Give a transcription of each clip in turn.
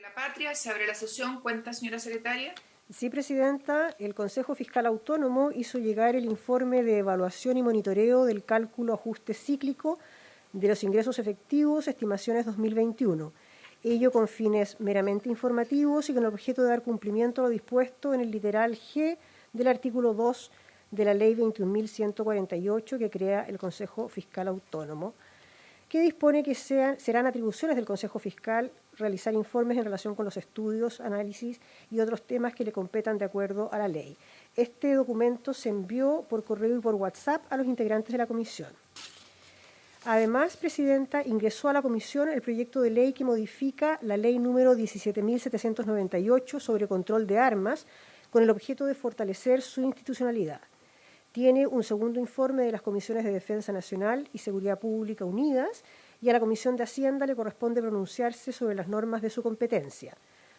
la Patria. Se abre la sesión. Cuenta, señora secretaria. Sí, Presidenta, el Consejo Fiscal Autónomo hizo llegar el informe de evaluación y monitoreo del cálculo ajuste cíclico de los ingresos efectivos, estimaciones 2021. Ello con fines meramente informativos y con el objeto de dar cumplimiento a lo dispuesto en el literal G del artículo 2 de la Ley 21.148 que crea el Consejo Fiscal Autónomo, que dispone que serán atribuciones del Consejo Fiscal realizar informes en relación con los estudios, análisis y otros temas que le competan de acuerdo a la ley. Este documento se envió por correo y por WhatsApp a los integrantes de la comisión. Además, Presidenta, ingresó a la comisión el proyecto de ley que modifica la ley número 17.798 sobre control de armas con el objeto de fortalecer su institucionalidad. Tiene un segundo informe de las Comisiones de Defensa Nacional y Seguridad Pública unidas y a la Comisión de Hacienda le corresponde pronunciarse sobre las normas de su competencia.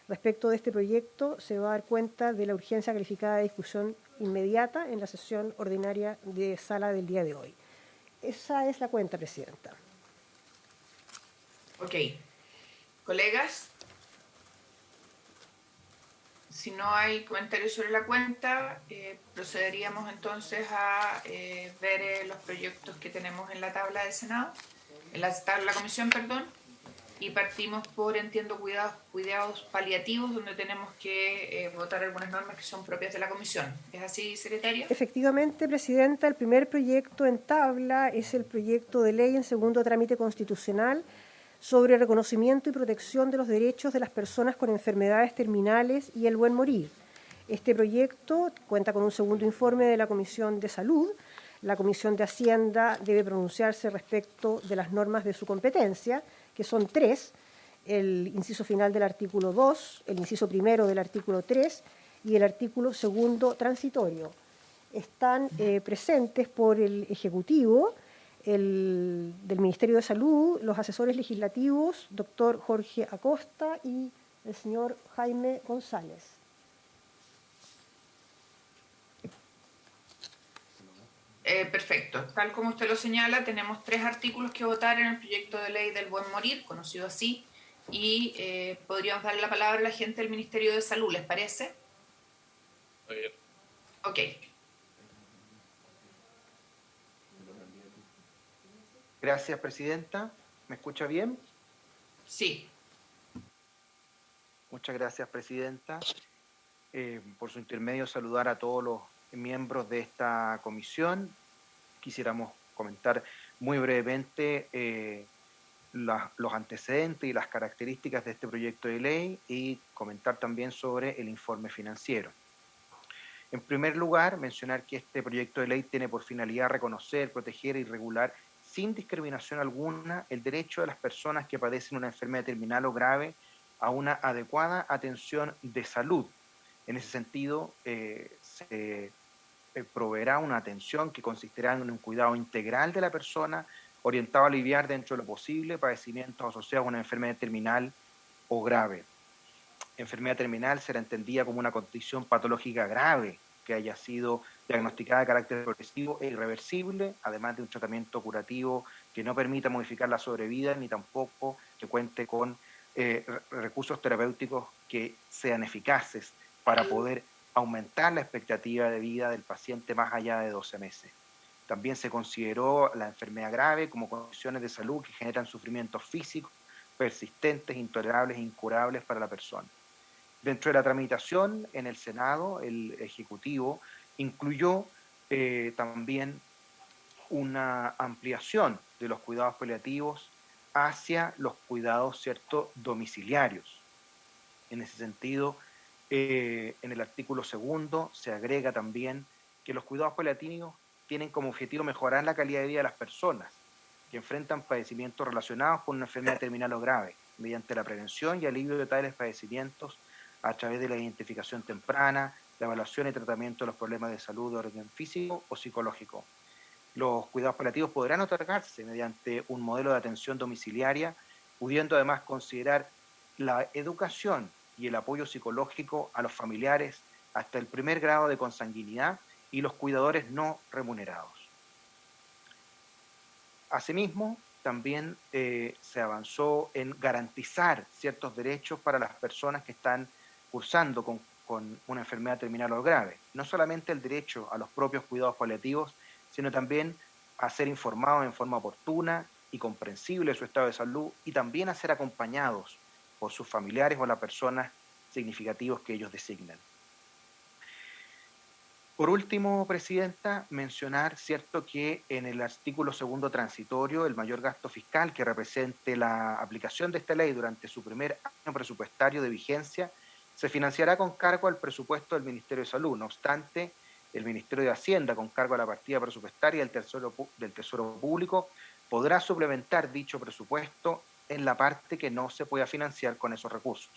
Respecto de este proyecto, se va a dar cuenta de la urgencia calificada de discusión inmediata en la sesión ordinaria de sala del día de hoy. Esa es la cuenta, Presidenta. Ok. Colegas, si no hay comentarios sobre la cuenta, procederíamos entonces a ver los proyectos que tenemos en la tabla del Senado, en la comisión, perdón, y partimos por, entiendo, cuidados paliativos, donde tenemos que votar algunas normas que son propias de la comisión. ¿Es así, secretaria? Efectivamente, Presidenta, el primer proyecto en tabla es el proyecto de ley en segundo trámite constitucional sobre reconocimiento y protección de los derechos de las personas con enfermedades terminales y el buen morir. Este proyecto cuenta con un segundo informe de la Comisión de Salud. La Comisión de Hacienda debe pronunciarse respecto de las normas de su competencia, que son 3, el inciso final del artículo 2, el inciso primero del artículo 3 y el artículo segundo transitorio. Están presentes por el Ejecutivo, del Ministerio de Salud, los asesores legislativos, doctor Jorge Acosta y el señor Jaime González. Perfecto. Tal como usted lo señala, tenemos 3 artículos que votar en el proyecto de ley del buen morir, conocido así, y podríamos darle la palabra a la gente del Ministerio de Salud, ¿les parece? Muy bien. Ok. Gracias, Presidenta. ¿Me escucha bien? Sí. Muchas gracias, Presidenta. Por su intermedio, saludar a todos los miembros de esta comisión. Quisiéramos comentar muy brevemente los antecedentes y las características de este proyecto de ley y comentar también sobre el informe financiero. En primer lugar, mencionar que este proyecto de ley tiene por finalidad reconocer, proteger y regular sin discriminación alguna el derecho de las personas que padecen una enfermedad terminal o grave a una adecuada atención de salud. En ese sentido, se proveerá una atención que consistirá en un cuidado integral de la persona, orientado a aliviar dentro de lo posible padecimientos asociados a una enfermedad terminal o grave. Enfermedad terminal será entendida como una condición patológica grave que haya sido diagnosticada de carácter progresivo e irreversible, además de un tratamiento curativo que no permita modificar la sobrevida ni tampoco que cuente con recursos terapéuticos que sean eficaces para poder aumentar la expectativa de vida del paciente más allá de 12 meses. También se consideró la enfermedad grave como condiciones de salud que generan sufrimientos físicos persistentes, intolerables e incurables para la persona. Dentro de la tramitación en el Senado, el Ejecutivo incluyó también una ampliación de los cuidados paliativos hacia los cuidados, ¿cierto?, domiciliarios. En ese sentido, en el artículo segundo se agrega también que los cuidados paliativos tienen como objetivo mejorar la calidad de vida de las personas que enfrentan padecimientos relacionados con una enfermedad terminal o grave, mediante la prevención y alivio de tales padecimientos a través de la identificación temprana, la evaluación y tratamiento de los problemas de salud de orden físico o psicológico. Los cuidados paliativos podrán otorgarse mediante un modelo de atención domiciliaria, pudiendo además considerar la educación y el apoyo psicológico a los familiares hasta el primer grado de consanguinidad y los cuidadores no remunerados. Asimismo, también se avanzó en garantizar ciertos derechos para las personas que están cursando con una enfermedad terminal o grave. No solamente el derecho a los propios cuidados paliativos, sino también a ser informados en forma oportuna y comprensible de su estado de salud y también a ser acompañados por sus familiares o las personas significativos que ellos designen. Por último, Presidenta, mencionar, cierto, que en el artículo segundo transitorio, el mayor gasto fiscal que represente la aplicación de esta ley durante su primer año presupuestario de vigencia se financiará con cargo al presupuesto del Ministerio de Salud. No obstante, el Ministerio de Hacienda, con cargo a la partida presupuestaria del Tesoro Público, podrá suplementar dicho presupuesto en la parte que no se pueda financiar con esos recursos.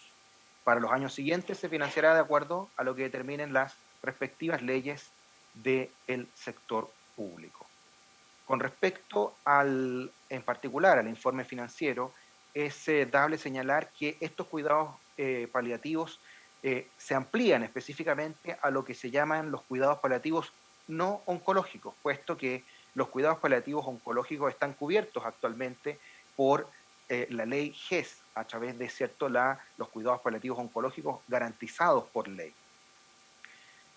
Para los años siguientes se financiará de acuerdo a lo que determinen las respectivas leyes del sector público. Con respecto en particular al informe financiero, es dable señalar que estos cuidados paliativos se amplían específicamente a lo que se llaman los cuidados paliativos no oncológicos, puesto que los cuidados paliativos oncológicos están cubiertos actualmente por la ley GES, a través de los cuidados paliativos oncológicos garantizados por ley.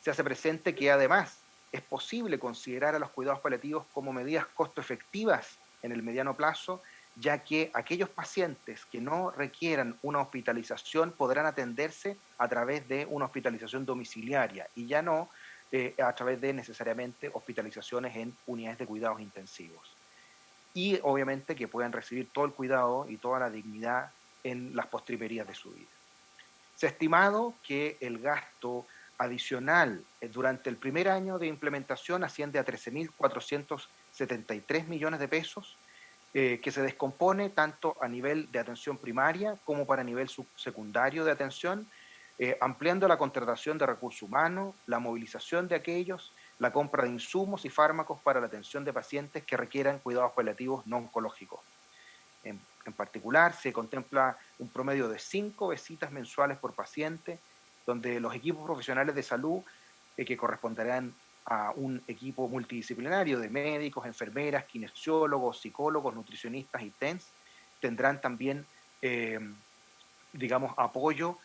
Se hace presente que además es posible considerar a los cuidados paliativos como medidas costo efectivas en el mediano plazo, ya que aquellos pacientes que no requieran una hospitalización podrán atenderse a través de una hospitalización domiciliaria y ya no a través de necesariamente hospitalizaciones en unidades de cuidados intensivos. Y obviamente que puedan recibir todo el cuidado y toda la dignidad en las postrimerías de su vida. Se ha estimado que el gasto adicional durante el primer año de implementación asciende a 13.473 millones de pesos, que se descompone tanto a nivel de atención primaria como para nivel subsecundario de atención, ampliando la contratación de recursos humanos, la movilización de aquellos, la compra de insumos y fármacos para la atención de pacientes que requieran cuidados paliativos no oncológicos. En particular, se contempla un promedio de 5 visitas mensuales por paciente, donde los equipos profesionales de salud, que corresponderán a un equipo multidisciplinario de médicos, enfermeras, kinesiólogos, psicólogos, nutricionistas y TENS, tendrán también, apoyo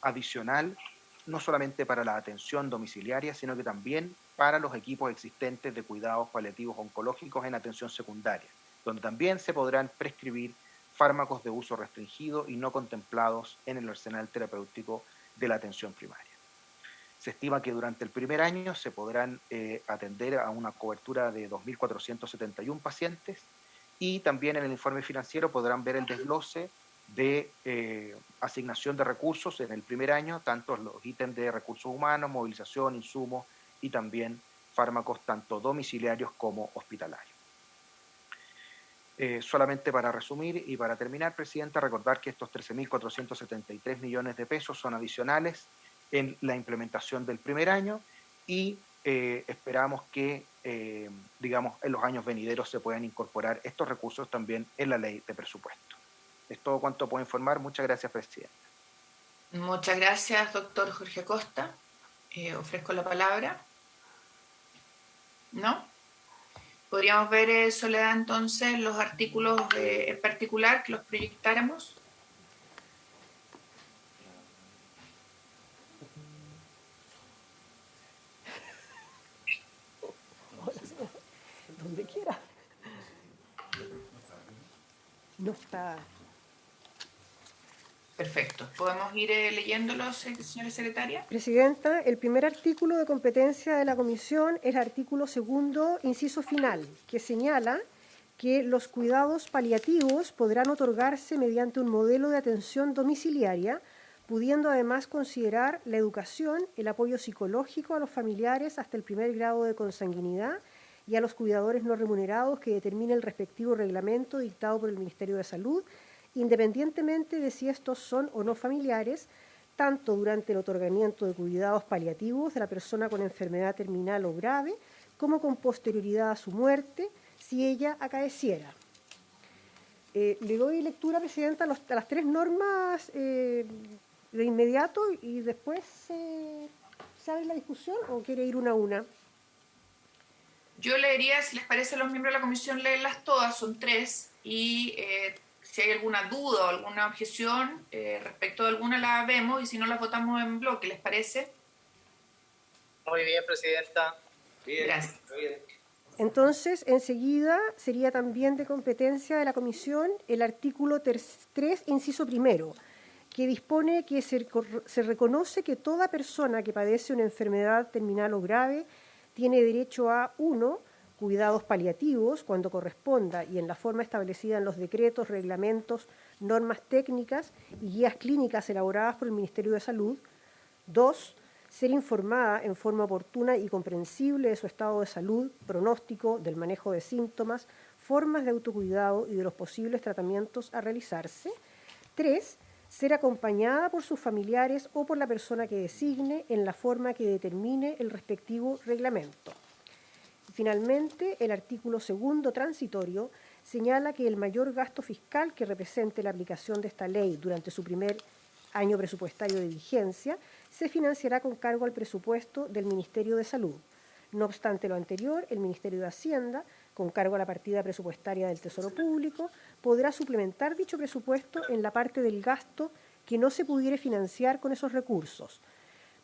adicional, no solamente para la atención domiciliaria, sino que también para los equipos existentes de cuidados paliativos oncológicos en atención secundaria, donde también se podrán prescribir fármacos de uso restringido y no contemplados en el arsenal terapéutico de la atención primaria. Se estima que durante el primer año se podrán atender a una cobertura de 2.471 pacientes y también en el informe financiero podrán ver el desglose de asignación de recursos en el primer año, tanto los ítems de recursos humanos, movilización, insumos y también fármacos tanto domiciliarios como hospitalarios. Solamente para resumir y para terminar, Presidenta, recordar que estos 13.473 millones de pesos son adicionales en la implementación del primer año y esperamos que, en los años venideros se puedan incorporar estos recursos también en la ley de presupuesto. Es todo cuanto puedo informar. Muchas gracias, Presidenta. Muchas gracias, doctor Jorge Acosta. Ofrezco la palabra. ¿No? Podríamos ver, Soledad, entonces, los artículos en particular que los proyectáramos. Donde quiera. No está. Perfecto. ¿Podemos ir leyéndolos, señora secretaria? Presidenta, el primer artículo de competencia de la Comisión es el artículo segundo, inciso final, que señala que los cuidados paliativos podrán otorgarse mediante un modelo de atención domiciliaria, pudiendo además considerar la educación, el apoyo psicológico a los familiares hasta el primer grado de consanguinidad y a los cuidadores no remunerados que determine el respectivo reglamento dictado por el Ministerio de Salud, independientemente de si estos son o no familiares, tanto durante el otorgamiento de cuidados paliativos de la persona con enfermedad terminal o grave, como con posterioridad a su muerte, si ella acaeciera. Le doy lectura, Presidenta, a las tres normas de inmediato y después se abre la discusión, ¿o quiere ir una a una? Yo leería, si les parece a los miembros de la comisión, leerlas todas, son 3, y si hay alguna duda o alguna objeción respecto de alguna la vemos, y si no las votamos en bloque, ¿les parece? Muy bien, presidenta. Bien, Gracias. está bien. Entonces, enseguida sería también de competencia de la comisión el artículo 3, inciso primero, que dispone que se reconoce que toda persona que padece una enfermedad terminal o grave tiene derecho a 1, cuidados paliativos cuando corresponda y en la forma establecida en los decretos, reglamentos, normas técnicas y guías clínicas elaboradas por el Ministerio de Salud. 2, ser informada en forma oportuna y comprensible de su estado de salud, pronóstico, del manejo de síntomas, formas de autocuidado y de los posibles tratamientos a realizarse. 3, ser acompañada por sus familiares o por la persona que designe en la forma que determine el respectivo reglamento. Finalmente, el artículo 2 transitorio señala que el mayor gasto fiscal que represente la aplicación de esta ley durante su primer año presupuestario de vigencia se financiará con cargo al presupuesto del Ministerio de Salud. No obstante lo anterior, el Ministerio de Hacienda, con cargo a la partida presupuestaria del Tesoro Público, podrá suplementar dicho presupuesto en la parte del gasto que no se pudiere financiar con esos recursos.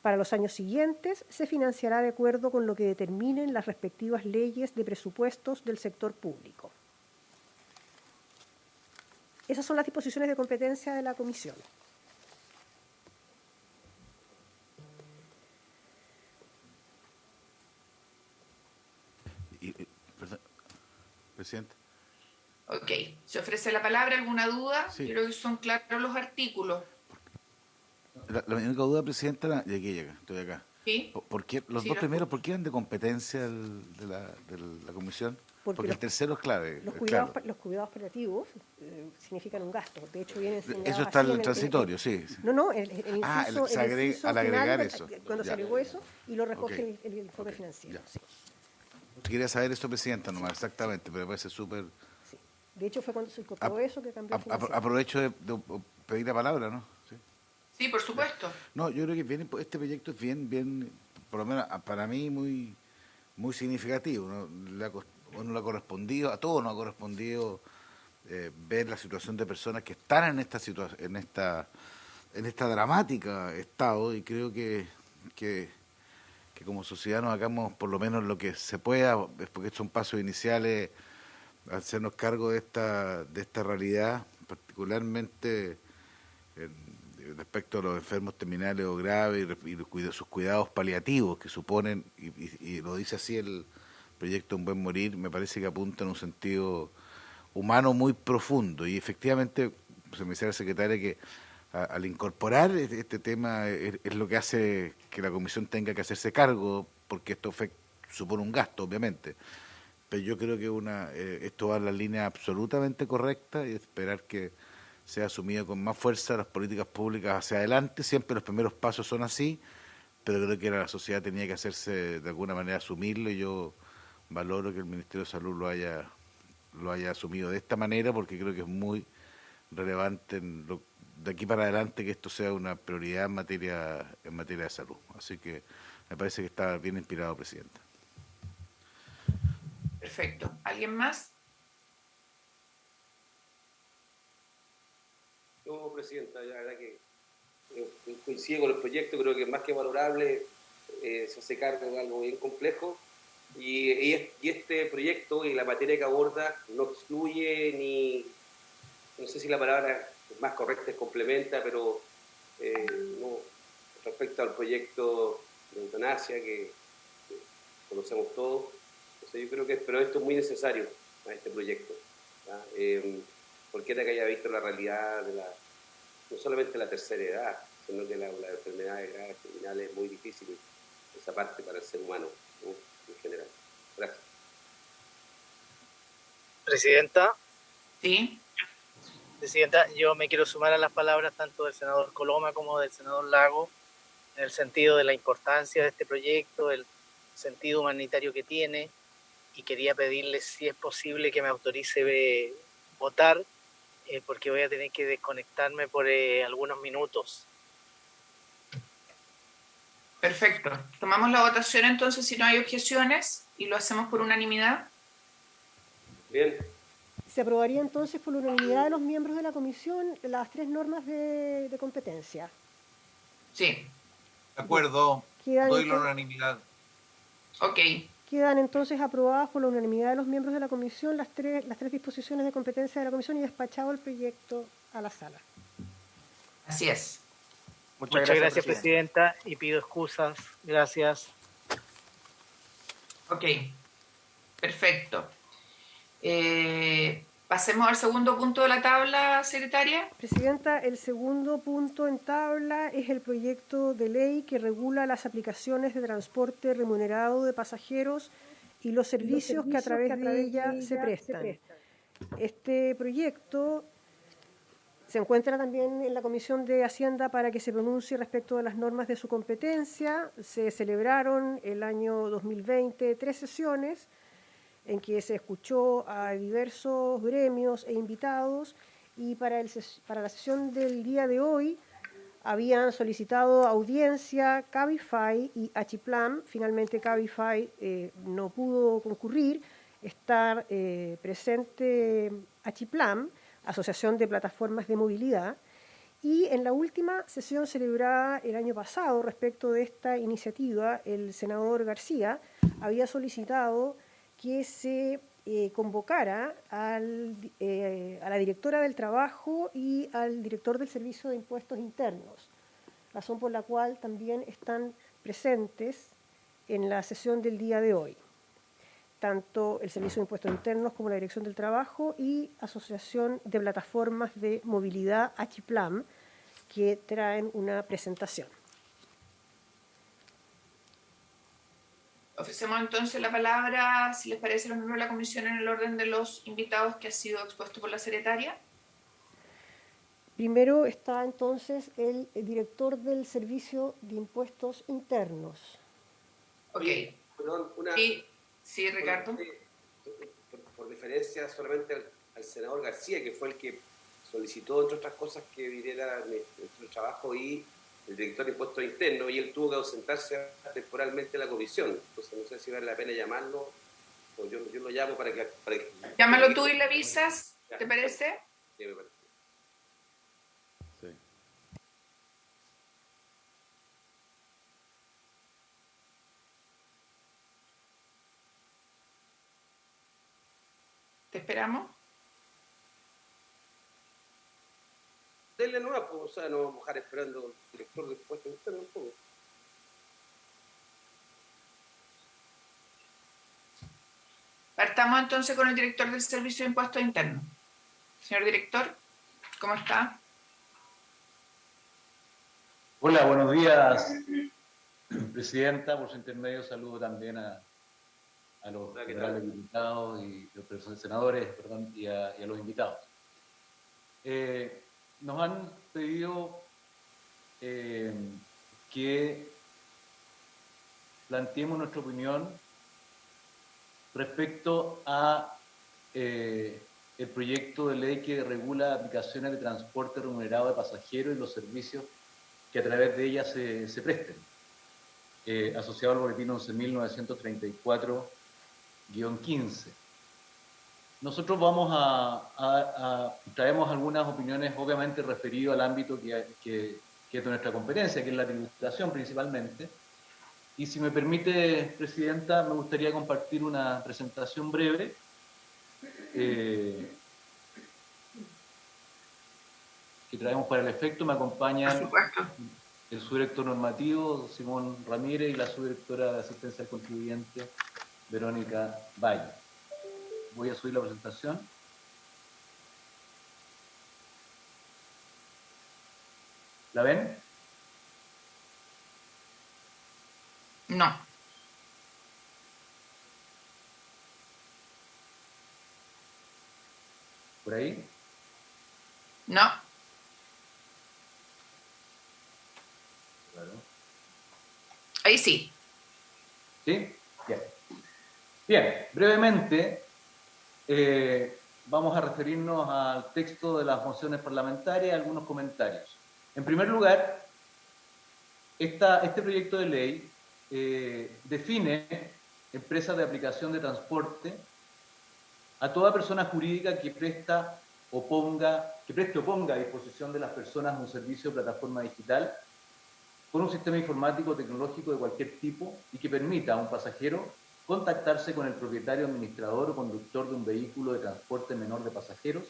Para los años siguientes se financiará de acuerdo con lo que determinen las respectivas leyes de presupuestos del sector público. Esas son las disposiciones de competencia de la Comisión. Perdón, presidente. Ok, ¿se ofrece la palabra? ¿Alguna duda? Sí. Yo creo que son claros los artículos. La única duda, presidenta, estoy acá. ¿Sí? ¿Por qué, los Sí, dos lo primeros, escucho. por qué eran de competencia de la comisión? Porque Porque el tercero es clave. Los claro. cuidados paliativos significan un gasto. De hecho, vienen señalados Eso está así en el transitorio, sí. No, el inciso, se agrega, el inciso al final, agregar eso. cuando se Ya. agregó eso, y lo recoge Ok. el informe financiero. Ya. Sí, Quería saber esto, presidenta, nomás, exactamente, pero me parece súper... sí. De hecho, fue cuando se incorporó eso que cambió el financiero. Aprovecho de pedir la palabra, ¿no? Sí. Sí, por supuesto. No, yo creo que este proyecto es bien, por lo menos para mí, muy significativo, ¿no? No le ha correspondido, a todos nos ha correspondido ver la situación de personas que están en esta situación, en esta dramática estado, y creo que como sociedad nos hagamos por lo menos lo que se pueda, porque son pasos iniciales, hacernos cargo de esta realidad, particularmente respecto a los enfermos terminales o graves y sus cuidados paliativos que suponen, y lo dice así el proyecto Un Buen Morir, me parece que apunta en un sentido humano muy profundo, y efectivamente se me decía la secretaria que al incorporar este tema es lo que hace que la comisión tenga que hacerse cargo, porque esto supone un gasto, obviamente, pero yo creo que esto va en la línea absolutamente correcta, y esperar que sea asumido con más fuerza las políticas públicas hacia adelante. Siempre los primeros pasos son así, pero creo que la sociedad tenía que hacerse de alguna manera asumirlo, y yo valoro que el Ministerio de Salud lo haya asumido de esta manera, porque creo que es muy relevante de aquí para adelante que esto sea una prioridad en materia de salud. Así que me parece que está bien inspirado, presidenta. Perfecto. ¿Alguien más? No, presidenta, la verdad que coincido con el proyecto, creo que es más que valorable, se hace cargo de algo bien complejo, y este proyecto y la materia que aborda no excluye ni, no sé si la palabra más correcta es complementa, pero no, respecto al proyecto de eutanasia que conocemos todos, entonces yo creo que pero esto es muy necesario a este proyecto, cualquiera que haya visto la realidad de no solamente la tercera edad, sino que la enfermedades graves terminales es muy difícil esa parte para el ser humano, ¿no? En general. Gracias. Presidenta, Sí. yo me quiero sumar a las palabras tanto del senador Coloma como del senador Lago, en el sentido de la importancia de este proyecto, el sentido humanitario que tiene, y quería pedirles si es posible que me autorice votar, porque voy a tener que desconectarme por algunos minutos. Perfecto. Tomamos la votación entonces si no hay objeciones y lo hacemos por unanimidad. Bien. Se aprobaría entonces por la unanimidad de los miembros de la comisión las 3 normas de competencia. Sí. De acuerdo, Quedan doy la entonces- unanimidad. Ok. Quedan entonces aprobadas por la unanimidad de los miembros de la comisión las tres disposiciones de competencia de la comisión y despachado el proyecto a la sala. Así es. Muchas Muchas gracias, gracias, Presidenta, y pido excusas. Gracias. Ok. Perfecto. Pasemos al segundo punto de la tabla, secretaria. Presidenta, el segundo punto en tabla es el proyecto de ley que regula las aplicaciones de transporte remunerado de pasajeros y los servicios que a través de ella se prestan. Este proyecto se encuentra también en la Comisión de Hacienda para que se pronuncie respecto de las normas de su competencia. Se celebraron el año 2020 3 sesiones en que se escuchó a diversos gremios e invitados, y para la sesión del día de hoy habían solicitado audiencia Cabify y Achiplam. Finalmente Cabify no pudo concurrir. Estar presente Achiplam, Asociación de Plataformas de Movilidad. Y en la última sesión celebrada el año pasado respecto de esta iniciativa, el senador García había solicitado que se convocara a la directora del Trabajo y al director del Servicio de Impuestos Internos, razón por la cual también están presentes en la sesión del día de hoy, tanto el Servicio de Impuestos Internos como la Dirección del Trabajo y Asociación de Plataformas de Movilidad Achiplam, que traen una presentación. Ofrecemos entonces la palabra, si les parece, a los miembros de la comisión en el orden de los invitados que ha sido expuesto por la secretaria. Primero está entonces el director del Servicio de Impuestos Internos. Ok. Oye, perdón, Sí, Ricardo. por deferencia solamente al senador García, que fue el que solicitó, entre otras cosas, que viniera nuestro trabajo y el director de impuestos internos, y él tuvo que ausentarse temporalmente de la comisión. Entonces no sé si vale la pena llamarlo, o yo lo llamo para que... Llámalo tú y le avisas, ¿te parece? Sí, me parece. Sí. ¿Te esperamos? Denle nueva, pues, o sea, no vamos a dejar esperando al director de impuestos internos tampoco. Partamos entonces con el director del Servicio de Impuestos Internos. Señor director, ¿cómo está? Hola, buenos días, Presidenta. Por su intermedio saludo también a los honorables diputados y los senadores, perdón, y a los invitados. Nos han pedido que planteemos nuestra opinión respecto a el proyecto de ley que regula aplicaciones de transporte remunerado de pasajeros y los servicios que a través de ella se presten, asociado al boletín 11.934-15. Nosotros traemos algunas opiniones, obviamente referidas al ámbito que es de nuestra competencia, que es la tributación principalmente. Y si me permite, Presidenta, me gustaría compartir una presentación breve que traemos para el efecto. Me acompañan el subdirector normativo, Simón Ramírez, y la subdirectora de asistencia al contribuyente, Verónica Valle. Voy a subir la presentación. ¿La ven? No. ¿Por ahí? No. Claro. Ahí sí. ¿Sí? Bien. Bien, brevemente vamos a referirnos al texto de las mociones parlamentarias y algunos comentarios. En primer lugar, este proyecto de ley define empresas de aplicación de transporte a toda persona jurídica que preste o ponga a disposición de las personas un servicio de plataforma digital con un sistema informático o tecnológico de cualquier tipo y que permita a un pasajero contactarse con el propietario, administrador o conductor de un vehículo de transporte menor de pasajeros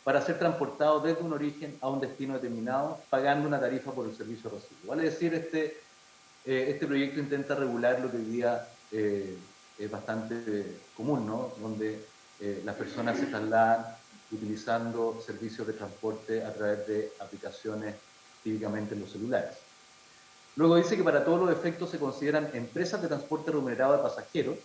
para ser transportado desde un origen a un destino determinado, pagando una tarifa por el servicio recibido. Vale decir, este proyecto intenta regular lo que hoy día es bastante común, ¿no? Donde las personas se trasladan utilizando servicios de transporte a través de aplicaciones típicamente en los celulares. Luego dice que para todos los efectos se consideran empresas de transporte remunerado de pasajeros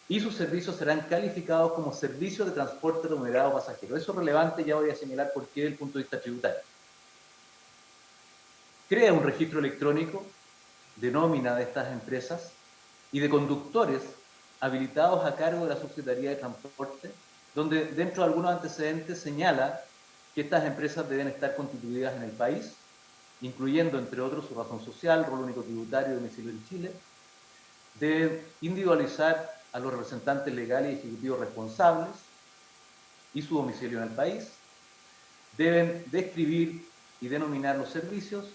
y sus servicios serán calificados como servicios de transporte remunerado de pasajeros. Eso es relevante, ya voy a señalar por qué desde el punto de vista tributario. Crea un registro electrónico de nómina de estas empresas y de conductores habilitados a cargo de la Subsecretaría de Transporte, donde dentro de algunos antecedentes señala que estas empresas deben estar constituidas en el país, incluyendo, entre otros, su razón social, rol único tributario y domicilio en Chile. Deben individualizar a los representantes legales y ejecutivos responsables y su domicilio en el país. Deben describir y denominar los servicios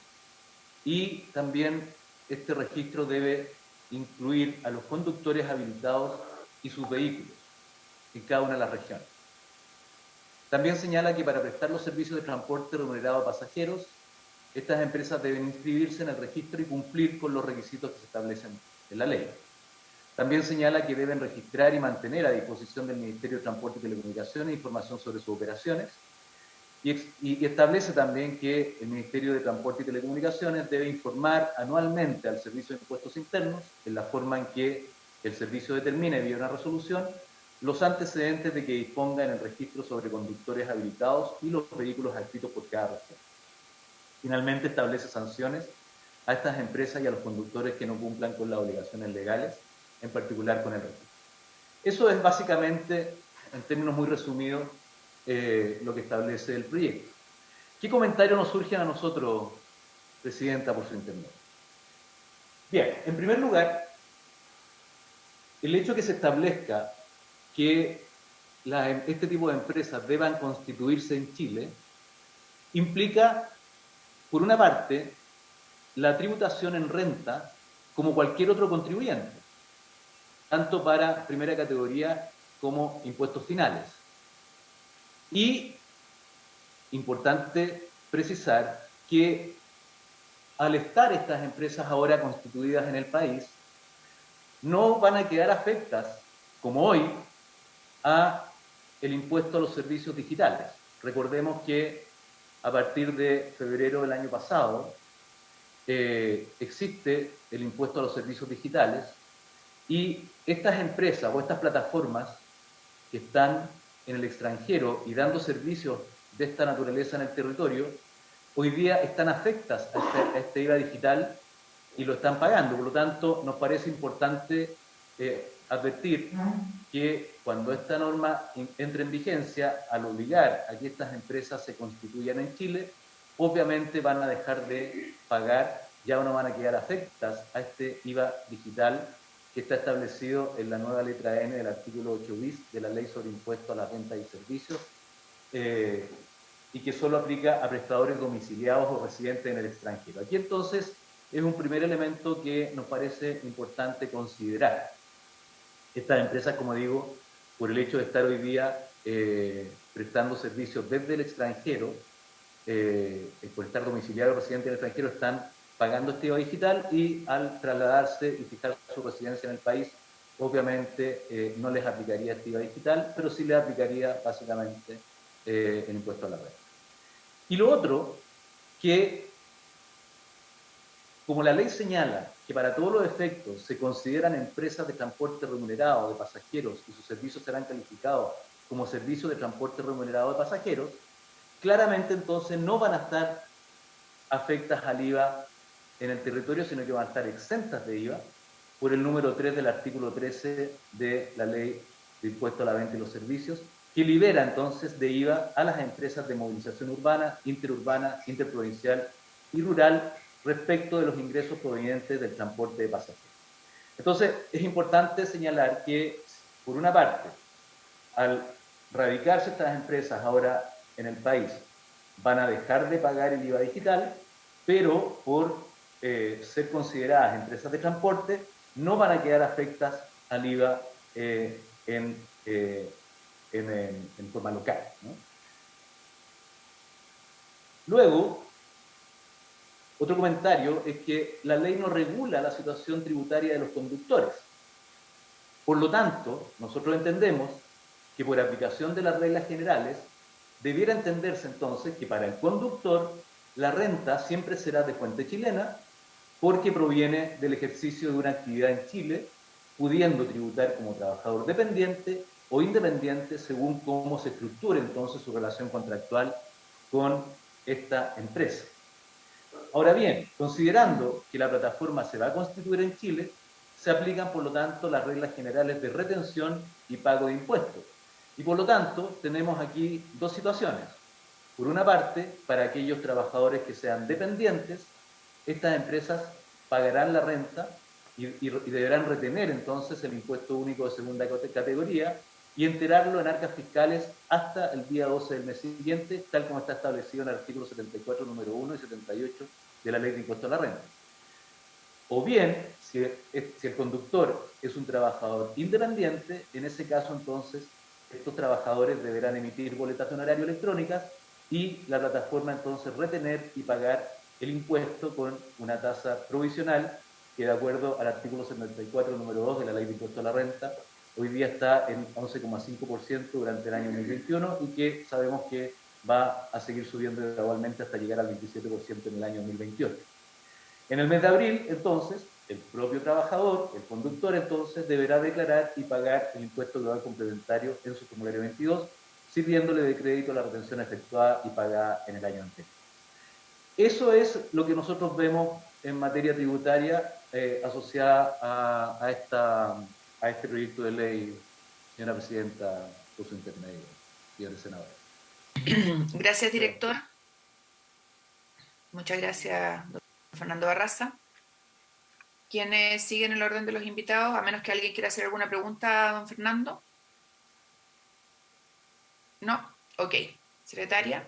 y también este registro debe incluir a los conductores habilitados y sus vehículos en cada una de las regiones. También señala que para prestar los servicios de transporte remunerado a pasajeros, estas empresas deben inscribirse en el registro y cumplir con los requisitos que se establecen en la ley. También señala que deben registrar y mantener a disposición del Ministerio de Transporte y Telecomunicaciones información sobre sus operaciones y establece también que el Ministerio de Transporte y Telecomunicaciones debe informar anualmente al Servicio de Impuestos Internos, en la forma en que el servicio determine vía una resolución, los antecedentes de que disponga en el registro sobre conductores habilitados y los vehículos adscritos por cada región. Finalmente, establece sanciones a estas empresas y a los conductores que no cumplan con las obligaciones legales, en particular con el registro. Eso es básicamente, en términos muy resumidos, lo que establece el proyecto. ¿Qué comentarios nos surgen a nosotros, Presidenta, por su intermedio? Bien, en primer lugar, el hecho que se establezca que este tipo de empresas deban constituirse en Chile implica, por una parte, la tributación en renta como cualquier otro contribuyente, tanto para primera categoría como impuestos finales. Y, importante precisar que al estar estas empresas ahora constituidas en el país, no van a quedar afectas, como hoy, a el impuesto a los servicios digitales. Recordemos que a partir de febrero del año pasado existe el impuesto a los servicios digitales y estas empresas o estas plataformas que están en el extranjero y dando servicios de esta naturaleza en el territorio, hoy día están afectas a este IVA digital y lo están pagando. Por lo tanto, nos parece importante advertir que cuando esta norma entre en vigencia, al obligar a que estas empresas se constituyan en Chile, obviamente van a dejar de pagar, ya no van a quedar afectas a este IVA digital que está establecido en la nueva letra N del artículo 8 bis de la Ley sobre Impuestos a las Rentas y Servicios, y que solo aplica a prestadores domiciliados o residentes en el extranjero. Aquí entonces es un primer elemento que nos parece importante considerar. Estas empresas, como digo, por el hecho de estar hoy día prestando servicios desde el extranjero, por estar domiciliados o residentes en el extranjero, están pagando este IVA digital y al trasladarse y fijar su residencia en el país, obviamente no les aplicaría este IVA digital, pero sí les aplicaría básicamente el impuesto a la renta. Y lo otro, que como la ley señala que para todos los efectos se consideran empresas de transporte remunerado de pasajeros y sus servicios serán calificados como servicios de transporte remunerado de pasajeros, claramente entonces no van a estar afectas al IVA en el territorio, sino que van a estar exentas de IVA por el número 3 del artículo 13 de la Ley de Impuesto a la Venta y los Servicios, que libera entonces de IVA a las empresas de movilización urbana, interurbana, interprovincial y rural respecto de los ingresos provenientes del transporte de pasajeros. Entonces, es importante señalar que, por una parte, al radicarse estas empresas ahora en el país, van a dejar de pagar el IVA digital, pero por ser consideradas empresas de transporte, no van a quedar afectas al IVA en forma local, ¿no? Luego, otro comentario es que la ley no regula la situación tributaria de los conductores. Por lo tanto, nosotros entendemos que por aplicación de las reglas generales, debiera entenderse entonces que para el conductor la renta siempre será de fuente chilena porque proviene del ejercicio de una actividad en Chile, pudiendo tributar como trabajador dependiente o independiente según cómo se estructure entonces su relación contractual con esta empresa. Ahora bien, considerando que la plataforma se va a constituir en Chile, se aplican por lo tanto las reglas generales de retención y pago de impuestos. Y por lo tanto tenemos aquí dos situaciones. Por una parte, para aquellos trabajadores que sean dependientes, estas empresas pagarán la renta y deberán retener entonces el impuesto único de segunda categoría y enterarlo en arcas fiscales hasta el día 12 del mes siguiente, tal como está establecido en el artículo 74, número 1 y 78 de la Ley de Impuesto a la Renta. O bien, si el conductor es un trabajador independiente, en ese caso entonces estos trabajadores deberán emitir boletas de honorario electrónicas y la plataforma entonces retener y pagar el impuesto con una tasa provisional que, de acuerdo al artículo 74, número 2 de la Ley de Impuesto a la Renta, hoy día está en 11,5% durante el año 2021 y que sabemos que va a seguir subiendo gradualmente hasta llegar al 27% en el año 2028. En el mes de abril, entonces, el propio trabajador, el conductor, entonces, deberá declarar y pagar el impuesto global complementario en su formulario 22, sirviéndole de crédito la retención efectuada y pagada en el año anterior. Eso es lo que nosotros vemos en materia tributaria asociada a este proyecto de ley, señora presidenta, por su intermedio, señores senadores. Gracias, director. Muchas gracias, doctor Fernando Barraza. ¿Quiénes siguen el orden de los invitados? A menos que alguien quiera hacer alguna pregunta a don Fernando. ¿No? Ok. Secretaria.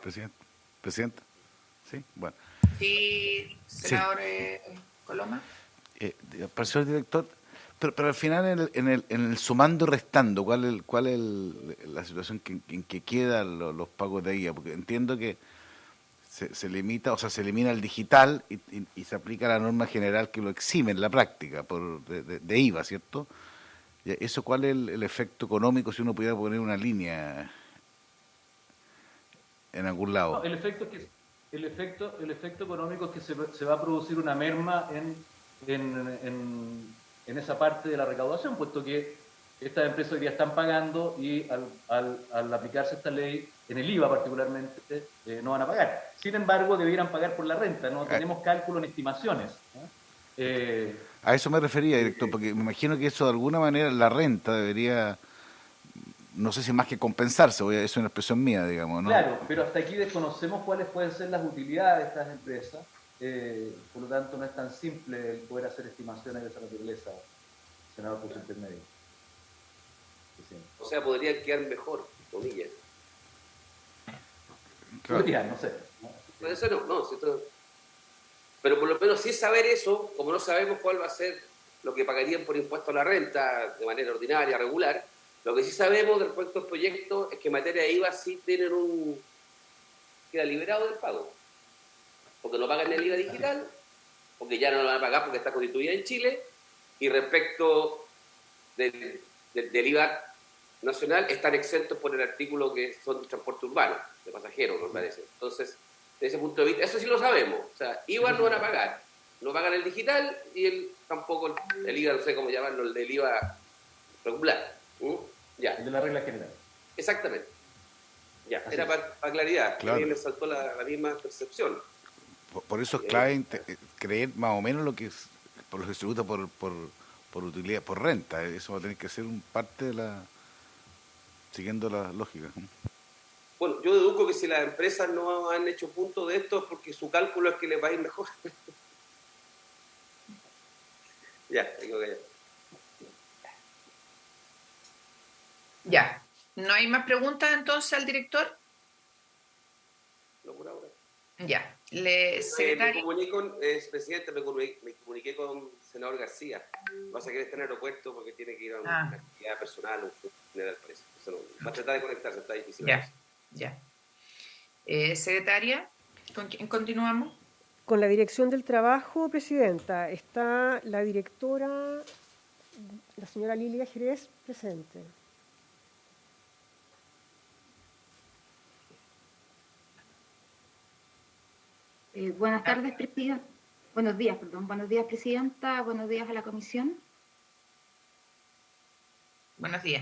Presidenta. Sí, bueno. Sí, senador Coloma. Para el señor director, pero al final en el sumando y restando, ¿cuál es la situación en que quedan los pagos de IVA? Porque entiendo que se limita, o sea, se elimina el digital y se aplica la norma general que lo exime en la práctica de IVA, ¿cierto? ¿Eso cuál es el efecto económico si uno pudiera poner una línea en algún lado? No, el efecto económico es que se va a producir una merma en esa parte de la recaudación, puesto que estas empresas hoy día están pagando y al aplicarse esta ley, en el IVA particularmente, no van a pagar. Sin embargo, debieran pagar por la renta, no tenemos cálculo en estimaciones, ¿no? A eso me refería, director, porque me imagino que eso de alguna manera, la renta debería, no sé si más que compensarse, eso es una expresión mía, digamos, ¿no? Claro, pero hasta aquí desconocemos cuáles pueden ser las utilidades de estas empresas, por lo tanto no es tan simple el poder hacer estimaciones de esa naturaleza, senador por su intermedio. O sea, podrían quedar mejor, comillas. Claro. Podrían, no sé. Por eso no, pero por lo menos sí saber eso, como no sabemos cuál va a ser lo que pagarían por impuesto a la renta de manera ordinaria, regular, lo que sí sabemos del respecto al proyecto es que en materia de IVA sí tienen queda liberado del pago. Porque no pagan el IVA digital, porque ya no lo van a pagar porque está constituida en Chile, y respecto del IVA nacional están exentos por el artículo que son de transporte urbano, de pasajeros, me parece. Entonces, desde ese punto de vista, eso sí lo sabemos. O sea, IVA no van a pagar. No pagan el digital y tampoco el IVA, no sé cómo llamarlo, el del IVA regular. Ya. El de la regla general. Exactamente. Ya, así era para claridad. Claro. A mí me saltó la misma percepción. Por eso es clave creer más o menos lo que es, por los distributos por utilidad, por renta. Eso va a tener que ser parte de la... siguiendo la lógica. Bueno, yo deduzco que si las empresas no han hecho punto de esto es porque su cálculo es que les va a ir mejor. Ya, tengo que... Ya. ¿No hay más preguntas entonces al director? No por ahora. Ya. Me Secretario. comunico, presidente, me comuniqué con el senador García. Pasa que está en el aeropuerto porque tiene que ir a una actividad personal, un funeral, parece. Va a tratar de conectarse, está difícil. Ya. Secretaria, ¿con quién continuamos? Con la Dirección del Trabajo, Presidenta, está la directora, la señora Lilia Jerez, presente. Buenas tardes, Presidenta. Buenos días, perdón. Buenos días, Presidenta. Buenos días a la Comisión. Buenos días.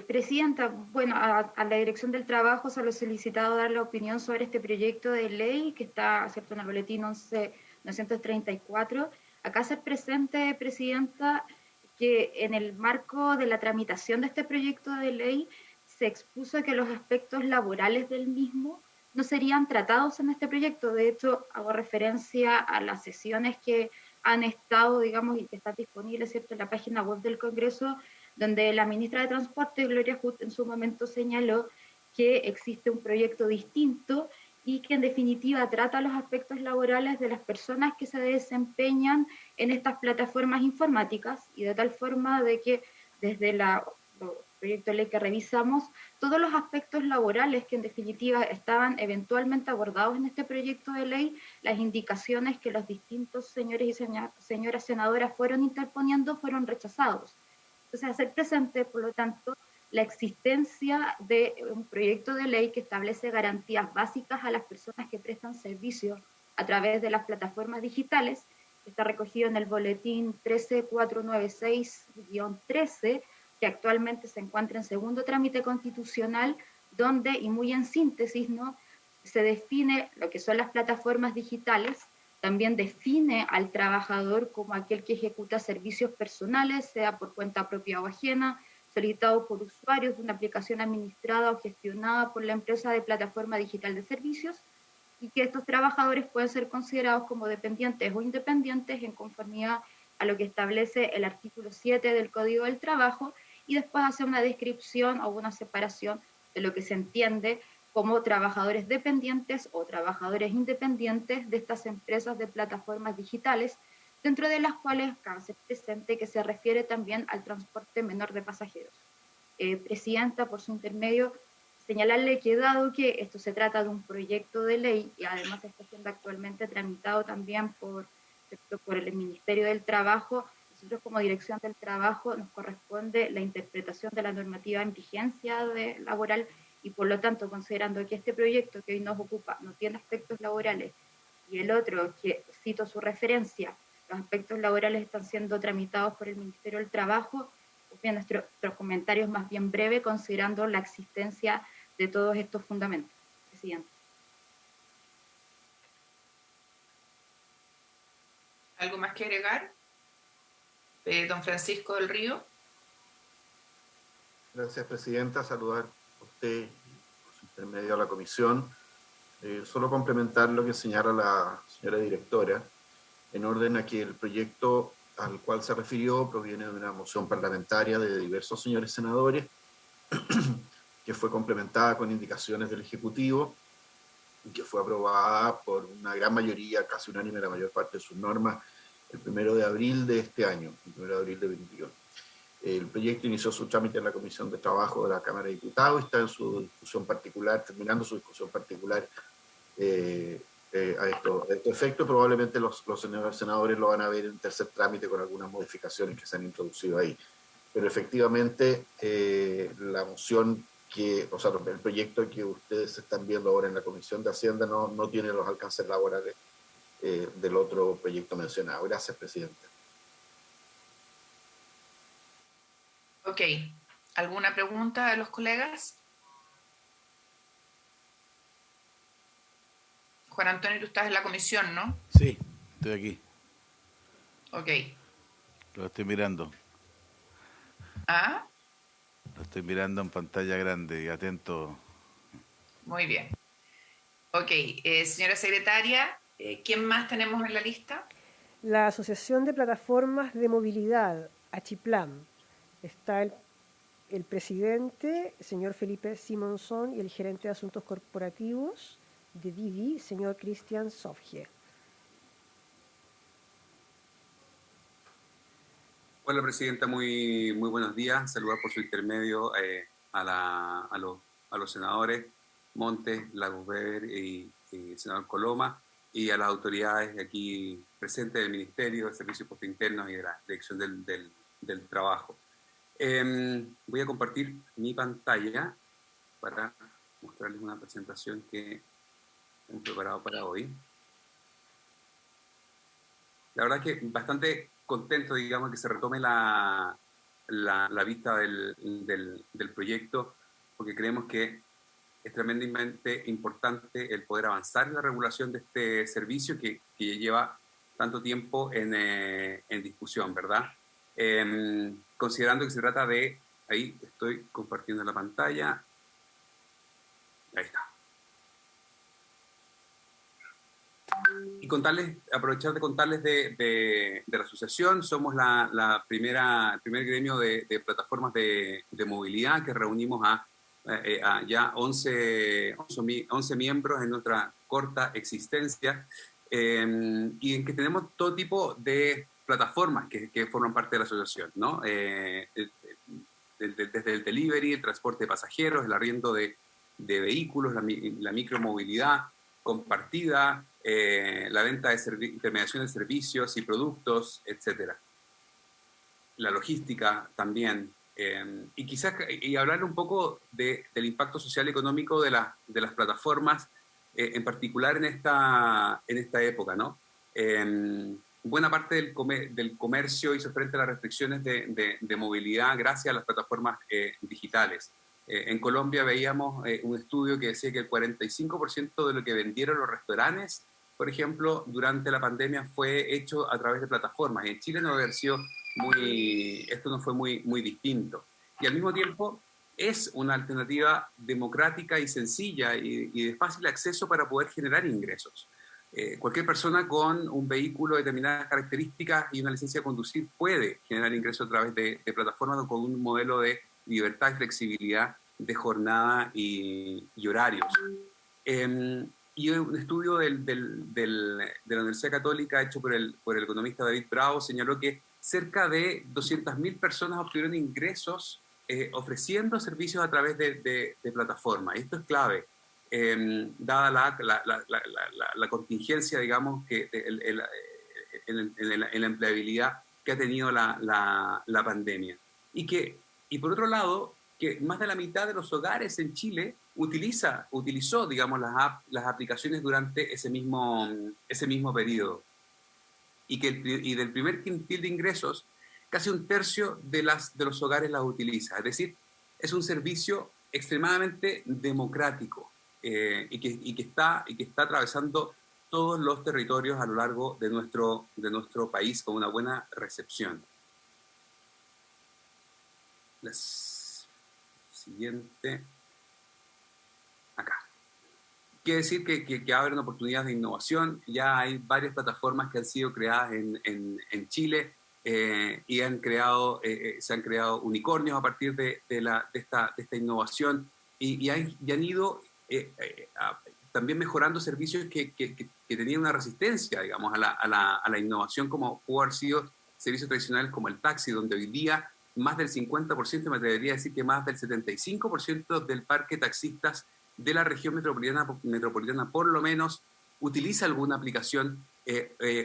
Presidenta, bueno, a la Dirección del Trabajo se le ha solicitado dar la opinión sobre este proyecto de ley que está, ¿cierto?, en el boletín 11.934. Acá se presente, Presidenta, que en el marco de la tramitación de este proyecto de ley se expuso que los aspectos laborales del mismo no serían tratados en este proyecto. De hecho, hago referencia a las sesiones que han estado, digamos, y que están disponibles, ¿cierto?, en la página web del Congreso, donde la ministra de Transporte, Gloria Hood, en su momento señaló que existe un proyecto distinto y que en definitiva trata los aspectos laborales de las personas que se desempeñan en estas plataformas informáticas, y de tal forma de que desde el proyecto de ley que revisamos, todos los aspectos laborales que en definitiva estaban eventualmente abordados en este proyecto de ley, las indicaciones que los distintos señores y señoras senadoras fueron interponiendo fueron rechazados. Entonces, hacer presente, por lo tanto, la existencia de un proyecto de ley que establece garantías básicas a las personas que prestan servicios a través de las plataformas digitales, que está recogido en el boletín 13496-13, que actualmente se encuentra en segundo trámite constitucional, donde, y muy en síntesis, ¿no?, se define lo que son las plataformas digitales. También define al trabajador como aquel que ejecuta servicios personales, sea por cuenta propia o ajena, solicitado por usuarios de una aplicación administrada o gestionada por la empresa de plataforma digital de servicios, y que estos trabajadores pueden ser considerados como dependientes o independientes en conformidad a lo que establece el artículo 7 del Código del Trabajo, y después hace una descripción o una separación de lo que se entiende como trabajadores dependientes o trabajadores independientes de estas empresas de plataformas digitales, dentro de las cuales se presente que se refiere también al transporte menor de pasajeros. Presidenta, por su intermedio, señalarle que dado que esto se trata de un proyecto de ley y además está siendo actualmente tramitado también por el Ministerio del Trabajo, nosotros como Dirección del Trabajo nos corresponde la interpretación de la normativa en vigencia laboral, y por lo tanto, considerando que este proyecto que hoy nos ocupa no tiene aspectos laborales, y el otro, que cito su referencia, los aspectos laborales están siendo tramitados por el Ministerio del Trabajo, pues bien, nuestros comentarios más bien breve, considerando la existencia de todos estos fundamentos. Presidente. ¿Algo más que agregar? Don Francisco del Río. Gracias, Presidenta. Saludar a usted por su intermedio a la comisión. Solo complementar lo que señala la señora directora, en orden a que el proyecto al cual se refirió proviene de una moción parlamentaria de diversos señores senadores, que fue complementada con indicaciones del Ejecutivo y que fue aprobada por una gran mayoría, casi unánime, la mayor parte de sus normas, el 1 de abril de este año, el 1 de abril de 2021. El proyecto inició su trámite en la Comisión de Trabajo de la Cámara de Diputados y está en su discusión particular, terminando su discusión particular a este efecto. Probablemente los señores senadores lo van a ver en tercer trámite con algunas modificaciones que se han introducido ahí. Pero efectivamente la moción el proyecto que ustedes están viendo ahora en la Comisión de Hacienda no tiene los alcances laborales del otro proyecto mencionado. Gracias, Presidenta. Ok. ¿Alguna pregunta de los colegas? Juan Antonio, tú estás en la comisión, ¿no? Sí, estoy aquí. Ok. Lo estoy mirando. ¿Ah? Lo estoy estoy mirando en pantalla grande y atento. Muy bien. Ok, señora secretaria, ¿quién más tenemos en la lista? La Asociación de Plataformas de Movilidad, Achiplam. Está el presidente, señor Felipe Simonson, y el gerente de Asuntos Corporativos de Didi, señor Christian Sofje. Hola, Presidenta, muy buenos días. Saludar por su intermedio a los senadores Montes, Lagos Weber y el senador Coloma, y a las autoridades aquí presentes del Ministerio de Servicios Postinternos y de la Dirección del Trabajo. Voy a compartir mi pantalla para mostrarles una presentación que hemos preparado para hoy. La verdad es que bastante contento, digamos, que se retome la vista del proyecto, porque creemos que es tremendamente importante el poder avanzar en la regulación de este servicio que lleva tanto tiempo en discusión, ¿verdad? Considerando que se trata de, ahí estoy compartiendo la pantalla, ahí está. Y aprovechar de contarles de la asociación. Somos el primer gremio de plataformas de movilidad que reunimos a ya 11 miembros en nuestra corta existencia, y en que tenemos todo tipo de plataformas que forman parte de la asociación, ¿no? Desde el delivery, el transporte de pasajeros, el arriendo de vehículos, la micromovilidad compartida, la venta de intermediación de servicios y productos, etc. La logística también. Y quizás hablar un poco del impacto social y económico de las plataformas, en particular en esta época, ¿no? Buena parte del comercio hizo frente a las restricciones de movilidad gracias a las plataformas digitales. En Colombia veíamos un estudio que decía que el 45% de lo que vendieron los restaurantes, por ejemplo, durante la pandemia fue hecho a través de plataformas. En Chile esto no fue muy distinto. Y al mismo tiempo es una alternativa democrática y sencilla y de fácil acceso para poder generar ingresos. Cualquier persona con un vehículo de determinadas características y una licencia de conducir puede generar ingresos a través de plataformas con un modelo de libertad y flexibilidad de jornada y horarios. Y un estudio de la Universidad Católica hecho por el economista David Bravo señaló que cerca de 200.000 personas obtuvieron ingresos ofreciendo servicios a través de plataformas. Y esto es clave, dada la contingencia, digamos, que en la empleabilidad que ha tenido la pandemia. Y por otro lado, que más de la mitad de los hogares en Chile utilizó, digamos, las aplicaciones durante ese mismo periodo. Y del primer quintil de ingresos, casi un tercio de los hogares las utiliza. Es decir, es un servicio extremadamente democrático y que está atravesando todos los territorios a lo largo de nuestro país con una buena recepción. La siguiente. Acá. Quiere decir que abren oportunidades de innovación. Ya hay varias plataformas que han sido creadas en Chile y se han creado unicornios a partir de esta innovación y han ido también mejorando servicios que tenían una resistencia, digamos, a la innovación, como pudo haber sido servicios tradicionales como el taxi, donde hoy día más del 50%, me atrevería a decir que más del 75% del parque taxistas de la región metropolitana por lo menos utiliza alguna aplicación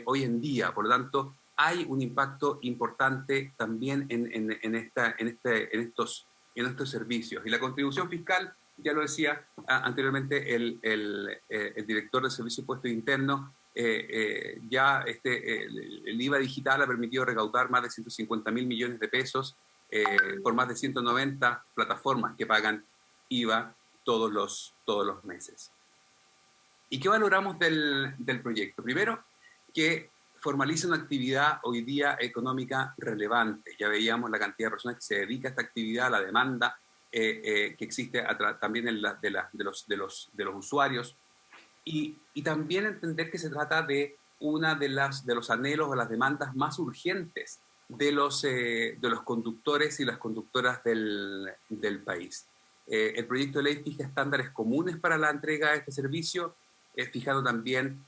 hoy en día. Por lo tanto, hay un impacto importante también en estos servicios. Y la contribución fiscal, ya lo decía anteriormente el director de Servicios de Impuestos Internos, ya el IVA digital ha permitido recaudar más de 150.000 millones de pesos por más de 190 plataformas que pagan IVA todos los meses. ¿Y qué valoramos del proyecto? Primero, que formaliza una actividad hoy día económica relevante. Ya veíamos la cantidad de personas que se dedica a esta actividad, la demanda que existe también de los usuarios, y también entender que se trata de una de los anhelos o las demandas más urgentes de los conductores y las conductoras del país. El proyecto de ley fija estándares comunes para la entrega de este servicio, fijando también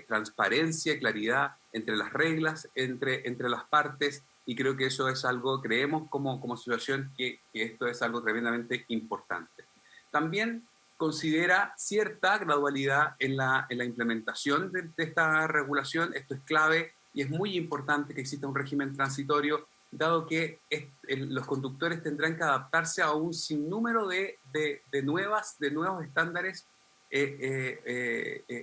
transparencia y claridad entre las reglas, entre las partes, y creo que eso es algo, creemos como asociación que esto es algo tremendamente importante. También considera cierta gradualidad en la implementación de esta regulación. Esto es clave y es muy importante que exista un régimen transitorio, dado que los conductores tendrán que adaptarse a un sinnúmero de nuevos estándares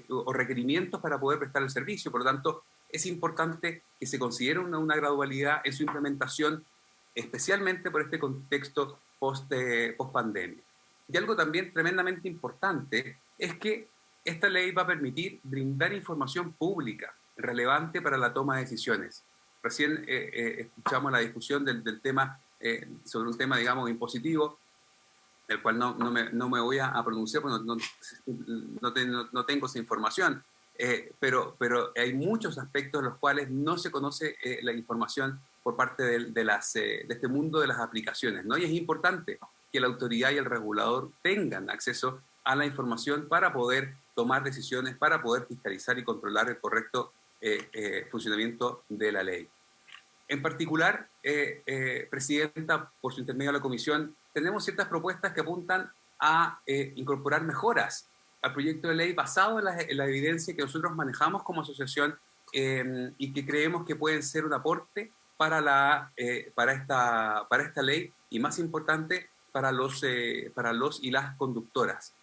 o requerimientos para poder prestar el servicio. Por lo tanto, es importante que se considere una gradualidad en su implementación, especialmente por este contexto post-pandemia. Y algo también tremendamente importante es que esta ley va a permitir brindar información pública relevante para la toma de decisiones. Recién escuchamos la discusión del tema, sobre un tema, digamos, impositivo, del cual no me voy a pronunciar porque no tengo esa información. Pero hay muchos aspectos en los cuales no se conoce la información por parte de este mundo de las aplicaciones, ¿no? Y es importante que la autoridad y el regulador tengan acceso a la información para poder tomar decisiones, para poder fiscalizar y controlar el correcto funcionamiento de la ley. En particular, Presidenta, por su intermedio de la Comisión, tenemos ciertas propuestas que apuntan a incorporar mejoras al proyecto de ley basado en la evidencia que nosotros manejamos como asociación y que creemos que pueden ser un aporte para esta ley y, más importante, para los y las conductoras.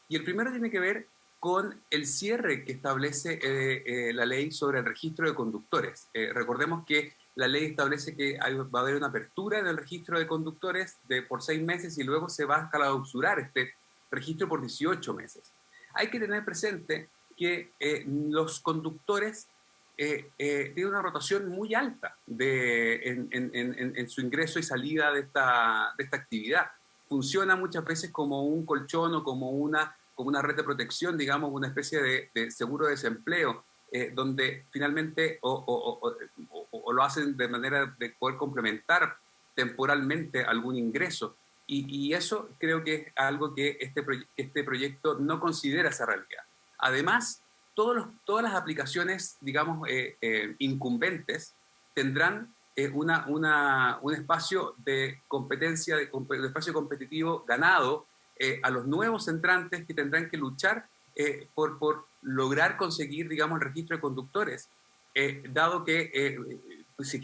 Y el primero tiene que ver con el cierre que establece la ley sobre el registro de conductores. Recordemos que la ley establece que va a haber una apertura en el registro de conductores por 6 meses y luego se va a clausurar este registro por 18 meses. Hay que tener presente que los conductores tienen una rotación muy alta en su ingreso y salida de esta actividad. Funciona muchas veces como un colchón o como una red de protección, digamos, una especie de seguro de desempleo, donde finalmente o lo hacen de manera de poder complementar temporalmente algún ingreso. Y eso creo que es algo que este proyecto no considera esa realidad. Además, todas las aplicaciones, digamos, incumbentes tendrán un espacio de competencia, un espacio competitivo ganado a los nuevos entrantes que tendrán que luchar por lograr conseguir, digamos, el registro de conductores, dado que si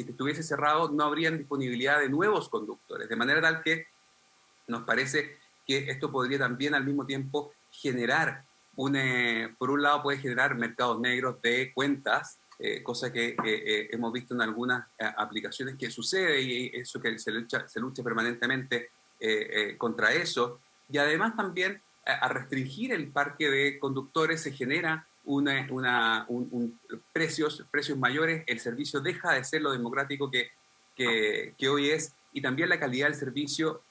estuviese cerrado no habría disponibilidad de nuevos conductores, de manera tal que nos parece que esto podría también al mismo tiempo generar por un lado puede generar mercados negros de cuentas, cosa que hemos visto en algunas aplicaciones que sucede, y eso que se lucha permanentemente contra eso. Y además también a restringir el parque de conductores se genera precios mayores, el servicio deja de ser lo democrático que hoy es, y también la calidad del servicio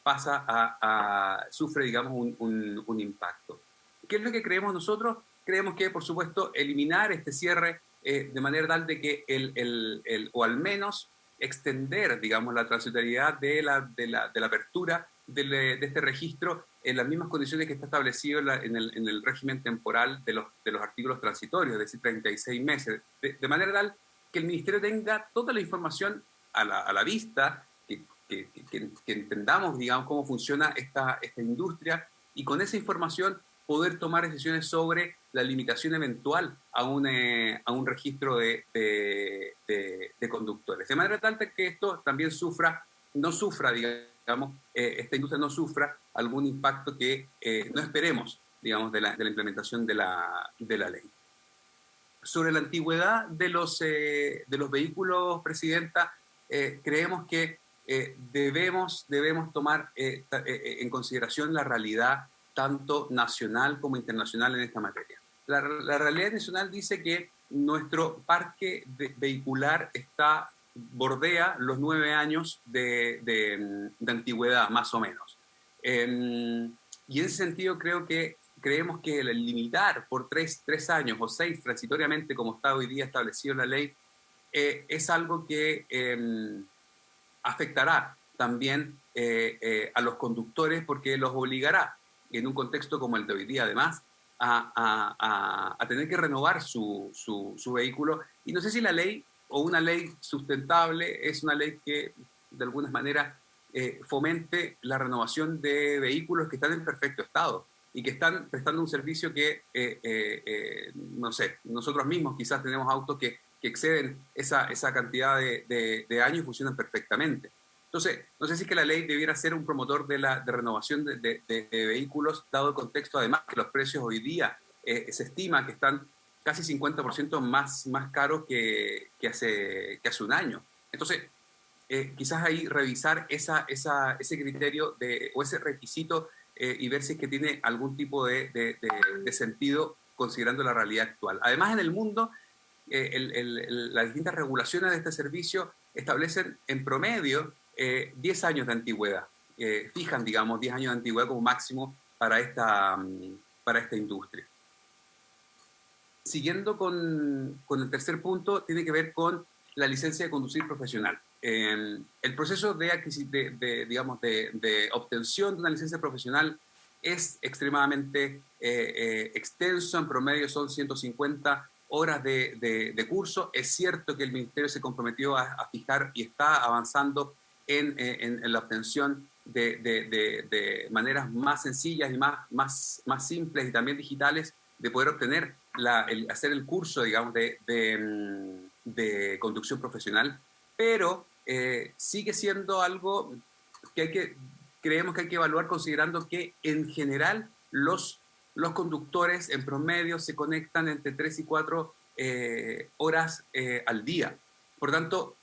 sufre, digamos, un impacto. ¿Qué es lo que creemos nosotros? Creemos que, por supuesto, eliminar este cierre de manera tal de que o al menos extender, digamos, la transitoriedad de la apertura de este registro en las mismas condiciones que está establecido en el régimen temporal de los artículos transitorios, es decir, 36 meses, de manera tal que el Ministerio tenga toda la información a la vista, que entendamos, digamos, cómo funciona esta industria, y con esa información poder tomar decisiones sobre la limitación eventual a un registro de conductores. De manera tal que esto también no sufra, digamos, esta industria no sufra algún impacto que no esperemos, digamos, de la implementación de la ley. Sobre la antigüedad de los vehículos, Presidenta, creemos que debemos tomar en consideración la realidad tanto nacional como internacional en esta materia. La realidad nacional dice que nuestro parque vehicular está bordea los 9 años de antigüedad, más o menos. Y en ese sentido creemos que el limitar por 3 años o 6 transitoriamente, como está hoy día establecido en la ley, es algo que afectará también a los conductores, porque los obligará, en un contexto como el de hoy día además, a tener que renovar su vehículo. Y no sé si la ley o una ley sustentable es una ley que de alguna manera fomente la renovación de vehículos que están en perfecto estado y que están prestando un servicio que, no sé, nosotros mismos quizás tenemos autos que exceden esa cantidad de años y funcionan perfectamente. Entonces, no sé si es que la ley debiera ser un promotor de renovación de vehículos, dado el contexto además que los precios hoy día se estima que están casi 50% más caros que hace un año. Entonces, quizás ahí revisar ese criterio o ese requisito y ver si es que tiene algún tipo de sentido considerando la realidad actual. Además, en el mundo, las distintas regulaciones de este servicio establecen en promedio 10 años de antigüedad. Fijan, digamos, 10 años de antigüedad como máximo para esta industria. Siguiendo con el tercer punto, tiene que ver con la licencia de conducir profesional. El proceso de obtención de una licencia profesional es extremadamente extenso. En promedio son 150 horas de curso. Es cierto que el Ministerio se comprometió a fijar y está avanzando en la obtención de maneras más sencillas y más simples y también digitales de poder obtener, hacer el curso, digamos, de conducción profesional, pero sigue siendo algo que creemos que hay que evaluar, considerando que en general los conductores en promedio se conectan entre 3 y 4 horas al día. Por tanto,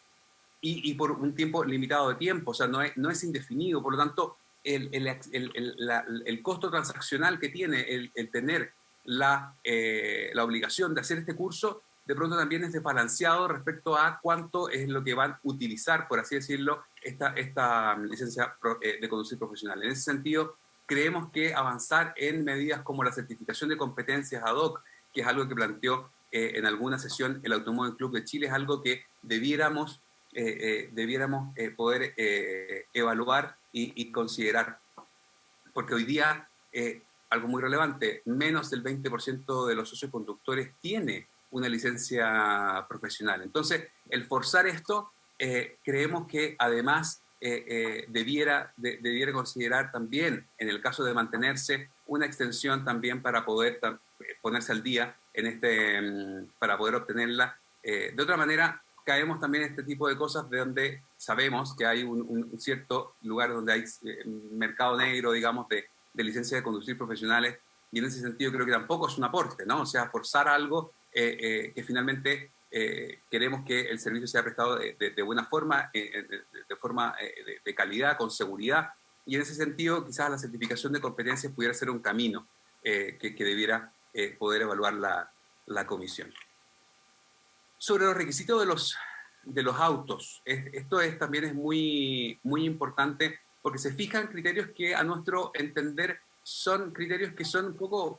y por un tiempo limitado de tiempo, o sea, no es indefinido. Por lo tanto, el costo transaccional que tiene el tener la obligación de hacer este curso, de pronto también es desbalanceado respecto a cuánto es lo que van a utilizar, por así decirlo, esta licencia de conducir profesional. En ese sentido, creemos que avanzar en medidas como la certificación de competencias ad hoc, que es algo que planteó en alguna sesión el Automóvil Club de Chile, es algo que debiéramos poder evaluar y considerar, porque hoy día, algo muy relevante, menos del 20% de los socios conductores tiene una licencia profesional. Entonces, el forzar esto, creemos que además debiera considerar también, en el caso de mantenerse, una extensión también para poder ponerse al día para poder obtenerla. De otra manera, caemos también en este tipo de cosas de donde sabemos que hay un cierto lugar donde hay mercado negro, digamos, de licencia de conducir profesionales, y en ese sentido creo que tampoco es un aporte, ¿no? O sea, forzar algo que finalmente queremos que el servicio sea prestado de buena forma, de forma de calidad, con seguridad, y en ese sentido quizás la certificación de competencias pudiera ser un camino que debiera poder evaluar la comisión. Sobre los requisitos de los autos, esto también es muy, muy importante, porque se fijan criterios que a nuestro entender son criterios que son un poco,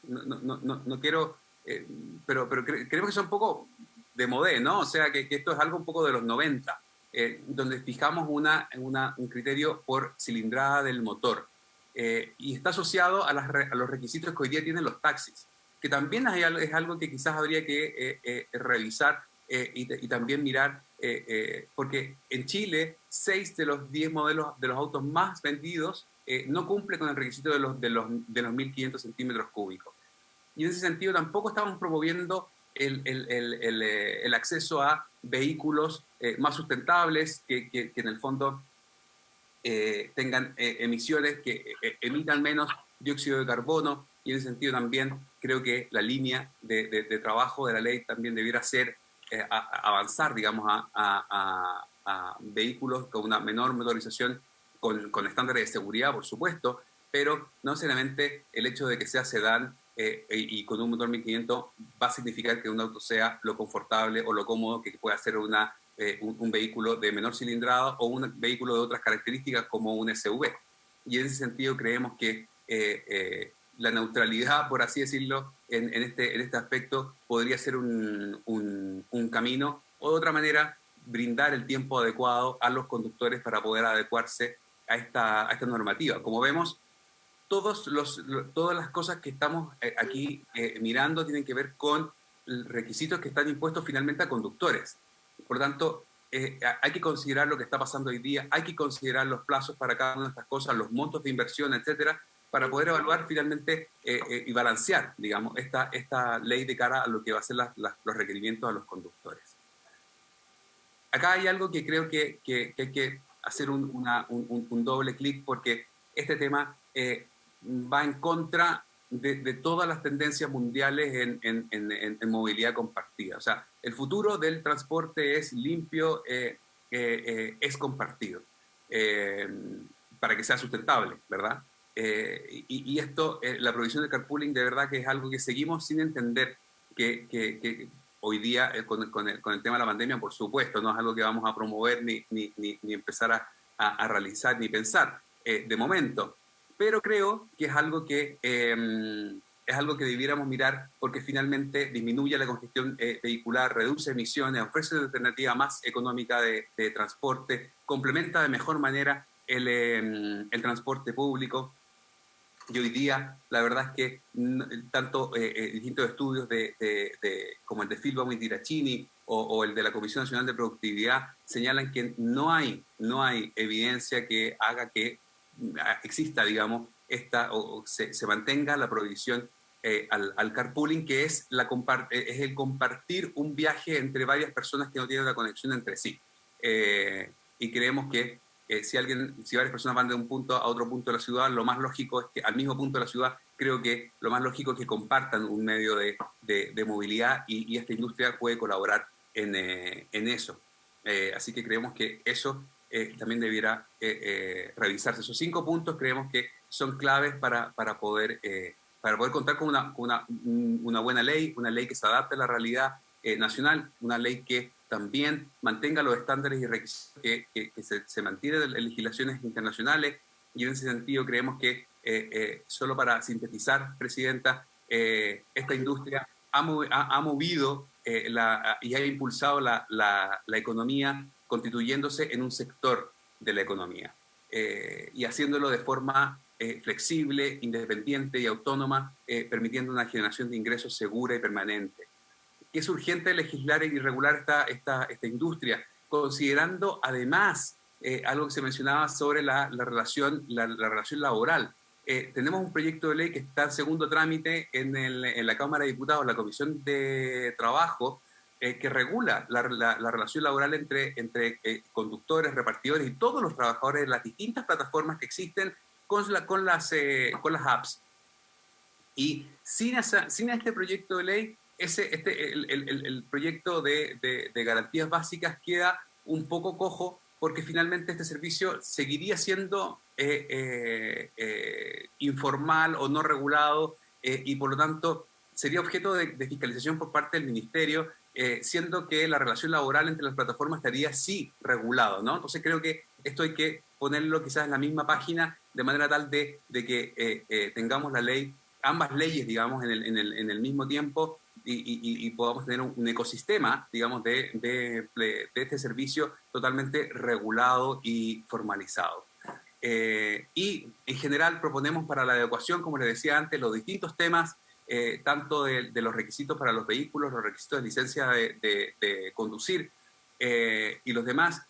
no quiero, pero creemos que son un poco de modé, ¿no? O sea, que esto es algo un poco de los 90, donde fijamos un criterio por cilindrada del motor, y está asociado a los requisitos que hoy día tienen los taxis, que también es algo que quizás habría que revisar y también mirar, porque en Chile 6 de los 10 modelos de los autos más vendidos no cumple con el requisito de los 1.500 centímetros cúbicos. Y en ese sentido tampoco estamos promoviendo el acceso a vehículos más sustentables que en el fondo tengan emisiones que emitan menos dióxido de carbono, y en ese sentido también creo que la línea de trabajo de la ley también debiera ser avanzar, digamos, a vehículos con una menor motorización, con estándares de seguridad, por supuesto, pero no necesariamente el hecho de que sea sedán y con un motor 1500 va a significar que un auto sea lo confortable o lo cómodo que pueda ser un vehículo de menor cilindrada o un vehículo de otras características como un SUV. Y en ese sentido creemos que la neutralidad, por así decirlo, en este aspecto podría ser un camino, o de otra manera brindar el tiempo adecuado a los conductores para poder adecuarse a esta normativa. Como vemos, todas las cosas que estamos aquí mirando tienen que ver con requisitos que están impuestos finalmente a conductores. Por lo tanto, hay que considerar lo que está pasando hoy día, hay que considerar los plazos para cada una de estas cosas, los montos de inversión, etcétera, para poder evaluar finalmente y balancear, digamos, esta ley de cara a lo que va a ser los requerimientos a los conductores. Acá hay algo que creo que hay que hacer un doble clic, porque este tema va en contra de todas las tendencias mundiales en movilidad compartida. O sea, el futuro del transporte es limpio, es compartido, para que sea sustentable, ¿verdad? Y esto, la provisión de carpooling, de verdad que es algo que seguimos sin entender que hoy día, con el tema de la pandemia, por supuesto, no es algo que vamos a promover ni empezar a realizar ni pensar de momento. Pero creo que es algo que debiéramos mirar, porque finalmente disminuye la congestión vehicular, reduce emisiones, ofrece una alternativa más económica de transporte, complementa de mejor manera el transporte público. Y hoy día, la verdad es que tanto distintos estudios como el de Fillbaum y Tirachini o el de la Comisión Nacional de Productividad señalan que no hay evidencia que haga que exista, digamos, o se mantenga la prohibición al carpooling, que es el compartir un viaje entre varias personas que no tienen una conexión entre sí. Y creemos que si varias personas van de un punto a otro punto de la ciudad, lo más lógico es que al mismo punto de la ciudad, creo que lo más lógico es que compartan un medio de movilidad, y esta industria puede colaborar en eso. Así que creemos que eso también debiera revisarse. Esos 5 puntos creemos que son claves para poder contar con una buena ley, una ley que se adapte a la realidad nacional, una ley que también mantenga los estándares y requisitos que se mantienen en legislaciones internacionales. Y en ese sentido creemos que, solo para sintetizar, Presidenta, esta industria ha movido y ha impulsado la economía, constituyéndose en un sector de la economía y haciéndolo de forma flexible, independiente y autónoma, permitiendo una generación de ingresos segura y permanente. Es urgente legislar y regular esta industria, considerando además algo que se mencionaba sobre la relación laboral. Tenemos un proyecto de ley que está en segundo trámite en la Cámara de Diputados, la Comisión de Trabajo, que regula la relación laboral entre conductores, repartidores y todos los trabajadores de las distintas plataformas que existen con las apps. Y sin este proyecto de ley, el proyecto de garantías básicas queda un poco cojo, porque finalmente este servicio seguiría siendo informal o no regulado, y por lo tanto sería objeto de fiscalización por parte del Ministerio, siendo que la relación laboral entre las plataformas estaría sí regulado, ¿no? Entonces creo que esto hay que ponerlo quizás en la misma página, de manera tal de que tengamos ambas leyes, digamos, en el mismo tiempo, y podamos tener un ecosistema, digamos, de este servicio totalmente regulado y formalizado. Y en general proponemos para la adecuación, como les decía antes, los distintos temas, tanto de los requisitos para los vehículos, los requisitos de licencia de conducir, y los demás,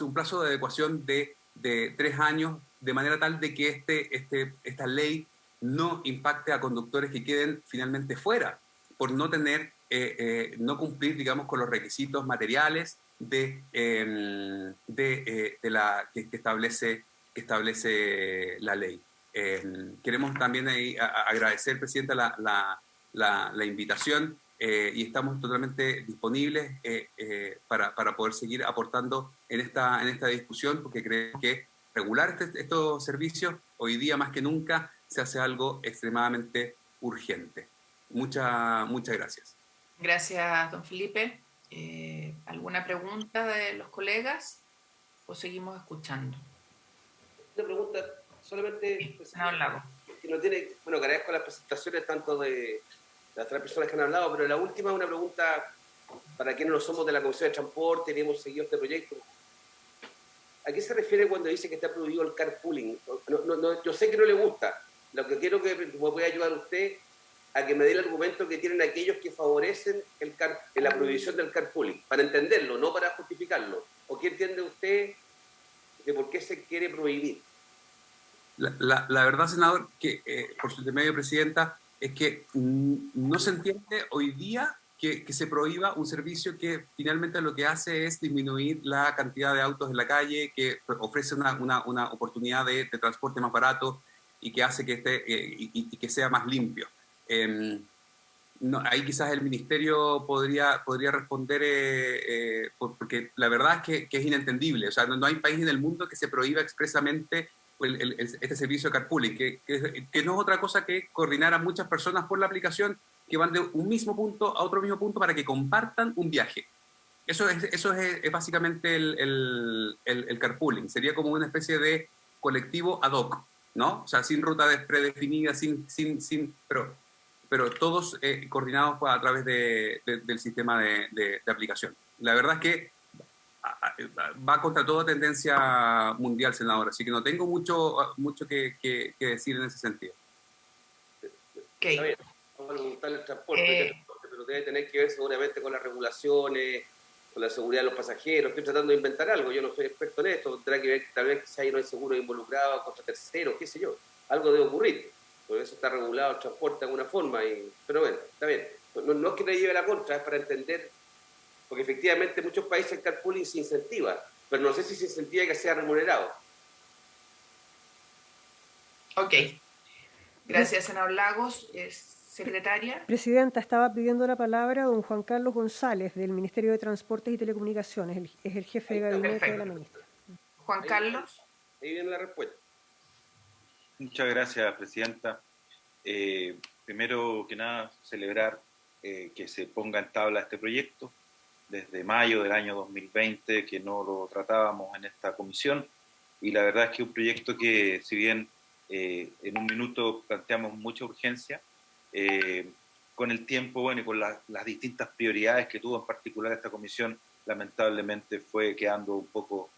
un plazo de adecuación de 3 años, de manera tal de que esta ley no impacte a conductores que queden finalmente fuera por no cumplir, digamos, con los requisitos materiales que establece la ley. Queremos también agradecer, Presidenta, la invitación, y estamos totalmente disponibles para poder seguir aportando en esta discusión, porque creemos que regular estos servicios hoy día más que nunca se hace algo extremadamente urgente. Muchas gracias. Gracias, don Felipe. ¿Alguna pregunta de los colegas o seguimos escuchando? Una pregunta solamente... Senador Lago. Que no tiene, bueno, agradezco las presentaciones tanto de las tres personas que han hablado, pero la última es una pregunta para quienes no somos de la Comisión de Transporte y hemos seguido este proyecto. ¿A qué se refiere cuando dice que está prohibido el carpooling? Yo sé que no le gusta. Lo que quiero que me pueda ayudar usted a que me dé el argumento que tienen aquellos que favorecen la prohibición del carpooling, para entenderlo, no para justificarlo. ¿O qué entiende usted de por qué se quiere prohibir? La verdad, senador, que por su intermedio, presidenta, es que no se entiende hoy día que se prohíba un servicio que finalmente lo que hace es disminuir la cantidad de autos en la calle, que ofrece una oportunidad de transporte más barato y que hace que y que sea más limpio. Ahí quizás el ministerio podría responder, porque la verdad es que es inentendible. O sea, no hay país en el mundo que se prohíba expresamente este servicio de carpooling, que no es otra cosa que coordinar a muchas personas por la aplicación que van de un mismo punto a otro mismo punto para que compartan un viaje. Eso es básicamente el carpooling. Sería como una especie de colectivo ad hoc, ¿no? O sea, sin ruta predefinida, pero todos coordinados a través del sistema de aplicación. La verdad es que va contra toda tendencia mundial, senador, así que no tengo mucho que decir en ese sentido. Okay. Está bien, vamos a preguntarle el transporte, pero debe tener que ver seguramente con las regulaciones, con la seguridad de los pasajeros. Estoy tratando de inventar algo, yo no soy experto en esto, tendrá que ver tal vez si hay unos seguros involucrados contra terceros, qué sé yo, algo debe ocurrir, por eso está regulado el transporte de alguna forma, pero bueno, está bien. No es que le lleve la contra, es para entender, porque efectivamente en muchos países el carpooling se incentiva, pero no sé si se incentiva que sea remunerado. Ok. Gracias, senador Lagos. Secretaria. Presidenta, estaba pidiendo la palabra don Juan Carlos González, del Ministerio de Transportes y Telecomunicaciones. Es el jefe de gabinete de la ministra. Juan Carlos. Ahí viene la respuesta. Muchas gracias, presidenta. Primero que nada, celebrar que se ponga en tabla este proyecto. Desde mayo del año 2020 que no lo tratábamos en esta comisión, y la verdad es que es un proyecto que, si bien en un minuto planteamos mucha urgencia, con el tiempo, bueno, y con las distintas prioridades que tuvo en particular esta comisión, lamentablemente fue quedando un poco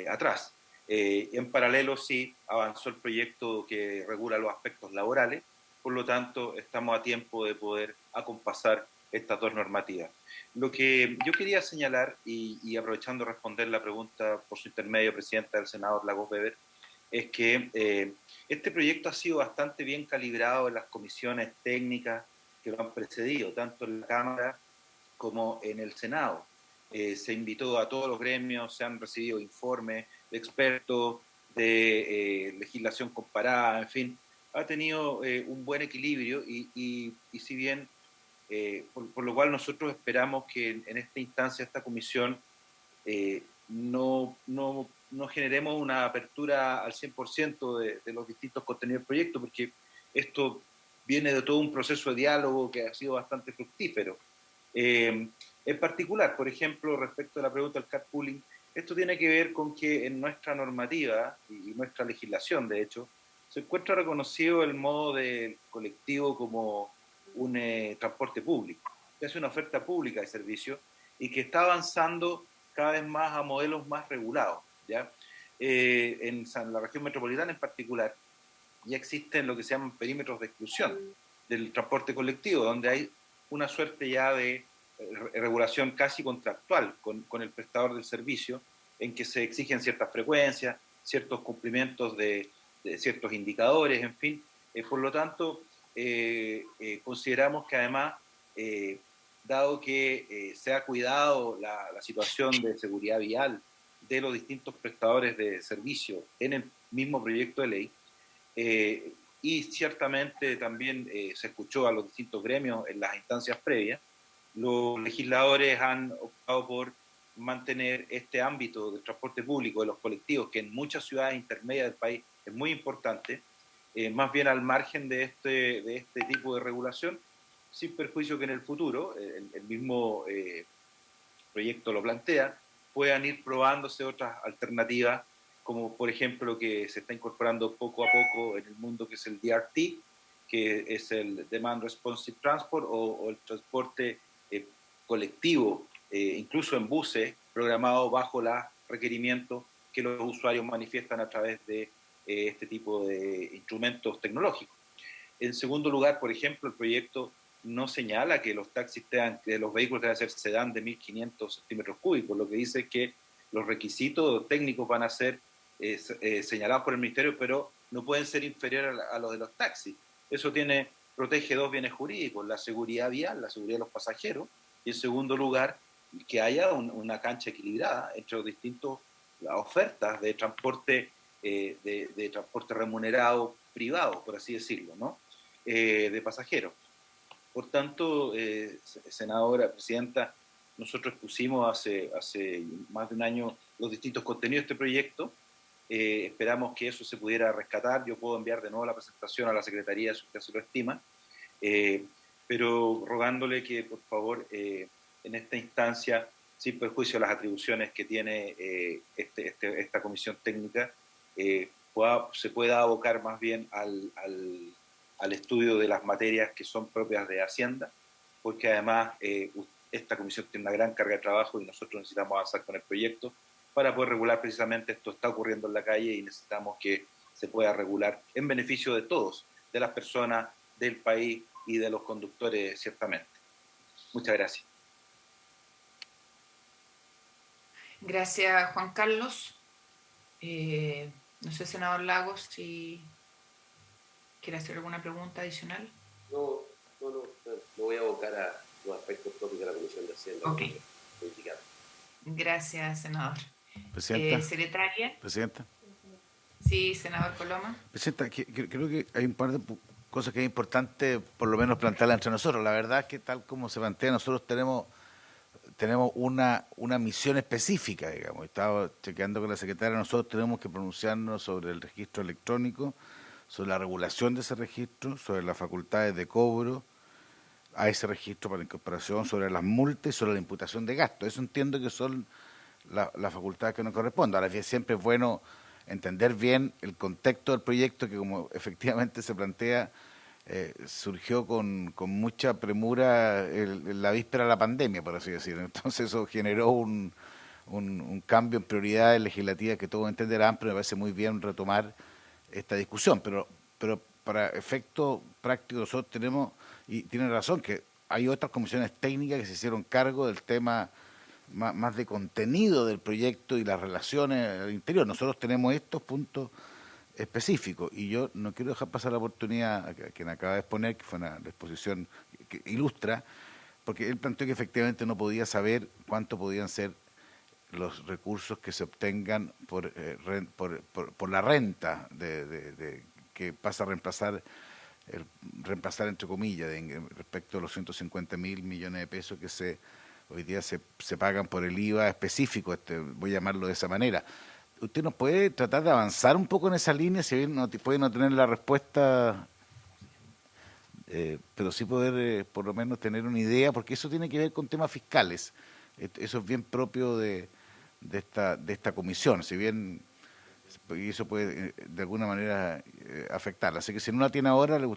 atrás. En paralelo sí avanzó el proyecto que regula los aspectos laborales, por lo tanto estamos a tiempo de poder acompasar estas dos normativas. Lo que yo quería señalar, y aprovechando responder la pregunta por su intermedio, presidenta del senador Lagos Weber, es que este proyecto ha sido bastante bien calibrado en las comisiones técnicas que lo han precedido, tanto en la Cámara como en el Senado. Se invitó a todos los gremios, se han recibido informes de expertos, de legislación comparada, en fin, ha tenido un buen equilibrio y si bien, por lo cual nosotros esperamos que en esta instancia, esta comisión, no generemos una apertura al 100% de los distintos contenidos del proyecto, porque esto viene de todo un proceso de diálogo que ha sido bastante fructífero. En particular, por ejemplo, respecto a la pregunta del carpooling, esto tiene que ver con que en nuestra normativa y nuestra legislación, de hecho, se encuentra reconocido el modo de colectivo como un transporte público, que es una oferta pública de servicio y que está avanzando cada vez más a modelos más regulados, ¿ya? En la región metropolitana en particular, ya existen lo que se llaman perímetros de exclusión del transporte colectivo, donde hay una suerte ya de regulación casi contractual con el prestador del servicio, en que se exigen ciertas frecuencias, ciertos cumplimientos de ciertos indicadores, en fin. Por lo tanto, consideramos que además, dado que se ha cuidado la situación de seguridad vial de los distintos prestadores de servicio en el mismo proyecto de ley, y ciertamente también se escuchó a los distintos gremios en las instancias previas, los legisladores han optado por mantener este ámbito del transporte público de los colectivos, que en muchas ciudades intermedias del país es muy importante, más bien al margen de este tipo de regulación, sin perjuicio que en el futuro, el mismo proyecto lo plantea, puedan ir probándose otras alternativas, como por ejemplo que se está incorporando poco a poco en el mundo, que es el DRT, que es el Demand Responsive Transport, o el transporte colectivo, incluso en buses, programado bajo los requerimientos que los usuarios manifiestan a través de este tipo de instrumentos tecnológicos. En segundo lugar, por ejemplo, el proyecto no señala que los taxis que los vehículos deben ser sedán de 1.500 centímetros cúbicos. Lo que dice es que los requisitos técnicos van a ser señalados por el Ministerio, pero no pueden ser inferiores a los de los taxis. Eso protege dos bienes jurídicos: la seguridad vial, la seguridad de los pasajeros, y en segundo lugar, que haya una cancha equilibrada entre los distintos ofertas de transporte, de transporte remunerado privado, por así decirlo, ¿no? De pasajeros. Por tanto, senadora, presidenta, nosotros expusimos hace más de un año los distintos contenidos de este proyecto. Esperamos que eso se pudiera rescatar. Yo puedo enviar de nuevo la presentación a la Secretaría si usted se lo estima, pero rogándole que, por favor, en esta instancia, sin perjuicio de las atribuciones que tiene esta comisión técnica, se pueda abocar más bien al estudio de las materias que son propias de Hacienda, porque además esta comisión tiene una gran carga de trabajo y nosotros necesitamos avanzar con el proyecto para poder regular precisamente esto. Está ocurriendo en la calle y necesitamos que se pueda regular en beneficio de todos, de las personas, del país y de los conductores, ciertamente. Muchas gracias. Gracias, Juan Carlos. No sé, senador Lagos, si quiere hacer alguna pregunta adicional. No voy a abocar a los aspectos propios de la Comisión de Hacienda. Ok. Gracias, senador. Presidenta. Secretaria. Presidenta. Sí, senador Coloma. Presidenta, creo que hay un par de cosas que es importante por lo menos plantearlas entre nosotros. La verdad es que tal como se plantea, nosotros tenemos una misión específica, digamos. Estaba chequeando con la secretaria, nosotros tenemos que pronunciarnos sobre el registro electrónico, sobre la regulación de ese registro, sobre las facultades de cobro a ese registro para incorporación, sobre las multas y sobre la imputación de gastos. Eso entiendo que son las facultades que nos corresponden. Ahora, siempre es bueno entender bien el contexto del proyecto, que como efectivamente se plantea, surgió con mucha premura la víspera de la pandemia, por así decirlo. Entonces eso generó un cambio en prioridades legislativas que todos entenderán, pero me parece muy bien retomar esta discusión. Pero para efecto práctico nosotros tenemos, y tiene razón, que hay otras comisiones técnicas que se hicieron cargo del tema más de contenido del proyecto y las relaciones al interior. Nosotros tenemos estos puntos específicos y yo no quiero dejar pasar la oportunidad a quien acaba de exponer, que fue la exposición que ilustra, porque él planteó que efectivamente no podía saber cuánto podían ser los recursos que se obtengan por la renta que pasa a reemplazar entre comillas, respecto a los 150.000 millones de pesos que hoy día se pagan por el IVA específico, voy a llamarlo de esa manera. ¿Usted nos puede tratar de avanzar un poco en esa línea? Si bien puede no tener la respuesta, pero sí poder por lo menos tener una idea, porque eso tiene que ver con temas fiscales. Eso es bien propio de esta comisión, si bien y eso puede de alguna manera afectarla. Así que si no la tiene ahora, me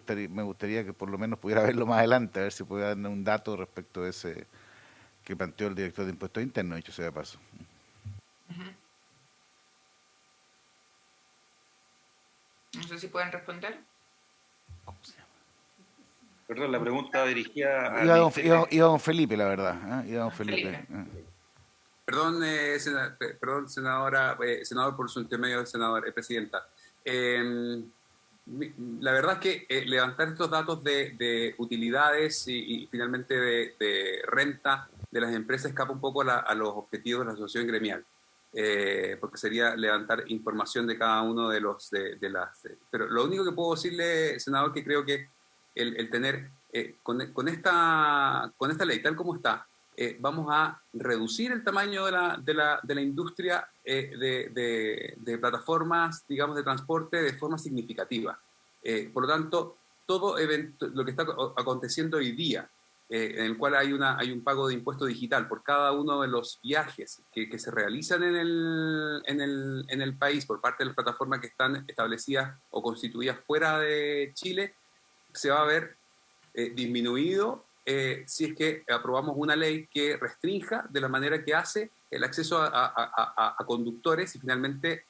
gustaría que por lo menos pudiera verlo más adelante, a ver si puede darme un dato respecto de ese que planteó el director de Impuestos Internos, dicho sea de paso. No sé si pueden responder. Perdón, la pregunta dirigida iba don Felipe, la verdad. Iba don Felipe. Perdón, senador, por su intermedio, presidenta. La verdad es que levantar estos datos de utilidades y finalmente de renta de las empresas escapa un poco a los objetivos de la asociación gremial, porque sería levantar información de cada uno de las... Pero lo único que puedo decirle, senador, que creo que el tener, con esta ley tal como está, vamos a reducir el tamaño de la industria de plataformas, digamos, de transporte de forma significativa. Por lo tanto, todo evento, lo que está aconteciendo hoy día, en el cual hay un pago de impuesto digital por cada uno de los viajes que se realizan en el país por parte de las plataformas que están establecidas o constituidas fuera de Chile, se va a ver disminuido si es que aprobamos una ley que restrinja de la manera que hace el acceso a conductores y finalmente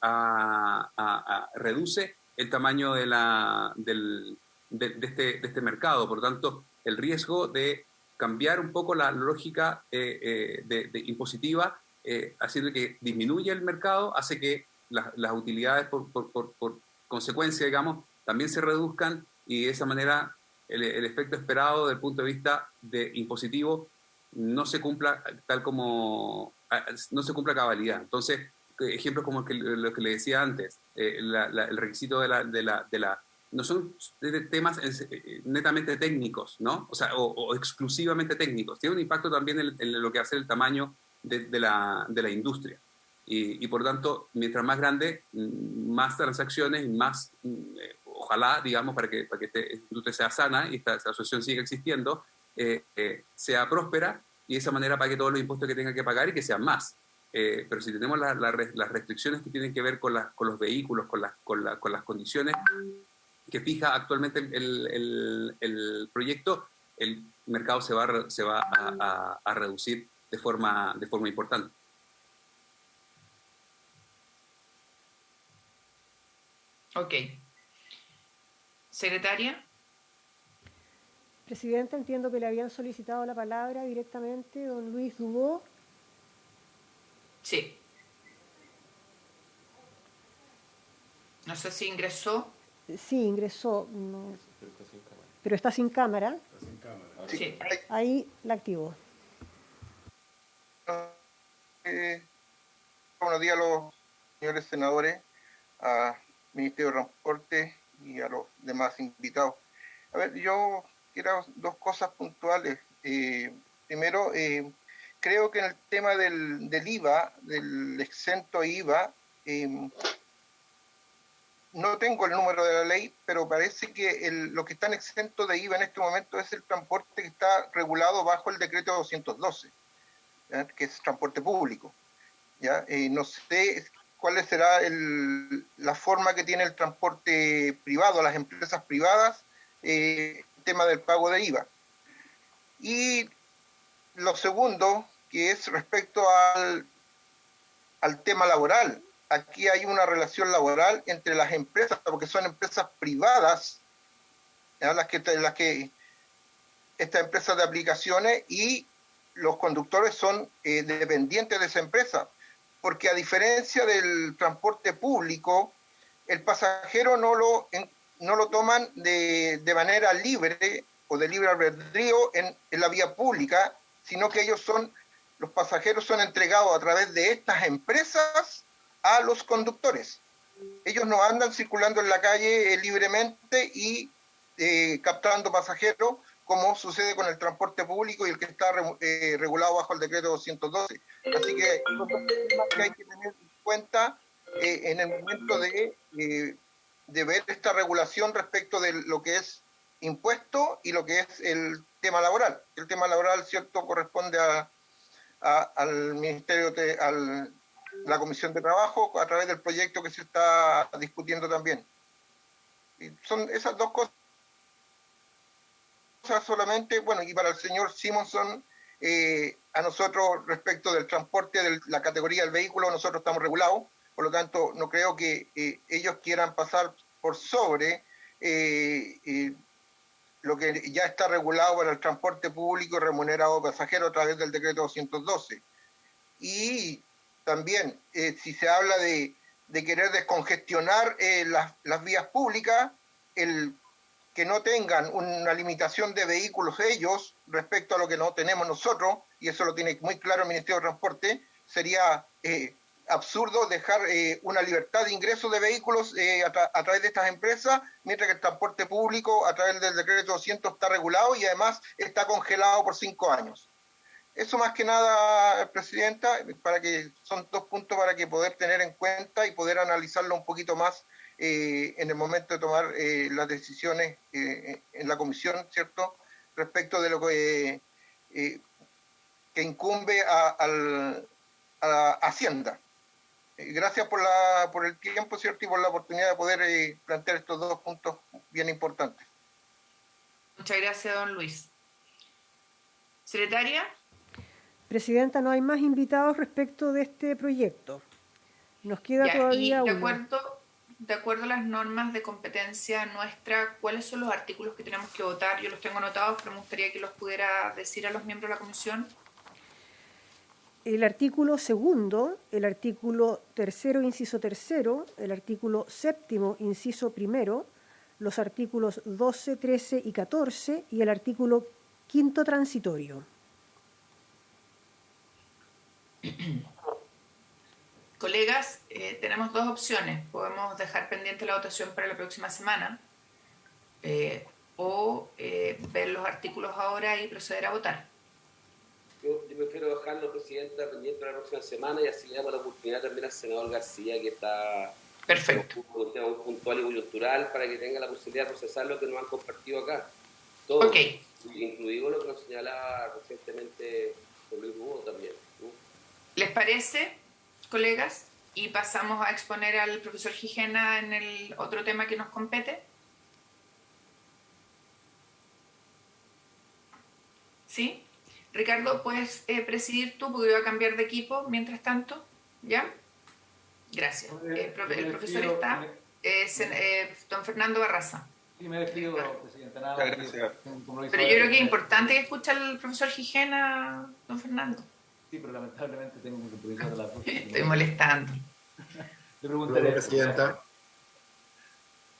reduce el tamaño de este mercado. Por lo tanto, el riesgo de cambiar un poco la lógica impositiva, haciendo que disminuya el mercado, hace que las utilidades por consecuencia, digamos, también se reduzcan y de esa manera el efecto esperado desde el punto de vista impositivo no se cumpla no se cumpla a cabalidad. Entonces, ejemplos como lo que le decía antes, el requisito no son temas netamente técnicos, ¿no? O sea, o exclusivamente técnicos. Tiene un impacto también en lo que hace el tamaño de la industria. Y por lo tanto, mientras más grande, más transacciones y más, ojalá, digamos, para que esta industria sea sana y esta asociación siga existiendo, sea próspera y de esa manera pague todos los impuestos que tenga que pagar y que sean más. Pero si tenemos las restricciones que tienen que ver con los vehículos, con las condiciones que fija actualmente el proyecto, el mercado se va a reducir de forma importante. Ok. Secretaria. Presidenta, entiendo que le habían solicitado la palabra directamente don Luis Dubó. Sí. No sé si ingresó. Sí, ingresó, no, pero está sin cámara. Está sin cámara. Sí. Ahí la activó. Buenos días a los señores senadores, al Ministerio de Transporte y a los demás invitados. A ver, yo quiero dos cosas puntuales. Primero, creo que en el tema del IVA, del exento IVA, no tengo el número de la ley, pero parece que lo que están exentos de IVA en este momento es el transporte que está regulado bajo el decreto 212, ¿ya? Que es transporte público. ¿Ya? No sé cuál será la forma que tiene el transporte privado, las empresas privadas, el tema del pago de IVA. Y lo segundo, que es respecto al tema laboral. Aquí hay una relación laboral entre las empresas, porque son empresas privadas, ¿ya? las que estas empresas de aplicaciones, y los conductores son dependientes de esa empresa, porque a diferencia del transporte público, el pasajero no lo toman de manera libre o de libre albedrío en la vía pública, sino que los pasajeros son entregados a través de estas empresas a los conductores. Ellos no andan circulando en la calle libremente y captando pasajeros, como sucede con el transporte público y el que está regulado bajo el decreto 212. Así que son dos temas que hay que tener en cuenta en el momento de ver esta regulación respecto de lo que es impuesto y lo que es el tema laboral. El tema laboral, cierto, corresponde al Ministerio la Comisión de Trabajo a través del proyecto que se está discutiendo también. Y son esas dos cosas solamente. Bueno, y para el señor Simonson, a nosotros respecto del transporte de la categoría del vehículo, nosotros estamos regulados, por lo tanto no creo que ellos quieran pasar por sobre lo que ya está regulado para el transporte público remunerado pasajero a través del decreto 212. Y también, si se habla de querer descongestionar las vías públicas, el que no tengan una limitación de vehículos ellos respecto a lo que no tenemos nosotros, y eso lo tiene muy claro el Ministerio de Transporte, sería absurdo dejar una libertad de ingreso de vehículos a través de estas empresas, mientras que el transporte público a través del decreto 200 está regulado y además está congelado por 5 años. Eso más que nada, Presidenta, son dos puntos para que poder tener en cuenta y poder analizarlo un poquito más en el momento de tomar las decisiones en la comisión, ¿cierto?, respecto de lo que incumbe a Hacienda. Gracias por el tiempo, ¿cierto?, y por la oportunidad de poder plantear estos dos puntos bien importantes. Muchas gracias, don Luis. Secretaria. Presidenta, no hay más invitados respecto de este proyecto. Nos queda todavía uno. De acuerdo a las normas de competencia nuestra, ¿cuáles son los artículos que tenemos que votar? Yo los tengo anotados, pero me gustaría que los pudiera decir a los miembros de la comisión. El artículo 2, el artículo 3, inciso 3, el artículo 7, inciso 1, los artículos 12, 13 y 14 y el artículo 5 transitorio. Colegas, tenemos dos opciones. Podemos dejar pendiente la votación para la próxima semana o ver los artículos ahora y proceder a votar. Yo prefiero dejarlo, Presidenta, pendiente para la próxima semana y así le damos la oportunidad también al senador García, que está perfecto, un tema muy puntual y coyuntural, para que tenga la posibilidad de procesar lo que nos han compartido acá. Todo, incluido lo que nos señalaba recientemente con Luis Hugo también, ¿no? ¿Les parece, colegas? Y pasamos a exponer al profesor Gijena en el otro tema que nos compete. ¿Sí? Ricardo, ¿puedes presidir tú? Porque voy a cambiar de equipo mientras tanto. ¿Ya? Gracias. El profesor está, don Fernando Barraza. Sí, me despido, Presidenta. Nada, gracias. Pero yo creo que es importante que escuche al profesor Gijena, don Fernando. Sí, pero lamentablemente tengo un compromiso de la próxima. Estoy molestando. Le preguntaré, Presidenta.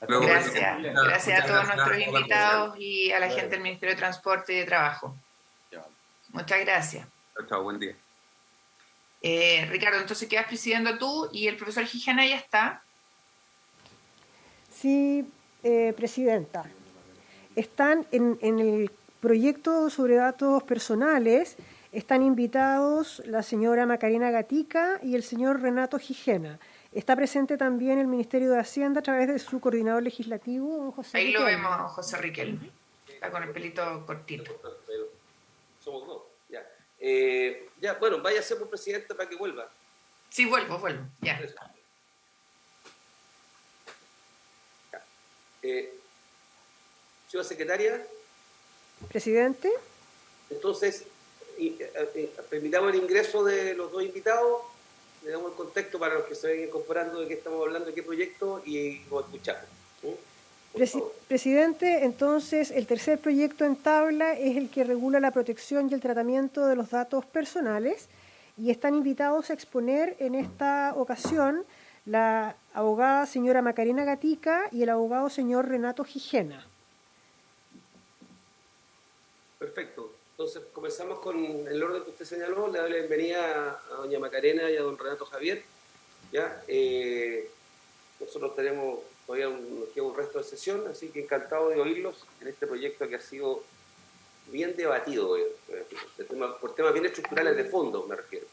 Gracias. Gracias a todos nuestros invitados y a la gente del Ministerio de Transporte y de Trabajo. Muchas gracias. Chao, buen día. Ricardo, entonces quedas presidiendo tú y el profesor Gijena ya está. Sí, Presidenta. Están en el proyecto sobre datos personales, están invitados la señora Macarena Gatica y el señor Renato Gijena. Está presente también el Ministerio de Hacienda a través de su coordinador legislativo, don José Ahí Riquelme. lo vemos, José Riquelme. Está con el pelito cortito. Somos dos, ya. Ya, bueno, vaya a ser por presidente para que vuelva. Sí, vuelvo, ya. Señora secretaria. Presidente. Entonces, permitamos el ingreso de los dos invitados, le damos el contexto para los que se vayan incorporando de qué estamos hablando, de qué proyecto, y lo escuchamos. Presidente, entonces el tercer proyecto en tabla es el que regula la protección y el tratamiento de los datos personales y están invitados a exponer en esta ocasión la abogada señora Macarena Gatica y el abogado señor Renato Gijena. Perfecto. Entonces comenzamos con el orden que usted señaló. Le doy la bienvenida a doña Macarena y a don Renato Javier. ¿Ya? Nosotros tenemos todavía un resto de sesión, así que encantado de oírlos en este proyecto que ha sido bien debatido, por temas bien estructurales de fondo, me refiero.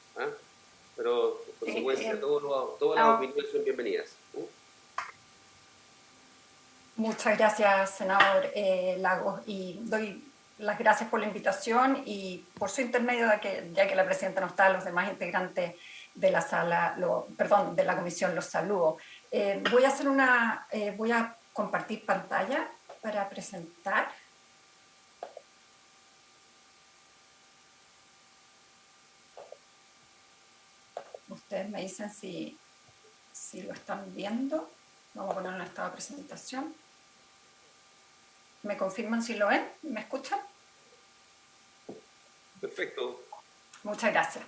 Pero, por consecuencia, todas las opiniones son bienvenidas. Muchas gracias, senador Lagos, y doy las gracias por la invitación y por su intermedio, ya que la presidenta no está, los demás integrantes de la sala, de la comisión, los saludo. Voy a compartir pantalla para presentar. Ustedes me dicen si lo están viendo. Vamos a poner en estado de presentación. ¿Me confirman si lo ven? ¿Me escuchan? Perfecto. Muchas gracias.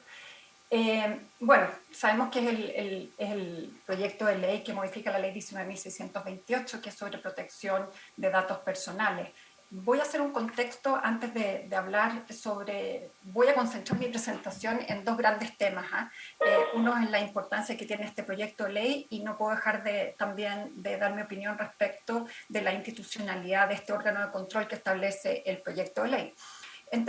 Bueno, sabemos que es el proyecto de ley que modifica la ley 19.628, que es sobre protección de datos personales. Voy a hacer un contexto antes de hablar sobre... Voy a concentrar mi presentación en dos grandes temas. Uno es la importancia que tiene este proyecto de ley y no puedo dejar también de dar mi opinión respecto de la institucionalidad de este órgano de control que establece el proyecto de ley. En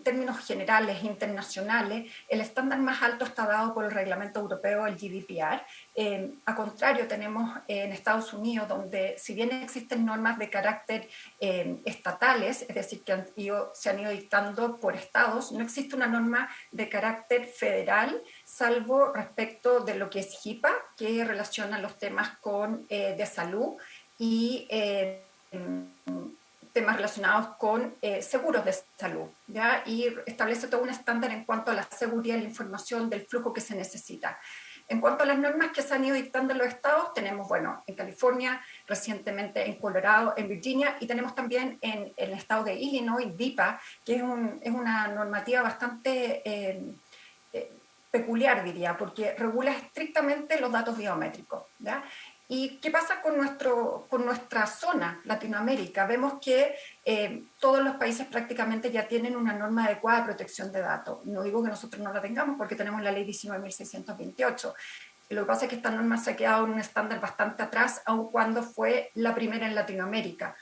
términos generales, internacionales, el estándar más alto está dado por el reglamento europeo, el GDPR. A contrario, tenemos en Estados Unidos, donde si bien existen normas de carácter estatales, es decir, que se han ido dictando por estados, no existe una norma de carácter federal, salvo respecto de lo que es HIPAA, que relaciona los temas de salud y temas relacionados con seguros de salud, ¿ya? Y establece todo un estándar en cuanto a la seguridad de la información, del flujo que se necesita. En cuanto a las normas que se han ido dictando en los estados, tenemos, bueno, en California, recientemente en Colorado, en Virginia, y tenemos también en el estado de Illinois, DIPA, que es una normativa bastante peculiar, diría, porque regula estrictamente los datos biométricos, ¿ya? ¿Y qué pasa con nuestra zona, Latinoamérica? Vemos que todos los países prácticamente ya tienen una norma adecuada de protección de datos. No digo que nosotros no la tengamos porque tenemos la ley 19.628. Lo que pasa es que esta norma se ha quedado en un estándar bastante atrás, aun cuando fue la primera en Latinoamérica.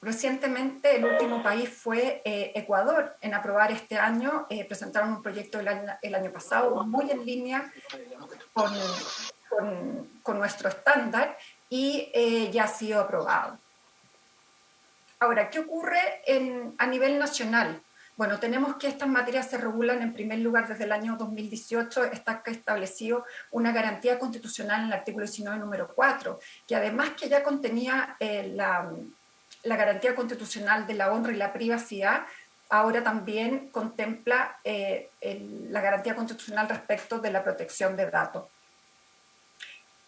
Recientemente el último país fue Ecuador en aprobar este año. Presentaron un proyecto el año pasado muy en línea con nuestro estándar y ya ha sido aprobado. Ahora, ¿qué ocurre a nivel nacional? Bueno, tenemos que estas materias se regulan en primer lugar desde el año 2018, está establecido una garantía constitucional en el artículo 19, número 4, que además que ya contenía la garantía constitucional de la honra y la privacidad, ahora también contempla la garantía constitucional respecto de la protección de datos.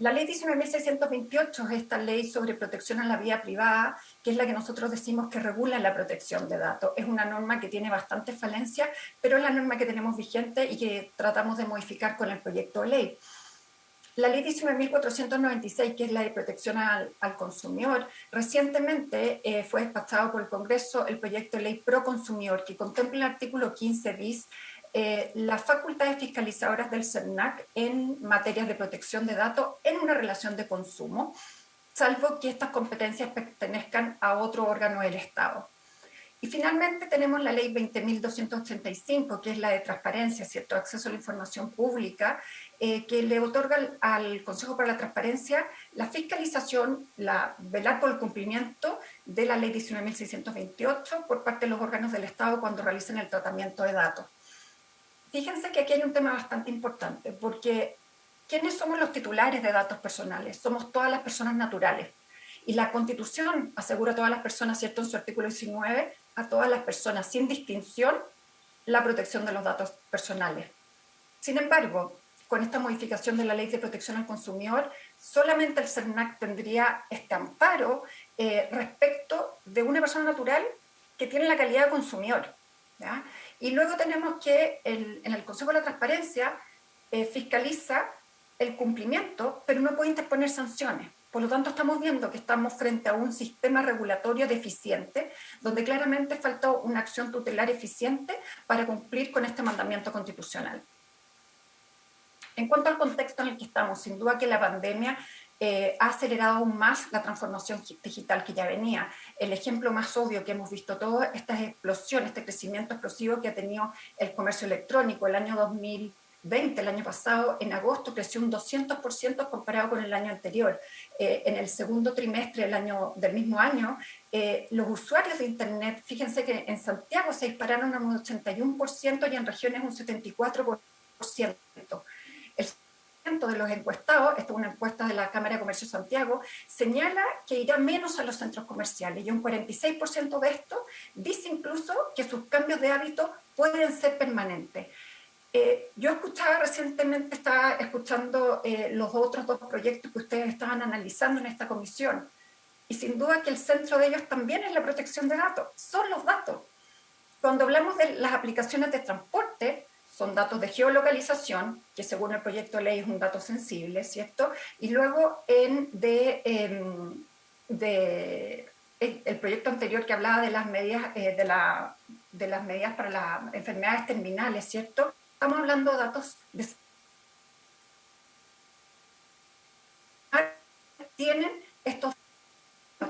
La ley 19.628 es esta ley sobre protección a la vida privada, que es la que nosotros decimos que regula la protección de datos. Es una norma que tiene bastantes falencias, pero es la norma que tenemos vigente y que tratamos de modificar con el proyecto de ley. La ley 19.496, que es la de protección al consumidor, recientemente fue despachado por el Congreso el proyecto de ley pro consumidor, que contempla el artículo 15 bis, las facultades fiscalizadoras del CERNAC en materias de protección de datos en una relación de consumo, salvo que estas competencias pertenezcan a otro órgano del Estado. Y finalmente tenemos la ley 20.285, que es la de transparencia, ¿cierto? Acceso a la información pública, que le otorga al Consejo para la Transparencia la fiscalización, velar por el cumplimiento de la ley 19.628 por parte de los órganos del Estado cuando realicen el tratamiento de datos. Fíjense que aquí hay un tema bastante importante, porque ¿quiénes somos los titulares de datos personales? Somos todas las personas naturales. Y la Constitución asegura a todas las personas, ¿cierto?, en su artículo 19, a todas las personas, sin distinción, la protección de los datos personales. Sin embargo, con esta modificación de la Ley de Protección al Consumidor, solamente el CERNAC tendría este amparo respecto de una persona natural que tiene la calidad de consumidor, ¿ya? Y luego tenemos que en el Consejo de la Transparencia fiscaliza el cumplimiento, pero no puede interponer sanciones. Por lo tanto, estamos viendo que estamos frente a un sistema regulatorio deficiente, donde claramente falta una acción tutelar eficiente para cumplir con este mandamiento constitucional. En cuanto al contexto en el que estamos, sin duda que la pandemia ha acelerado aún más la transformación digital que ya venía. El ejemplo más obvio que hemos visto todos, esta explosión, este crecimiento explosivo que ha tenido el comercio electrónico. El año 2020, el año pasado, en agosto, creció un 200% comparado con el año anterior. En el segundo trimestre del mismo año, los usuarios de Internet, fíjense que en Santiago se dispararon a un 81% y en regiones un 74%. El de los encuestados, esta es una encuesta de la Cámara de Comercio de Santiago, señala que irá menos a los centros comerciales y un 46% de esto dice incluso que sus cambios de hábito pueden ser permanentes. Yo estaba escuchando los otros dos proyectos que ustedes estaban analizando en esta comisión y sin duda que el centro de ellos también es la protección de datos, son los datos. Cuando hablamos de las aplicaciones de transporte, son datos de geolocalización, que según el proyecto de ley es un dato sensible, ¿cierto? Y luego el proyecto anterior que hablaba de las medidas, de las medidas para las enfermedades terminales, ¿cierto? Estamos hablando de datos tienen estos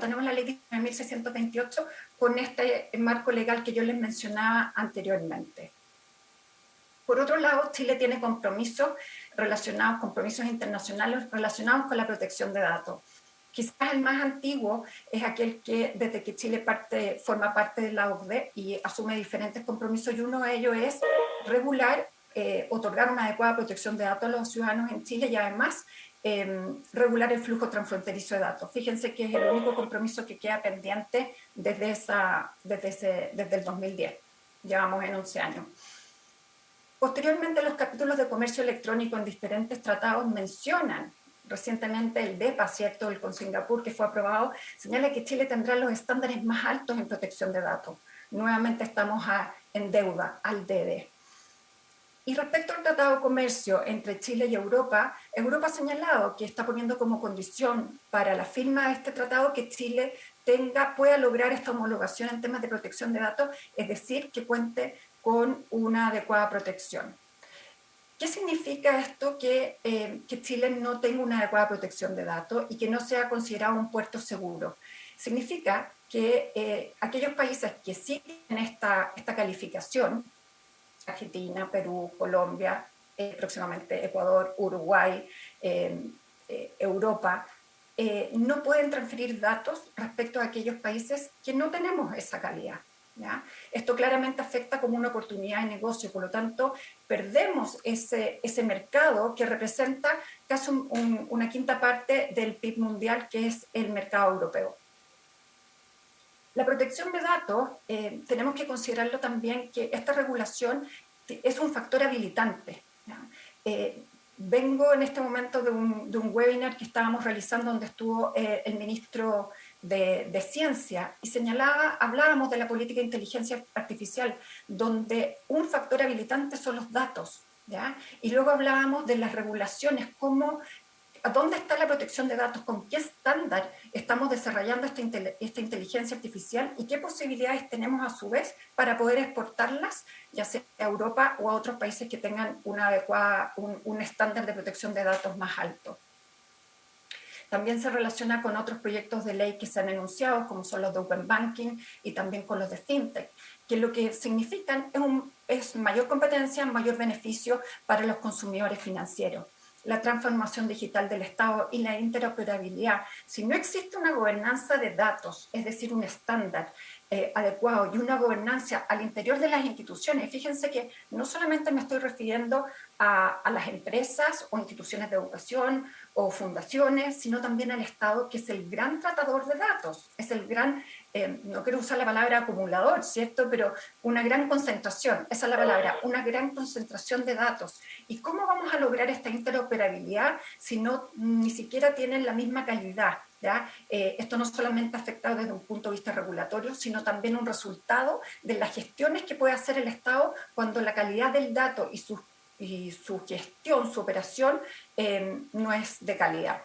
tenemos la ley 19.628 con este marco legal que yo les mencionaba anteriormente. Por otro lado, Chile tiene compromisos internacionales relacionados con la protección de datos. Quizás el más antiguo es aquel que desde que Chile forma parte de la OCDE y asume diferentes compromisos, y uno de ellos es regular, otorgar una adecuada protección de datos a los ciudadanos en Chile y además regular el flujo transfronterizo de datos. Fíjense que es el único compromiso que queda pendiente desde el 2010. Llevamos en 11 años. Posteriormente, los capítulos de comercio electrónico en diferentes tratados mencionan, recientemente el DEPA, ¿cierto?, el con Singapur, que fue aprobado, señala que Chile tendrá los estándares más altos en protección de datos. Nuevamente estamos en deuda al DD. Y respecto al Tratado de Comercio entre Chile y Europa, Europa ha señalado que está poniendo como condición para la firma de este tratado que Chile pueda lograr esta homologación en temas de protección de datos, es decir, que cuente con una adecuada protección. ¿Qué significa esto que Chile no tenga una adecuada protección de datos y que no sea considerado un puerto seguro? Significa que aquellos países que sí tienen esta calificación, Argentina, Perú, Colombia, próximamente Ecuador, Uruguay, Europa, no pueden transferir datos respecto a aquellos países que no tenemos esa calidad, ¿ya? Esto claramente afecta como una oportunidad de negocio, por lo tanto, perdemos ese mercado que representa casi una quinta parte del PIB mundial, que es el mercado europeo. La protección de datos, tenemos que considerarlo también que esta regulación es un factor habilitante, ¿ya? Vengo en este momento de un webinar que estábamos realizando donde estuvo el ministro de Ciencia y hablábamos de la política de inteligencia artificial, donde un factor habilitante son los datos, ¿ya? Y luego hablábamos de las regulaciones, ¿dónde está la protección de datos? ¿Con qué estándar estamos desarrollando esta inteligencia artificial? ¿Y qué posibilidades tenemos a su vez para poder exportarlas, ya sea a Europa o a otros países que tengan un estándar de protección de datos más alto? También se relaciona con otros proyectos de ley que se han enunciado, como son los de Open Banking y también con los de FinTech, que lo que significan es mayor competencia, mayor beneficio para los consumidores financieros. La transformación digital del Estado y la interoperabilidad. Si no existe una gobernanza de datos, es decir, un estándar adecuado y una gobernanza al interior de las instituciones, fíjense que no solamente me estoy refiriendo a las empresas o instituciones de educación o fundaciones, sino también al Estado, que es el gran tratador de datos, es el gran, no quiero usar la palabra acumulador, ¿cierto?, pero una gran concentración, esa es la palabra, una gran concentración de datos. ¿Y cómo vamos a lograr esta interoperabilidad si ni siquiera tienen la misma calidad? ¿Ya? Esto no solamente ha afectado desde un punto de vista regulatorio, sino también un resultado de las gestiones que puede hacer el Estado cuando la calidad del dato y su gestión, su operación, no es de calidad.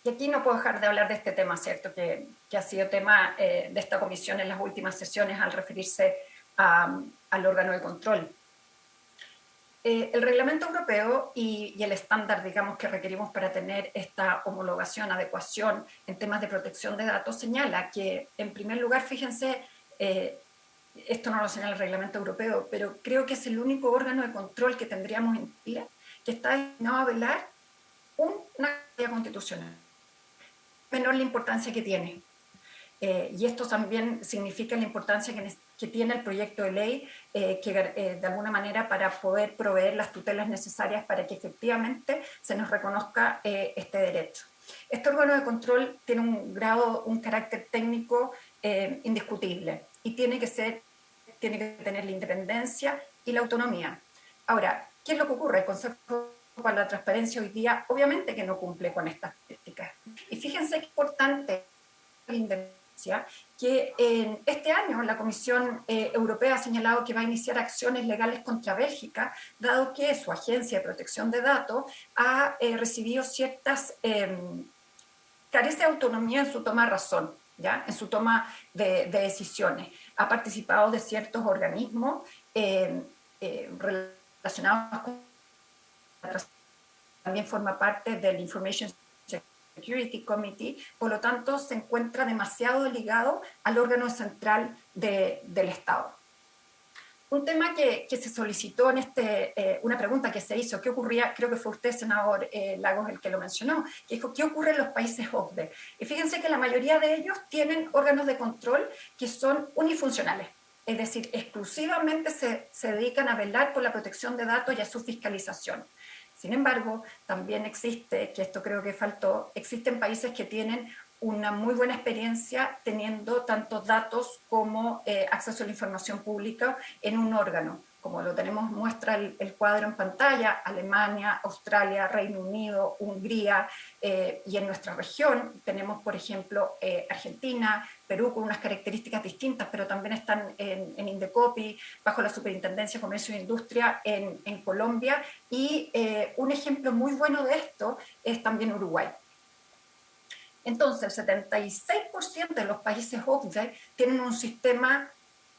Y aquí no puedo dejar de hablar de este tema, ¿cierto?, que ha sido tema de esta comisión en las últimas sesiones al referirse al órgano de control. El reglamento europeo y el estándar, digamos, que requerimos para tener esta homologación, adecuación en temas de protección de datos, señala que, en primer lugar, fíjense, esto no lo señala el reglamento europeo, pero creo que es el único órgano de control que tendríamos en Chile que está destinado a velar una calidad constitucional, menor la importancia que tiene. Y esto también significa la importancia que tiene el proyecto de ley, de alguna manera para poder proveer las tutelas necesarias para que efectivamente se nos reconozca este derecho. Este órgano de control tiene un carácter técnico indiscutible y tiene que tener la independencia y la autonomía. Ahora, ¿qué es lo que ocurre? El Consejo para la Transparencia hoy día obviamente que no cumple con estas políticas. Y fíjense qué importante la independencia, que este año la Comisión Europea ha señalado que va a iniciar acciones legales contra Bélgica, dado que su Agencia de Protección de Datos ha recibido carece de autonomía en su toma de razón, ¿ya?, en su toma de decisiones. Ha participado de ciertos organismos relacionados con la también forma parte del Information Security Committee, por lo tanto se encuentra demasiado ligado al órgano central del Estado. Un tema que se solicitó en una pregunta que se hizo, ¿qué ocurría? Creo que fue usted, senador Lagos, el que lo mencionó, que dijo, ¿qué ocurre en los países OCDE? Y fíjense que la mayoría de ellos tienen órganos de control que son unifuncionales, es decir, exclusivamente se dedican a velar por la protección de datos y a su fiscalización. Sin embargo, también existe, que esto creo que faltó, existen países que tienen una muy buena experiencia teniendo tanto datos como acceso a la información pública en un órgano. Como lo tenemos, muestra el cuadro en pantalla, Alemania, Australia, Reino Unido, Hungría, y en nuestra región tenemos, por ejemplo, Argentina, Perú, con unas características distintas, pero también están en Indecopi, bajo la Superintendencia de Comercio e Industria en Colombia, y un ejemplo muy bueno de esto es también Uruguay. Entonces, el 76% de los países OCDE tienen un sistema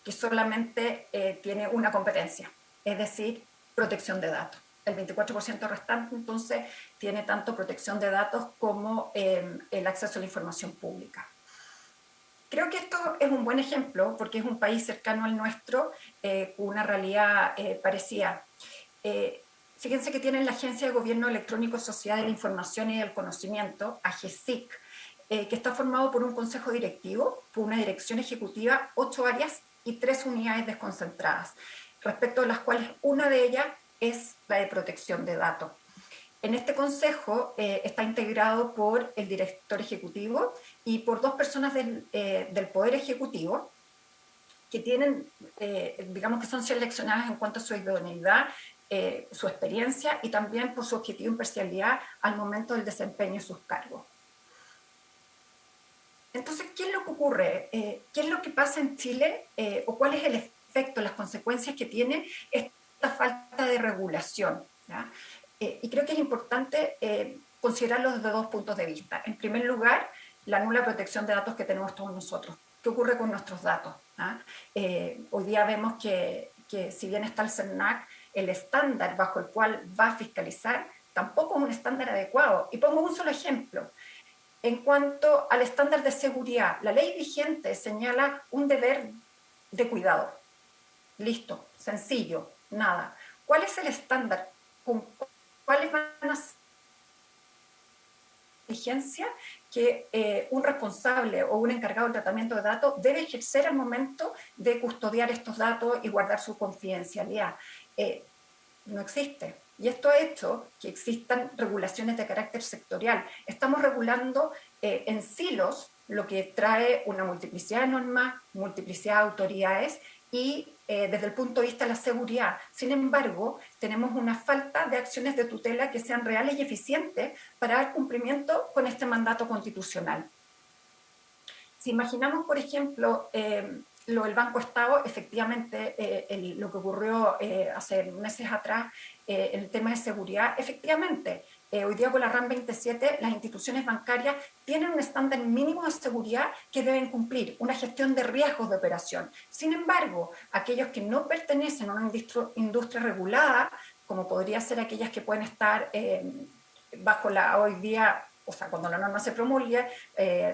que solamente tiene una competencia, es decir, protección de datos. El 24% restante, entonces, tiene tanto protección de datos como el acceso a la información pública. Creo que esto es un buen ejemplo, porque es un país cercano al nuestro, con una realidad parecida. Fíjense que tienen la Agencia de Gobierno Electrónico, Sociedad de la Información y del Conocimiento, AGESIC, que está formado por un consejo directivo, por una dirección ejecutiva, 8 áreas y 3 unidades desconcentradas, respecto a las cuales una de ellas es la de protección de datos. En este consejo está integrado por el director ejecutivo y por 2 personas del Poder Ejecutivo, que tienen, digamos que son seleccionadas en cuanto a su idoneidad, su experiencia y también por su objetivo de imparcialidad al momento del desempeño de sus cargos. Entonces, ¿qué es lo que ocurre? ¿Qué es lo que pasa en Chile? ¿O cuál es el efecto, las consecuencias que tiene esta falta de regulación? ¿Ya? Y creo que es importante considerarlo desde 2 puntos de vista. En primer lugar, la nula protección de datos que tenemos todos nosotros. ¿Qué ocurre con nuestros datos? Hoy día vemos que si bien está el CERNAC, el estándar bajo el cual va a fiscalizar tampoco es un estándar adecuado. Y pongo un solo ejemplo. En cuanto al estándar de seguridad, la ley vigente señala un deber de cuidado. Listo, sencillo, nada. ¿Cuál es el estándar? ¿Cuáles van a ser la vigencia que un responsable o un encargado del tratamiento de datos debe ejercer al momento de custodiar estos datos y guardar su confidencialidad? No existe. Y esto ha hecho que existan regulaciones de carácter sectorial. Estamos regulando en silos, lo que trae una multiplicidad de normas, multiplicidad de autoridades y desde el punto de vista de la seguridad. Sin embargo, tenemos una falta de acciones de tutela que sean reales y eficientes para dar cumplimiento con este mandato constitucional. Si imaginamos, por ejemplo, lo del Banco Estado, efectivamente, lo que ocurrió hace meses atrás en el tema de seguridad, efectivamente, hoy día con la RAM 27 las instituciones bancarias tienen un estándar mínimo de seguridad que deben cumplir, una gestión de riesgos de operación. Sin embargo, aquellos que no pertenecen a una industria regulada, como podría ser aquellas que pueden estar bajo hoy día, o sea, cuando la norma se promulgue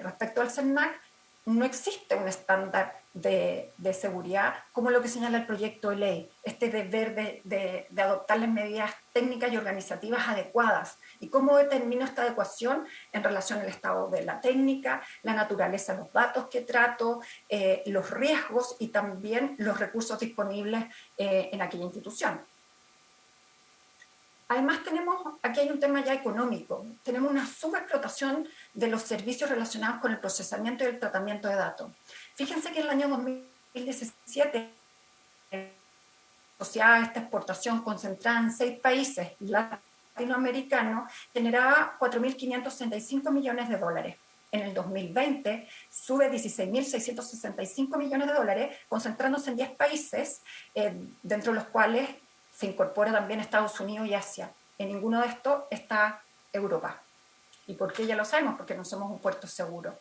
respecto al CERNAC, no existe un estándar de seguridad como lo que señala el proyecto de ley, este deber de adoptar las medidas técnicas y organizativas adecuadas. ¿Y cómo determino esta adecuación en relación al estado de la técnica, la naturaleza de los datos que trato, los riesgos y también los recursos disponibles en aquella institución? Además aquí hay un tema ya económico, tenemos una subexplotación de los servicios relacionados con el procesamiento y el tratamiento de datos. Fíjense que en el año 2017, asociada a esta exportación concentrada en 6 países latinoamericanos, generaba 4.565 millones de dólares. En el 2020 sube 16.665 millones de dólares, concentrándose en 10 países, dentro de los cuales se incorpora también Estados Unidos y Asia. En ninguno de estos está Europa. ¿Y por qué? Ya lo sabemos, porque no somos un puerto seguro.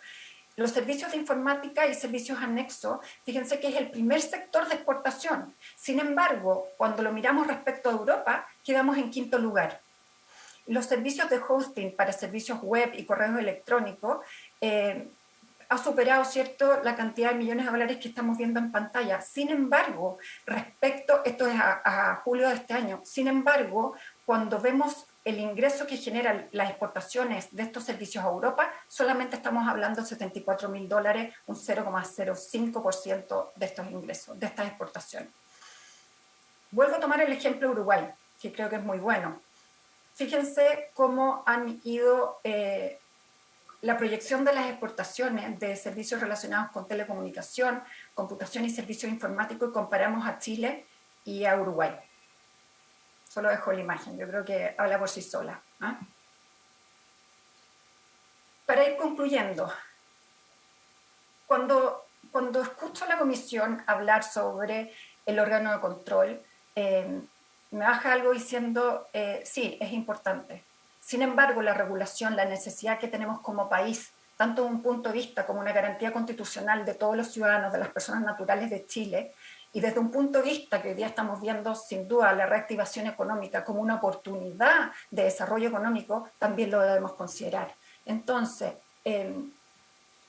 Los servicios de informática y servicios anexos, fíjense que es el primer sector de exportación. Sin embargo, cuando lo miramos respecto a Europa, quedamos en 5º lugar. Los servicios de hosting para servicios web y correos electrónicos ha superado, ¿cierto?, la cantidad de millones de dólares que estamos viendo en pantalla. Sin embargo, esto es a julio de este año, sin embargo, cuando vemos el ingreso que generan las exportaciones de estos servicios a Europa, solamente estamos hablando de $74.000, un 0,05% de estos ingresos, de estas exportaciones. Vuelvo a tomar el ejemplo de Uruguay, que creo que es muy bueno. Fíjense cómo han ido la proyección de las exportaciones de servicios relacionados con telecomunicación, computación y servicios informáticos, y comparamos a Chile y a Uruguay. Solo dejo la imagen, yo creo que habla por sí sola. ¿Ah? Para ir concluyendo, cuando escucho a la Comisión hablar sobre el órgano de control, me baja algo diciendo, sí, es importante. Sin embargo, la regulación, la necesidad que tenemos como país, tanto de un punto de vista como una garantía constitucional de todos los ciudadanos, de las personas naturales de Chile, y desde un punto de vista que hoy día estamos viendo sin duda la reactivación económica como una oportunidad de desarrollo económico, también lo debemos considerar. Entonces,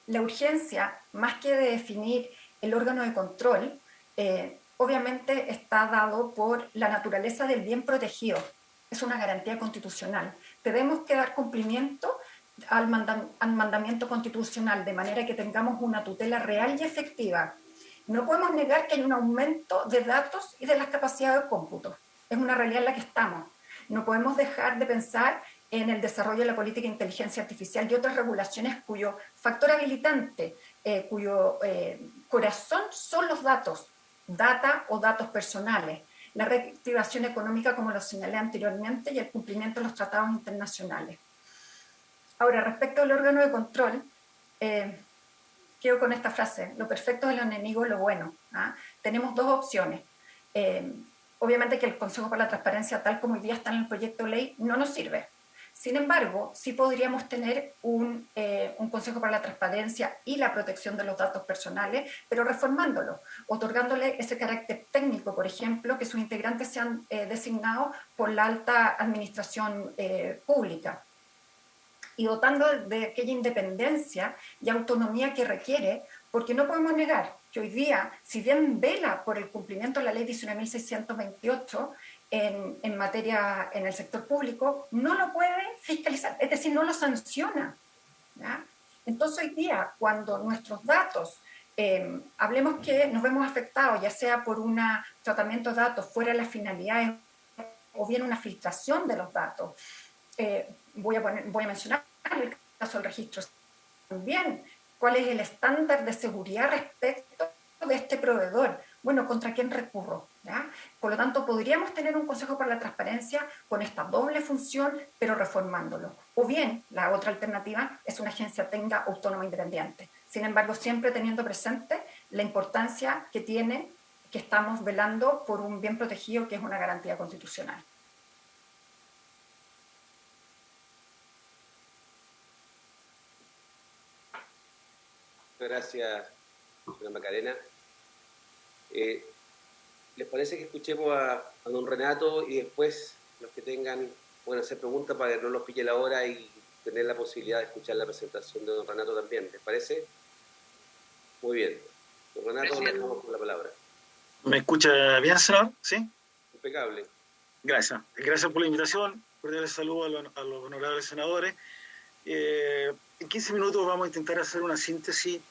la urgencia, más que de definir el órgano de control, obviamente está dado por la naturaleza del bien protegido. Es una garantía constitucional. Tenemos que dar cumplimiento al mandamiento constitucional de manera que tengamos una tutela real y efectiva. No podemos negar que hay un aumento de datos y de las capacidades de cómputo. Es una realidad en la que estamos. No podemos dejar de pensar en el desarrollo de la política de inteligencia artificial y otras regulaciones cuyo factor habilitante, cuyo corazón son los datos, data o datos personales, la reactivación económica, como lo señalé anteriormente, y el cumplimiento de los tratados internacionales. Ahora, respecto al órgano de control, quedo con esta frase: lo perfecto es el enemigo de lo bueno. ¿Ah? Tenemos dos opciones. Obviamente que el Consejo para la Transparencia, tal como hoy día está en el proyecto de ley, no nos sirve. Sin embargo, sí podríamos tener un Consejo para la Transparencia y la protección de los datos personales, pero reformándolo, otorgándole ese carácter técnico, por ejemplo, que sus integrantes sean designados por la alta administración pública, y dotando de aquella independencia y autonomía que requiere, porque no podemos negar que hoy día, si bien vela por el cumplimiento de la ley 19.628 en materia en el sector público, no lo puede fiscalizar, es decir, no lo sanciona. ¿Ya? Entonces hoy día, cuando nuestros datos, hablemos que nos vemos afectados, ya sea por un tratamiento de datos fuera de las finalidades o bien una filtración de los datos, voy a mencionar el caso del registro también. ¿Cuál es el estándar de seguridad respecto de este proveedor? Bueno, ¿contra quién recurro? ¿Ya? Por lo tanto, podríamos tener un Consejo para la Transparencia con esta doble función, pero reformándolo. O bien, la otra alternativa es una agencia técnica autónoma independiente. Sin embargo, siempre teniendo presente la importancia que tiene que estamos velando por un bien protegido que es una garantía constitucional. Gracias, señora Macarena. ¿Les parece que escuchemos a don Renato y después los que tengan pueden hacer preguntas para que no los pille la hora y tener la posibilidad de escuchar la presentación de don Renato también? ¿Les parece? Muy bien. Don Renato, le damos con la palabra. ¿Me escucha bien, senador? ¿Sí? Impecable. Gracias. Gracias por la invitación. Cordiales saludos a los honorables senadores. En 15 minutos vamos a intentar hacer una síntesis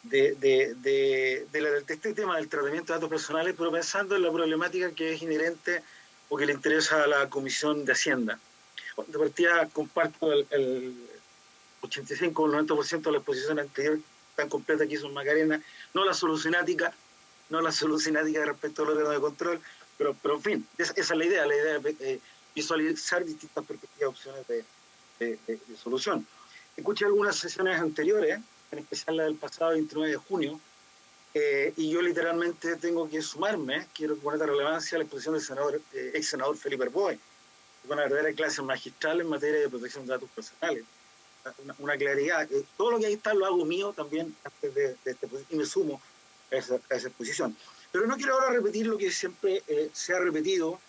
de este tema del tratamiento de datos personales, pero pensando en la problemática que es inherente o que le interesa a la Comisión de Hacienda. De partida comparto el 85 o el 90% de la exposición anterior tan completa que hizo Macarena, no la solucionática respecto al órgano de control, pero en fin, esa es la idea es visualizar distintas perspectivas, opciones de solución. Escuché algunas sesiones anteriores, en especial la del pasado 29 de junio, y yo literalmente tengo que sumarme, quiero poner de relevancia a la exposición del ex senador Felipe Arboe, una verdadera clase magistral en materia de protección de datos personales. Una claridad. Todo lo que ahí está lo hago mío también antes de este, y me sumo a esa exposición. Pero no quiero ahora repetir lo que siempre se ha repetido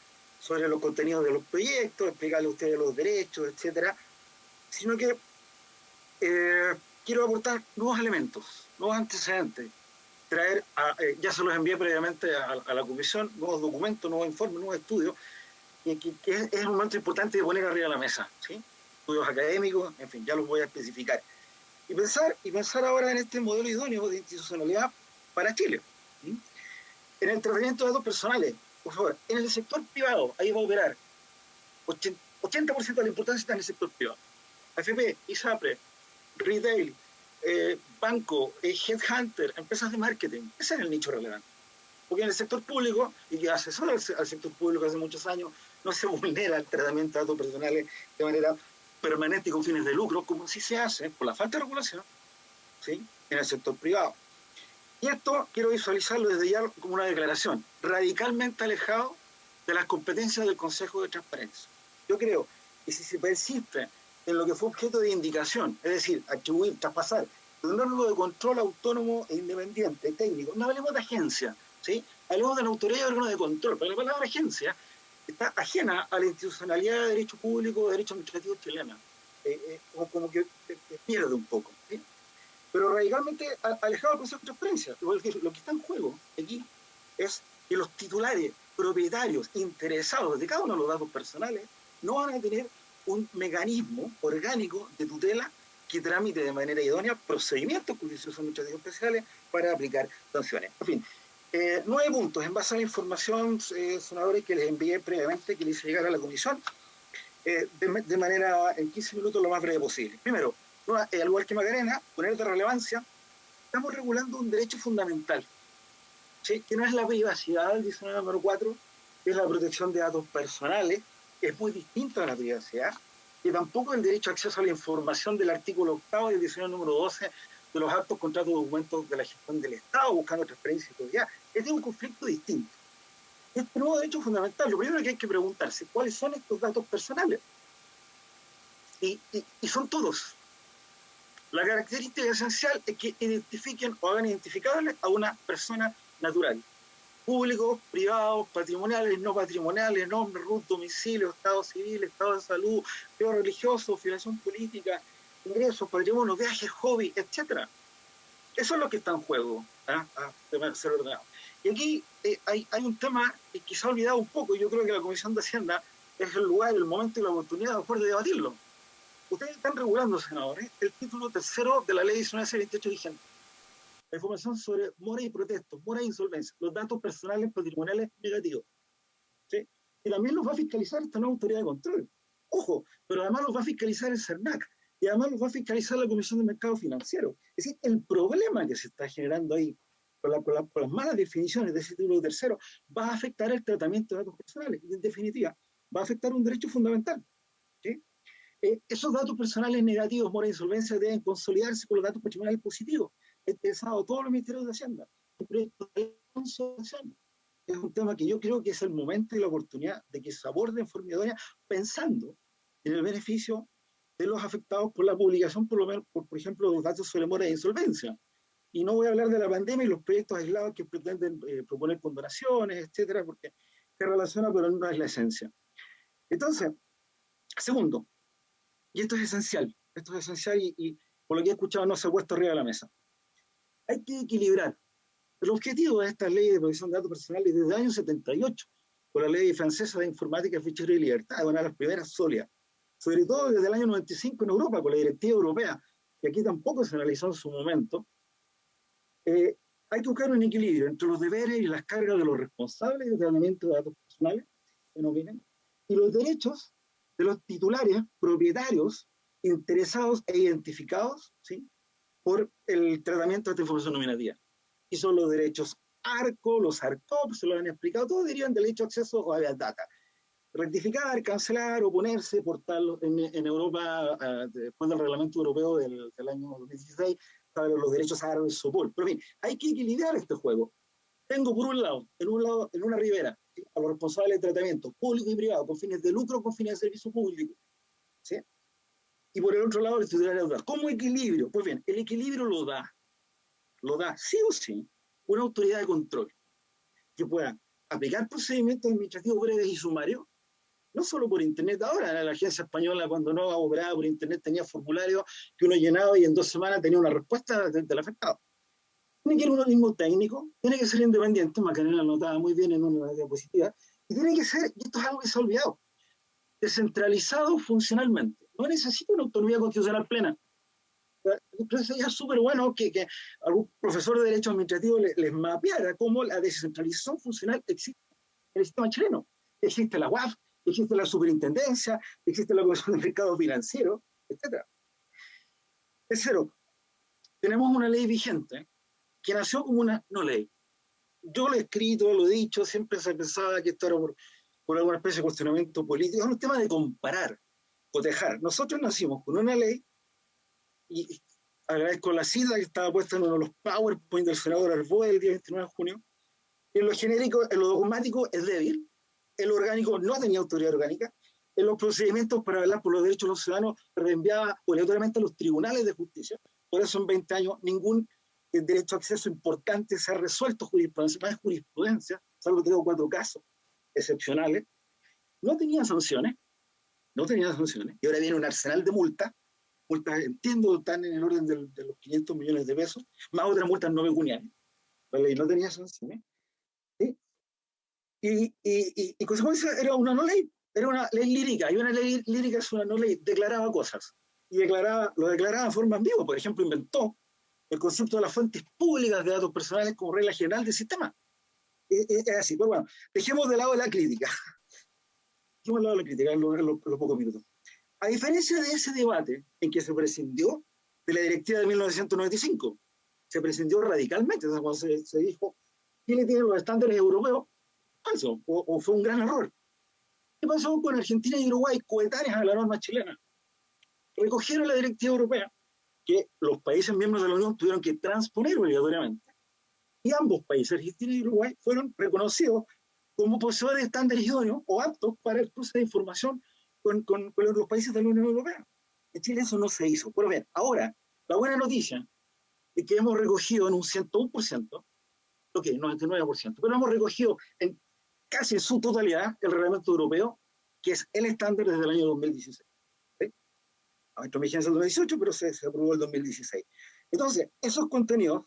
sobre los contenidos de los proyectos, explicarle a ustedes los derechos, etcétera, sino que quiero aportar nuevos elementos, nuevos antecedentes, traer, ya se los envié previamente a la comisión, nuevos documentos, nuevos informes, nuevos estudios, que es un momento importante de poner arriba de la mesa, ¿sí? Estudios académicos, en fin, ya los voy a especificar. Y pensar ahora en este modelo idóneo de institucionalidad para Chile. ¿Sí? En el tratamiento de datos personales, por favor, en el sector privado, ahí va a operar 80% de la importancia está en el sector privado. AFP, ISAPRE, retail, banco, headhunter, empresas de marketing, ese es el nicho relevante. Porque en el sector público, y que asesora al sector público hace muchos años, no se vulnera el tratamiento de datos personales de manera permanente y con fines de lucro, como sí se hace por la falta de regulación, ¿sí?, en el sector privado. Y esto quiero visualizarlo desde ya como una declaración, radicalmente alejado de las competencias del Consejo de Transparencia. Yo creo que si se persiste en lo que fue objeto de indicación, es decir, atribuir, traspasar de un órgano de control autónomo e independiente, técnico, no hablemos de agencia, ¿sí?, hablemos de la autoridad de órgano de control, pero la palabra agencia está ajena a la institucionalidad de derecho público, de derecho administrativo chileno, como que pierde un poco, ¿sí? Pero radicalmente alejado del Consejo de Transparencia. Lo que está en juego aquí es que los titulares, propietarios, interesados de cada uno de los datos personales no van a tener un mecanismo orgánico de tutela que tramite de manera idónea procedimientos juiciosos administrativos especiales para aplicar sanciones. En fin, 9 puntos en base a la información, senadores, que les envié previamente, que les hice llegar a la comisión, de manera en 15 minutos lo más breve posible. Primero, al igual que Macarena, poner de relevancia, estamos regulando un derecho fundamental, ¿sí?, que no es la privacidad del diccionario número 4, que es la protección de datos personales, que es muy distinto a la privacidad, que tampoco el derecho a acceso a la información del artículo 8 del diccionario número 12 de los actos, contratos, documentos de la gestión del Estado, buscando transparencia y seguridad. Este es un conflicto distinto. Este nuevo derecho fundamental, lo primero que hay que preguntarse, ¿cuáles son estos datos personales? Y son todos. La característica esencial es que identifiquen o hagan identificables a una persona natural. Públicos, privados, patrimoniales, no patrimoniales, nombre, RUT, domicilio, estado civil, estado de salud, credo religioso, filiación política, ingresos, patrimonio, viajes, hobby, etc. Eso es lo que está en juego, de ser ordenado. Y aquí hay un tema que quizá ha olvidado un poco, y yo creo que la Comisión de Hacienda es el lugar, el momento y la oportunidad de debatirlo. Ustedes están regulando, senadores, el título 3º de la ley 1928 vigente. La información sobre mora y protestos, mora e insolvencia, los datos personales patrimoniales negativos. ¿Sí? Y también los va a fiscalizar esta nueva autoridad de control. Ojo, pero además los va a fiscalizar el CERNAC, y además los va a fiscalizar la Comisión de Mercado Financiero. Es decir, el problema que se está generando ahí, con las malas definiciones de ese título 3º, va a afectar el tratamiento de datos personales, y en definitiva, va a afectar un derecho fundamental. ¿Sí? Esos datos personales negativos, mora e insolvencia, deben consolidarse con los datos patrimoniales positivos, expresados a todos los ministerios de Hacienda. Es un tema que yo creo que es el momento y la oportunidad de que se aborde en forma idónea, pensando en el beneficio de los afectados por la publicación, por lo menos, por ejemplo, los datos sobre mora e insolvencia. Y no voy a hablar de la pandemia y los proyectos aislados que pretenden proponer condonaciones, etcétera, porque se relaciona, pero no es la esencia. Entonces, segundo, y esto es esencial y por lo que he escuchado no se ha puesto arriba de la mesa. Hay que equilibrar. El objetivo de esta ley de protección de datos personales desde el año 78, con la ley francesa de informática, fichero y libertad, una de las primeras sólidas, sobre todo desde el año 95 en Europa, con la directiva europea, que aquí tampoco se analizó en su momento. Hay que buscar un equilibrio entre los deberes y las cargas de los responsables de tratamiento de datos personales, y los derechos de los titulares, propietarios, interesados e identificados, ¿sí?, por el tratamiento de esta información nominativa. Y son los derechos ARCO, los ARCOP, se lo han explicado, todos dirían derecho a acceso o habeas data. Rectificar, cancelar, oponerse, portarlo en Europa, después del reglamento europeo del año 2016, para los derechos a y SOPOL. Pero en fin, hay que equilibrar este juego. Tengo por un lado, en una ribera, ¿sí?, a los responsables de tratamiento público y privado, con fines de lucro, con fines de servicio público, ¿sí?, y por el otro lado el titular de deuda. ¿Cómo equilibrio? Pues bien, el equilibrio lo da sí o sí una autoridad de control que pueda aplicar procedimientos administrativos breves y sumarios no solo por Internet. Ahora la agencia española, cuando no operaba por Internet, tenía formularios que uno llenaba y en 2 semanas tenía una respuesta del afectado. Tiene que ir un organismo técnico, tiene que ser independiente, Macarena lo notaba muy bien en una diapositiva, y tiene que ser, y esto es algo que se ha olvidado, descentralizado funcionalmente. No necesita una autonomía constitucional plena. Entonces sería súper bueno que algún profesor de Derecho Administrativo les mapeara cómo la descentralización funcional existe en el sistema chileno. Existe la UAF, existe la superintendencia, existe la Comisión de Mercado Financiero, etc. Tercero, tenemos una ley vigente que nació como una no ley. Yo lo he escrito, lo he dicho, siempre se pensaba que esto era por alguna especie de cuestionamiento político. Es un tema de comparar, cotejar. Nosotros nacimos con una ley, y agradezco la cita que estaba puesta en uno de los PowerPoint del senador Arboe el día 29 de junio. En lo genérico, en lo dogmático es débil, en lo orgánico no tenía autoridad orgánica, en los procedimientos para velar por los derechos de los ciudadanos reenviaba obligatoriamente a los tribunales de justicia. Por eso en 20 años ningún derecho a acceso importante se ha resuelto jurisprudencia, no es jurisprudencia, salvo 3 o 4 casos excepcionales. No tenía sanciones, y ahora viene un arsenal de multas, entiendo, están en el orden de los 500 millones de pesos, más otras multas no pecuniarias. La ley no tenía sanciones. ¿Sí? Y consecuencia era una no ley, era una ley lírica, y una ley lírica es una no ley, declaraba cosas, y lo declaraba en forma ambigua. Por ejemplo, inventó el concepto de las fuentes públicas de datos personales como regla general del sistema. Es así, pero bueno, dejemos de lado la crítica. Dejemos de lado la crítica en los pocos minutos. A diferencia de ese debate en que se prescindió de la directiva de 1995, se prescindió radicalmente, cuando se dijo, Chile tiene los estándares europeos, falso, o fue un gran error. ¿Qué pasó con Argentina y Uruguay, coetáneas a la norma chilena? Recogieron la directiva europea, que los países miembros de la Unión tuvieron que transponer obligatoriamente, y ambos países, Argentina y Uruguay, fueron reconocidos como poseedores de estándares idóneos o aptos para el cruce de información con los países de la Unión Europea. En Chile eso no se hizo. Pero bien, ahora, la buena noticia es que hemos recogido en un 101%, 99%, pero hemos recogido en casi su totalidad el reglamento europeo, que es el estándar desde el año 2016. ¿Sí? Nuestra vigencia es el 2018, pero se aprobó el 2016. Entonces, esos contenidos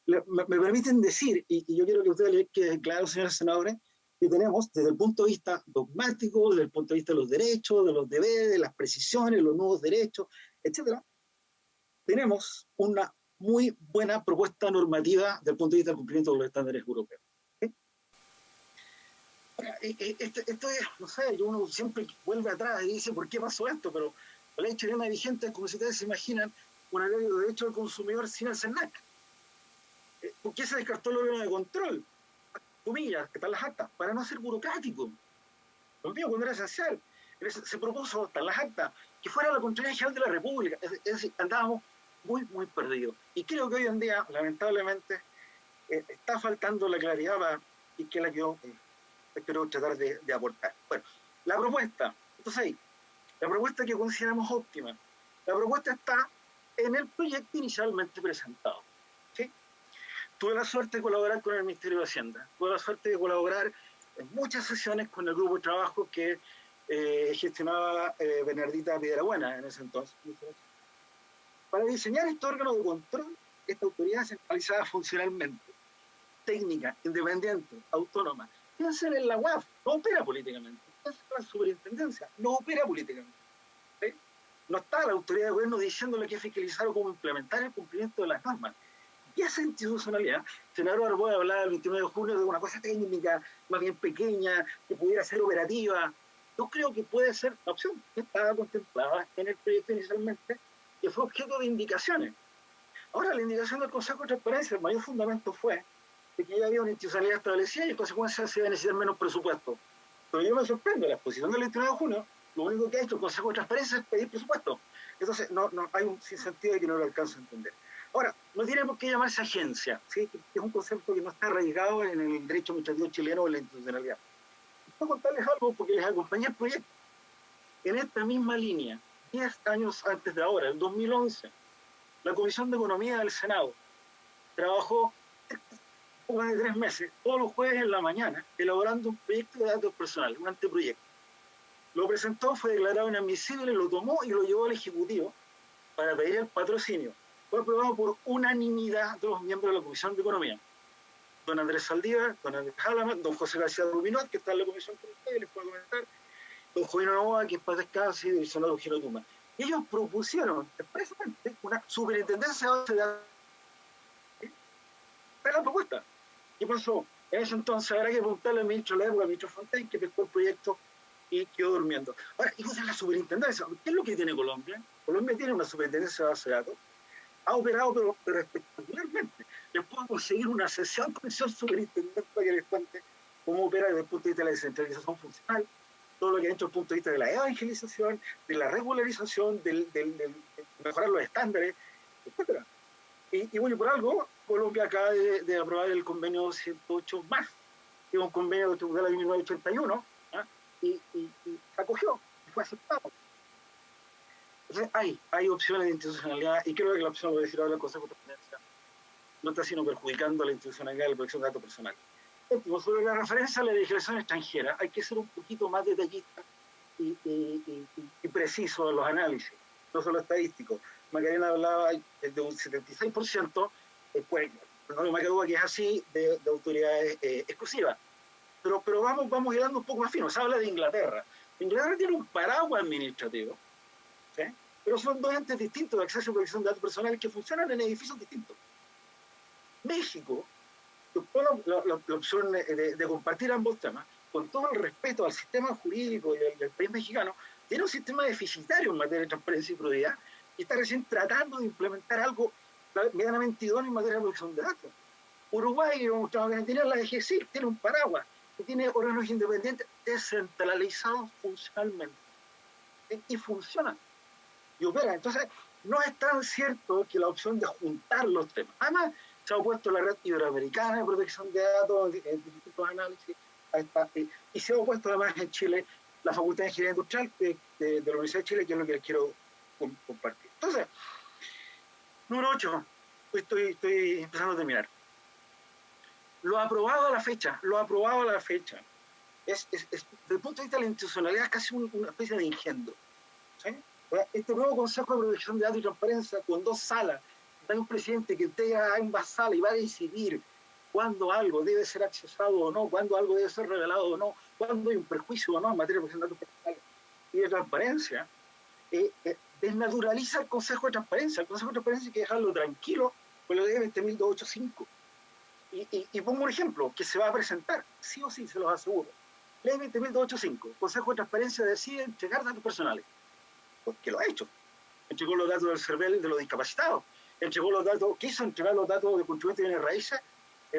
me permiten decir, y yo quiero que ustedes les quede claro, señores senadores, que tenemos desde el punto de vista dogmático, desde el punto de vista de los derechos, de los deberes, de las precisiones, los nuevos derechos, etc., tenemos una muy buena propuesta normativa desde el punto de vista del cumplimiento de los estándares europeos. ¿Sí? Ahora, esto es, no sé, uno siempre vuelve atrás y dice, ¿por qué pasó esto? Pero la ley chilena vigente es como si ustedes se imaginan una ley de derecho del consumidor sin el CERNAC. ¿Por qué se descartó el órgano de control? Comillas, que están las actas, para no ser burocrático. Lo mío, cuando era esencial, se propuso, están las actas, que fuera la Contraloría General de la República. Es decir, andábamos muy, muy perdidos. Y creo que hoy en día, lamentablemente, está faltando la claridad y que es la que yo espero tratar de aportar. Bueno, la propuesta, entonces ahí, la propuesta que consideramos óptima, la propuesta está en el proyecto inicialmente presentado. ¿Sí? Tuve la suerte de colaborar con el Ministerio de Hacienda, tuve la suerte de colaborar en muchas sesiones con el grupo de trabajo que gestionaba Bernardita Piedrabuena en ese entonces, para diseñar este órgano de control, esta autoridad centralizada funcionalmente, técnica, independiente, autónoma. Piensen en la UAF, no opera políticamente. Piensen en la superintendencia, no opera políticamente. ¿Sí? No está la autoridad de gobierno diciéndole qué fiscalizar o cómo implementar el cumplimiento de las normas. Y esa institucionalidad, el senador Arboe hablaba el 29 de junio de una cosa técnica, más bien pequeña, que pudiera ser operativa. Yo creo que puede ser la opción que estaba contemplada en el proyecto inicialmente, que fue objeto de indicaciones. Ahora, la indicación del Consejo de Transparencia, el mayor fundamento fue de que ya había una institucionalidad establecida y en consecuencia se iba a necesitar menos presupuesto. Pero yo me sorprendo, la exposición del 29 de junio, lo único que ha hecho el Consejo de Transparencia es pedir presupuesto. Entonces, no hay un sinsentido de que no lo alcanzo a entender. Ahora, no tiene por qué llamarse agencia, ¿sí? Que es un concepto que no está arraigado en el derecho administrativo chileno o en la institucionalidad. Quiero contarles algo porque les acompañé el proyecto. En esta misma línea, 10 años antes de ahora, el 2011, la Comisión de Economía del Senado trabajó poco más de 3 meses, todos los jueves en la mañana, elaborando un proyecto de datos personales, un anteproyecto. lo presentó, fue declarado inadmisible, lo tomó y lo llevó al Ejecutivo para pedir el patrocinio. Fue aprobado por unanimidad de los miembros de la Comisión de Economía. Don Andrés Saldívar, don Andrés Halaman, don José García Rubinot, que está en la comisión con ustedes, les puedo comentar, don Jovino Novoa, que es para descanso, y del senador Giro Tuma. Ellos propusieron expresamente una superintendencia de base de datos. Esta es la propuesta. ¿Qué pasó? En ese entonces habrá que preguntarle al ministro de la época, al ministro Fontaine, que pescó el proyecto y quedó durmiendo. Ahora, ¿y cosa es la superintendencia? ¿Qué es lo que tiene Colombia? Colombia tiene una superintendencia de base de datos. Ha operado, pero espectacularmente. Les puedo conseguir una sesión con el superintendente para que les cuente cómo opera desde el punto de vista de la descentralización funcional, todo lo que ha hecho desde el punto de vista de la evangelización, de la regularización, de mejorar los estándares, etc. Y bueno, por algo, Colombia acaba de aprobar el convenio 108 más, que es un convenio de la de 1981, y se acogió, y fue aceptado. Entonces hay opciones de institucionalidad, y creo que la opción, lo voy a decir ahora, el Consejo de Transparencia, no está sino perjudicando la institucionalidad de la protección de datos personales. Último, sobre la referencia a la legislación extranjera, hay que ser un poquito más detallista y preciso en los análisis, no solo estadísticos. Macarena hablaba de un 76%, pues, no me queda duda que es así, de autoridades exclusivas. Pero vamos hilando un poco más fino. Se habla de Inglaterra. Inglaterra tiene un paraguas administrativo, ¿sí? Pero son dos entes distintos de acceso y protección de datos personales que funcionan en edificios distintos. México optó la opción de compartir ambos temas, con todo el respeto al sistema jurídico y del país mexicano, tiene un sistema deficitario en materia de transparencia y probidad, y está recién tratando de implementar algo medianamente idóneo en materia de protección de datos. Uruguay, tiene la DGCIR, tiene un paraguas, que tiene órganos independientes descentralizados funcionalmente. Y funcionan. Y operan. Entonces, no es tan cierto que la opción de juntar los temas. Además, se ha opuesto la red iberoamericana de protección de datos en distintos análisis, y se ha opuesto además en Chile la Facultad de Ingeniería Industrial de la Universidad de Chile, que es lo que les quiero compartir. Entonces, número 8, estoy empezando a terminar. Lo aprobado a la fecha, desde el punto de vista de la institucionalidad, es casi una especie de engendro. ¿Sí? Este nuevo Consejo de Protección de Datos y Transparencia, con 2 salas, hay un presidente que integra ambas salas y va a decidir cuándo algo debe ser accesado o no, cuándo algo debe ser revelado o no, cuándo hay un perjuicio o no en materia de protección de datos personales y de transparencia, desnaturaliza el Consejo de Transparencia. El Consejo de Transparencia hay que dejarlo tranquilo con la ley 20.285. Y pongo un ejemplo que se va a presentar, sí o sí, se los aseguro. Ley 20.285, Consejo de Transparencia decide entregar datos personales, porque lo ha hecho. Entregó los datos del CERVEL de los discapacitados, entregó los datos, quiso entregar los datos de contribuyentes de bienes raíces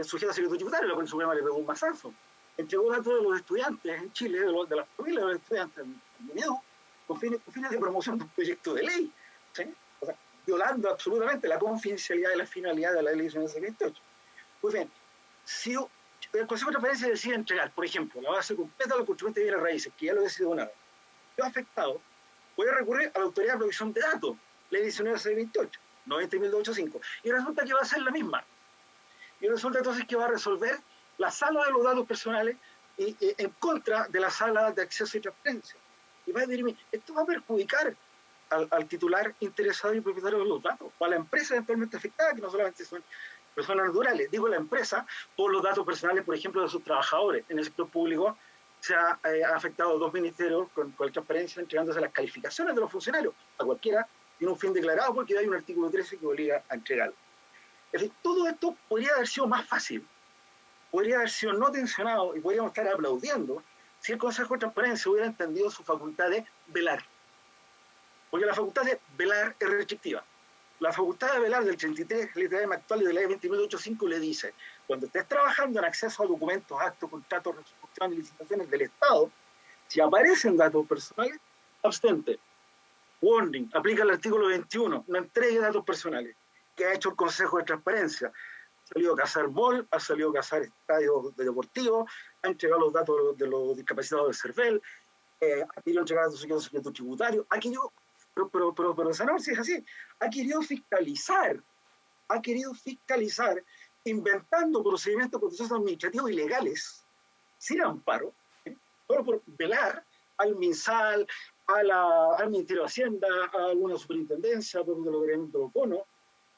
sujetos a secreto tributario, la Corte Suprema le pegó un mazazo. Entregó datos de los estudiantes en Chile, de las familias de los estudiantes en Unido, con fines de promoción de un proyecto de ley, ¿sí? O sea, violando absolutamente la confidencialidad y la finalidad de la ley 1978. Pues bien, si el Consejo de Transparencia decide entregar, por ejemplo, la base completa de los contribuyentes de bienes raíces, que ya lo decidió una vez, yo afectado, voy a recurrir a la Autoridad de Protección de Datos, ley 19.628, 90.285, y resulta que va a ser la misma. Y resulta entonces que va a resolver la sala de los datos personales en contra de la sala de acceso y transparencia. Y va a decirme, esto va a perjudicar al titular interesado y propietario de los datos, o a la empresa eventualmente afectada, que no solamente son personas naturales, digo la empresa, por los datos personales, por ejemplo, de sus trabajadores. En el sector público se ha afectado 2 ministerios con transparencia, entregándose las calificaciones de los funcionarios, a cualquiera, tiene un fin declarado porque hay un artículo 13 que obliga a entregarlo. Es decir, todo esto podría haber sido más fácil, podría haber sido no tensionado y podríamos estar aplaudiendo si el Consejo de Transparencia hubiera entendido su facultad de velar. Porque la facultad de velar es restrictiva. La facultad de velar del 33, letra M actual y de la ley 20.285 le dice, cuando estés trabajando en acceso a documentos, actos, contratos, resoluciones y licitaciones del Estado, si aparecen datos personales, abstente. Warning, aplica el artículo 21, no entregue datos personales. ¿Qué ha hecho el Consejo de Transparencia? Ha salido a cazar mall, ha salido a cazar estadios deportivos, ha entregado los datos de los discapacitados del CERVEL, ha querido entregar datos de secreto tributario, ha querido, pero senador, si es así, ha querido fiscalizar, inventando procedimientos contenciosos administrativos ilegales, sin amparo, solo por velar al MinSal, al Ministerio de Hacienda, a alguna superintendencia, a de los gremios de los bonos,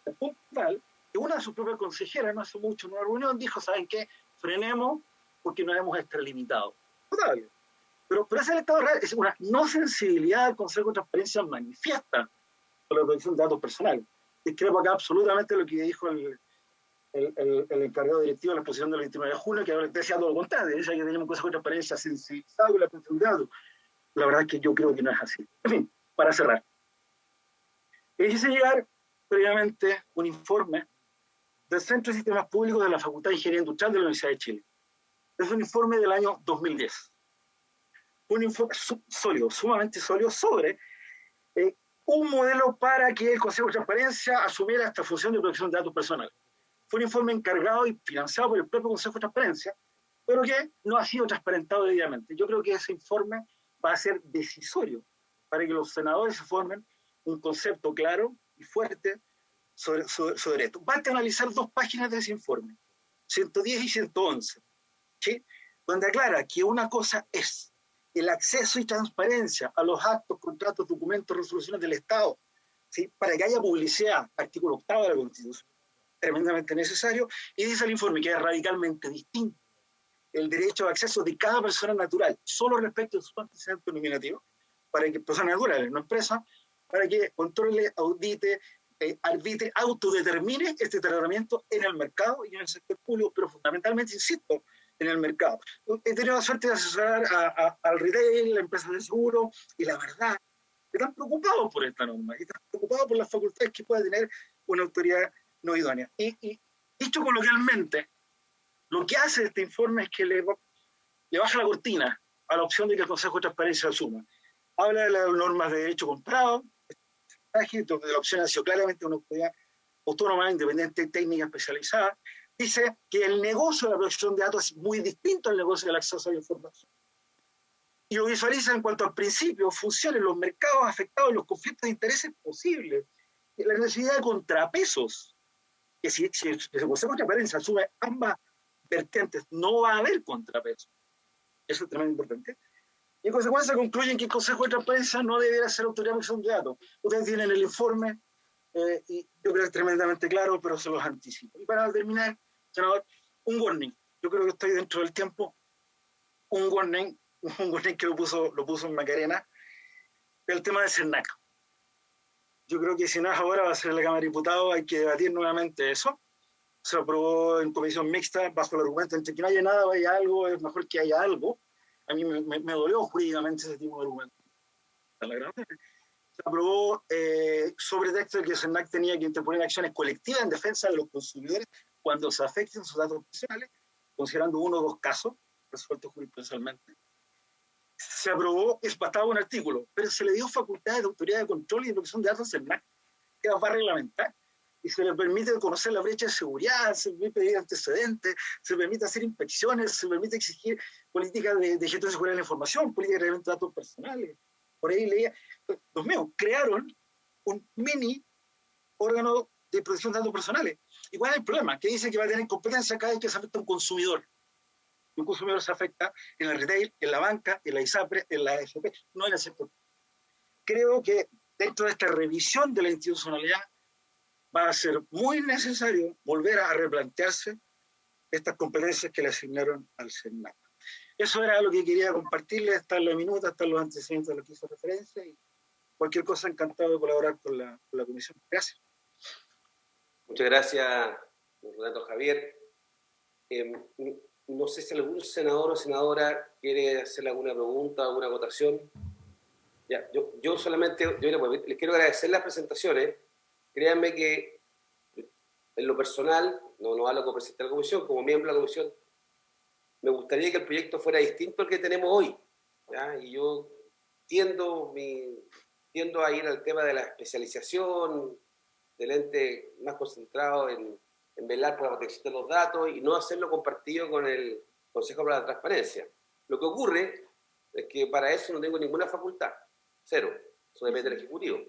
al punto tal que una de sus propias consejeras no hace mucho en una reunión dijo, ¿saben qué? Frenemos porque nos hemos extralimitado. Total. Pero ese estado real es una no sensibilidad al Consejo de Transparencia manifiesta por la protección de datos personales. Discrepo acá absolutamente lo que dijo el encargado directivo de la exposición del 29 de junio, que ahora decía todo lo contrario, decía que teníamos un Consejo de Transparencia sensibilizado con la protección de datos. La verdad es que yo creo que no es así. En fin, para cerrar. Hice llegar previamente un informe del Centro de Sistemas Públicos de la Facultad de Ingeniería Industrial de la Universidad de Chile. Es un informe del año 2010. Un informe sólido, sumamente sólido, sobre un modelo para que el Consejo de Transparencia asumiera esta función de protección de datos personales. Fue un informe encargado y financiado por el propio Consejo de Transparencia, pero que no ha sido transparentado debidamente. Yo creo que ese informe va a ser decisorio para que los senadores se formen un concepto claro y fuerte sobre esto. Basta analizar 2 páginas de ese informe, 110 y 111, ¿sí? Donde aclara que una cosa es el acceso y transparencia a los actos, contratos, documentos, resoluciones del Estado, ¿sí? Para que haya publicidad, artículo 8 de la Constitución, tremendamente necesario, y dice el informe que es radicalmente distinto el derecho de acceso de cada persona natural, solo respecto a su antecedente nominativo, para que personas naturales, no empresas, para que controle, audite, arbitre, autodetermine este tratamiento en el mercado y en el sector público, pero fundamentalmente, insisto, en el mercado. He tenido la suerte de asesorar al retail, a empresas de seguro, y la verdad, están preocupados por esta norma, y están preocupados por las facultades que pueda tener una autoridad no idónea. Y dicho coloquialmente, lo que hace este informe es que le baja la cortina a la opción de que el Consejo de Transparencia asuma. Habla de las normas de derecho comprado, donde la opción ha sido claramente una autoridad autónoma, independiente, técnica, especializada. Dice que el negocio de la protección de datos es muy distinto al negocio del acceso a la información. Y lo visualiza en cuanto al principio, funciones, los mercados afectados, los conflictos de intereses posibles, la necesidad de contrapesos, que si el Consejo de Transparencia asume ambas vertientes, no va a haber contrapesos. Eso es tremendamente importante. Y en consecuencia concluyen que el Consejo de Transparencia no debería ser autoridad de protección de datos. Ustedes tienen el informe, y yo creo que es tremendamente claro, pero se los anticipo. Y para terminar, senador, un warning. Yo creo que estoy dentro del tiempo. Un warning que lo puso en Macarena, el tema del CERNAC. Yo creo que si no es ahora, va a ser en la Cámara de Diputados, hay que debatir nuevamente eso. Se aprobó en comisión mixta, bajo el argumento entre que no haya nada o haya algo, es mejor que haya algo. A mí me dolió jurídicamente ese tipo de argumento. Se aprobó sobre texto de que el CERNAC tenía que interponer acciones colectivas en defensa de los consumidores cuando se afecten sus datos personales, considerando 1 o 2 casos resueltos jurisprudencialmente. Se aprobó, bastaba un artículo, pero se le dio facultades de autoridad de control y de protección de datos al CERNAC, que las va a reglamentar. Y se le permite conocer la brecha de seguridad, se permite pedir antecedentes, se permite hacer inspecciones, se permite exigir políticas de gestión de seguridad de la información, políticas de reglamento de datos personales. Por ahí leía, los míos crearon un mini órgano de protección de datos personales. ¿Y cuál es el problema? Que dice que va a tener competencia cada vez que se afecta a un consumidor. Un consumidor se afecta en el retail, en la banca, en la ISAPRE, en la AFP, no en el sector. Creo que dentro de esta revisión de la institucionalidad va a ser muy necesario volver a replantearse estas competencias que le asignaron al CERNAC. Eso era lo que quería compartirles, están la minuta, están los antecedentes a los que hizo referencia, y cualquier cosa, encantado de colaborar con la comisión. Gracias. Muchas gracias, Renato Javier. No sé si algún senador o senadora quiere hacerle alguna pregunta, alguna votación. Ya, yo solamente les quiero agradecer las presentaciones. Créanme que en lo personal, no hablo como presidente de la comisión, como miembro de la comisión, me gustaría que el proyecto fuera distinto al que tenemos hoy, ¿ya? Y yo tiendo a ir al tema de la especialización, del ente más concentrado en velar por la protección de los datos y no hacerlo compartido con el Consejo para la Transparencia. Lo que ocurre es que para eso no tengo ninguna facultad, cero, eso depende del Ejecutivo,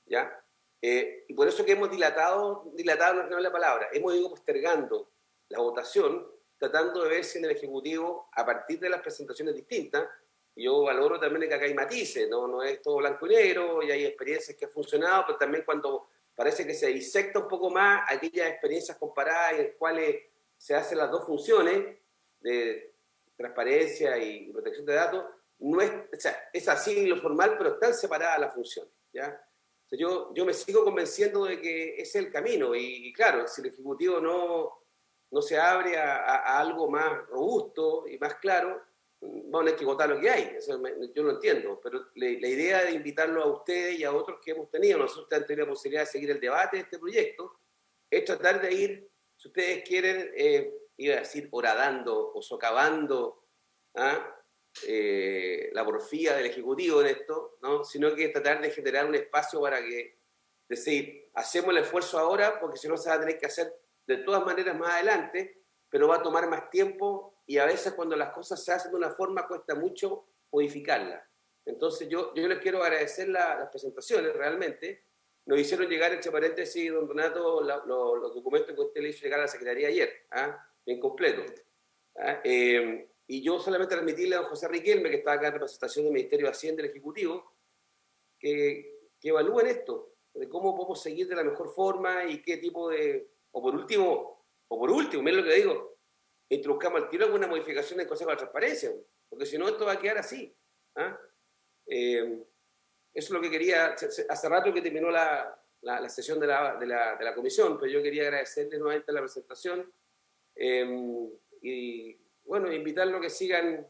¿ya? Y por eso que hemos dilatado, no es la palabra, hemos ido postergando la votación, tratando de ver si en el Ejecutivo, a partir de las presentaciones distintas, yo valoro también que acá hay matices, no es todo blanco y negro, y hay experiencias que han funcionado, pero también cuando parece que se disecta un poco más aquellas experiencias comparadas en las cuales se hacen las dos funciones de transparencia y protección de datos, no es, o sea, es así lo formal, pero están separadas las funciones, ¿ya? O sea, yo me sigo convenciendo de que ese es el camino, y claro, si el Ejecutivo no se abre a algo más robusto y más claro, vamos a tener que votar lo que hay. Eso yo lo entiendo, pero la idea de invitarlo a ustedes y a otros que hemos tenido, nosotros hemos tenido la posibilidad de seguir el debate de este proyecto, es tratar de ir, si ustedes quieren, iba a decir horadando o socavando la porfía del Ejecutivo en esto, ¿no? Sino que tratar de generar un espacio para que, decir, hacemos el esfuerzo ahora porque si no se va a tener que hacer de todas maneras más adelante, pero va a tomar más tiempo y a veces cuando las cosas se hacen de una forma cuesta mucho modificarlas. Entonces yo les quiero agradecer las presentaciones realmente. Nos hicieron llegar, entre paréntesis, don Donato, los documentos que usted le hizo llegar a la Secretaría ayer, en completo. Y yo solamente transmitirle a don José Riquelme, que está acá en representación del Ministerio de Hacienda del Ejecutivo, que evalúen esto, de cómo podemos seguir de la mejor forma y qué tipo de... O por último, miren lo que digo, introduzcamos al tiro alguna modificación del Consejo de la Transparencia, porque si no esto va a quedar así. Eso es lo que quería, hace rato que terminó la sesión de la comisión, pero yo quería agradecerles nuevamente la presentación y bueno, invitarlos a que sigan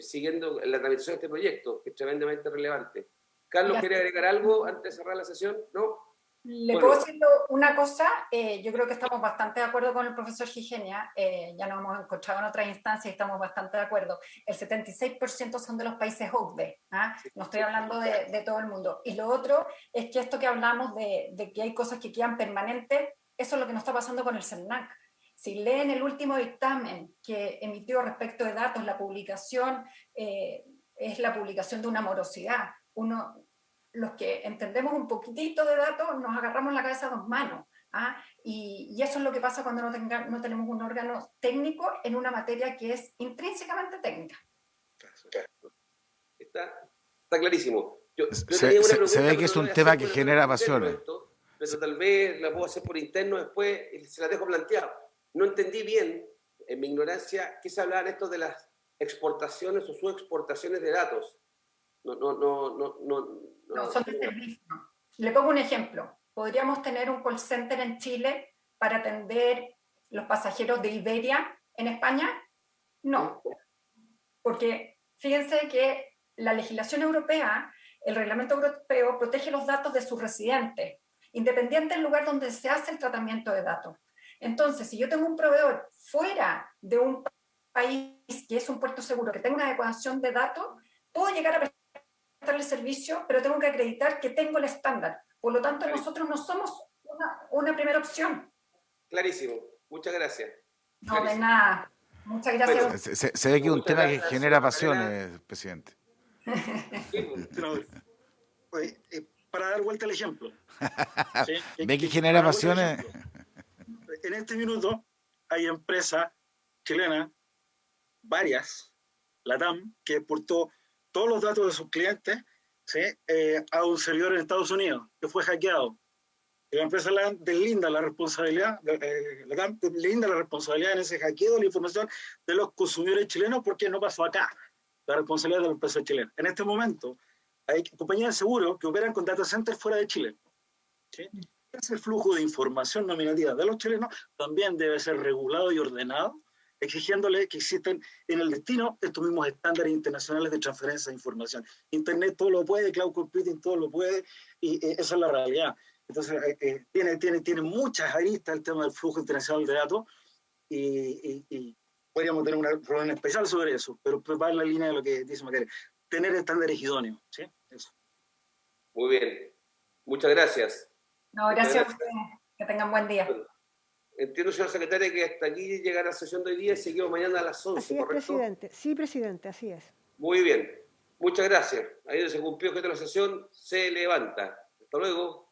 siguiendo la tramitación de este proyecto, que es tremendamente relevante. Carlos, ¿quiere agregar algo antes de cerrar la sesión? ¿No? Le puedo decir una cosa, yo creo que estamos bastante de acuerdo con el profesor Gigenia, ya nos hemos encontrado en otras instancias y estamos bastante de acuerdo. El 76% son de los países OCDE, no estoy hablando de todo el mundo. Y lo otro es que esto que hablamos de que hay cosas que quedan permanentes, eso es lo que nos está pasando con el CERNAC. Si leen el último dictamen que emitió respecto de datos, la publicación es la publicación de una morosidad. Los que entendemos un poquitito de datos nos agarramos la cabeza a dos manos. Y eso es lo que pasa cuando no tenemos un órgano técnico en una materia que es intrínsecamente técnica. Está clarísimo. Se ve que es un tema que genera pasiones. Pero tal vez la puedo hacer por interno después y se la dejo planteado. No entendí bien, en mi ignorancia, qué se hablaba en esto de las exportaciones o subexportaciones de datos. No, son de servicio. Le pongo un ejemplo. ¿Podríamos tener un call center en Chile para atender los pasajeros de Iberia en España? No. Porque fíjense que la legislación europea, el reglamento europeo, protege los datos de sus residentes, independiente del lugar donde se hace el tratamiento de datos. Entonces, si yo tengo un proveedor fuera de un país que es un puerto seguro, que tenga una adecuación de datos, puedo llegar a prestarle servicio, pero tengo que acreditar que tengo el estándar. Por lo tanto, nosotros no somos una primera opción. Clarísimo. Muchas gracias. No, de nada. Muchas gracias. Bueno, se ve que es un tema que genera pasiones, presidente. Para dar vuelta al ejemplo. ¿Sí? ¿Ve que genera pasiones? En este minuto hay empresas chilenas, varias, LATAM, que exportó todos los datos de sus clientes, ¿sí? A un servidor en Estados Unidos, que fue hackeado. Y la empresa deslinda la responsabilidad, deslinda la responsabilidad en ese hackeo de la información de los consumidores chilenos porque no pasó acá, la responsabilidad de la empresa chilena. En este momento hay compañías de seguro que operan con data centers fuera de Chile. ¿Sí? Ese flujo de información nominativa de los chilenos también debe ser regulado y ordenado, exigiéndole que existen en el destino estos mismos estándares internacionales de transferencia de información. Internet todo lo puede, cloud computing todo lo puede, y esa es la realidad. Entonces, tiene muchas aristas el tema del flujo internacional de datos, y podríamos tener una reunión especial sobre eso, pero va en la línea de lo que dice Materia. Tener estándares idóneos, ¿sí? Eso. Muy bien. Muchas gracias. No, gracias a ustedes. Que tengan buen día. Bueno, entiendo, señor secretario, que hasta aquí llega la sesión de hoy día y seguimos mañana a las 11, así es, ¿correcto? presidente. Sí, presidente, así es. Muy bien. Muchas gracias. Ahí se cumplió que la sesión se levanta. Hasta luego.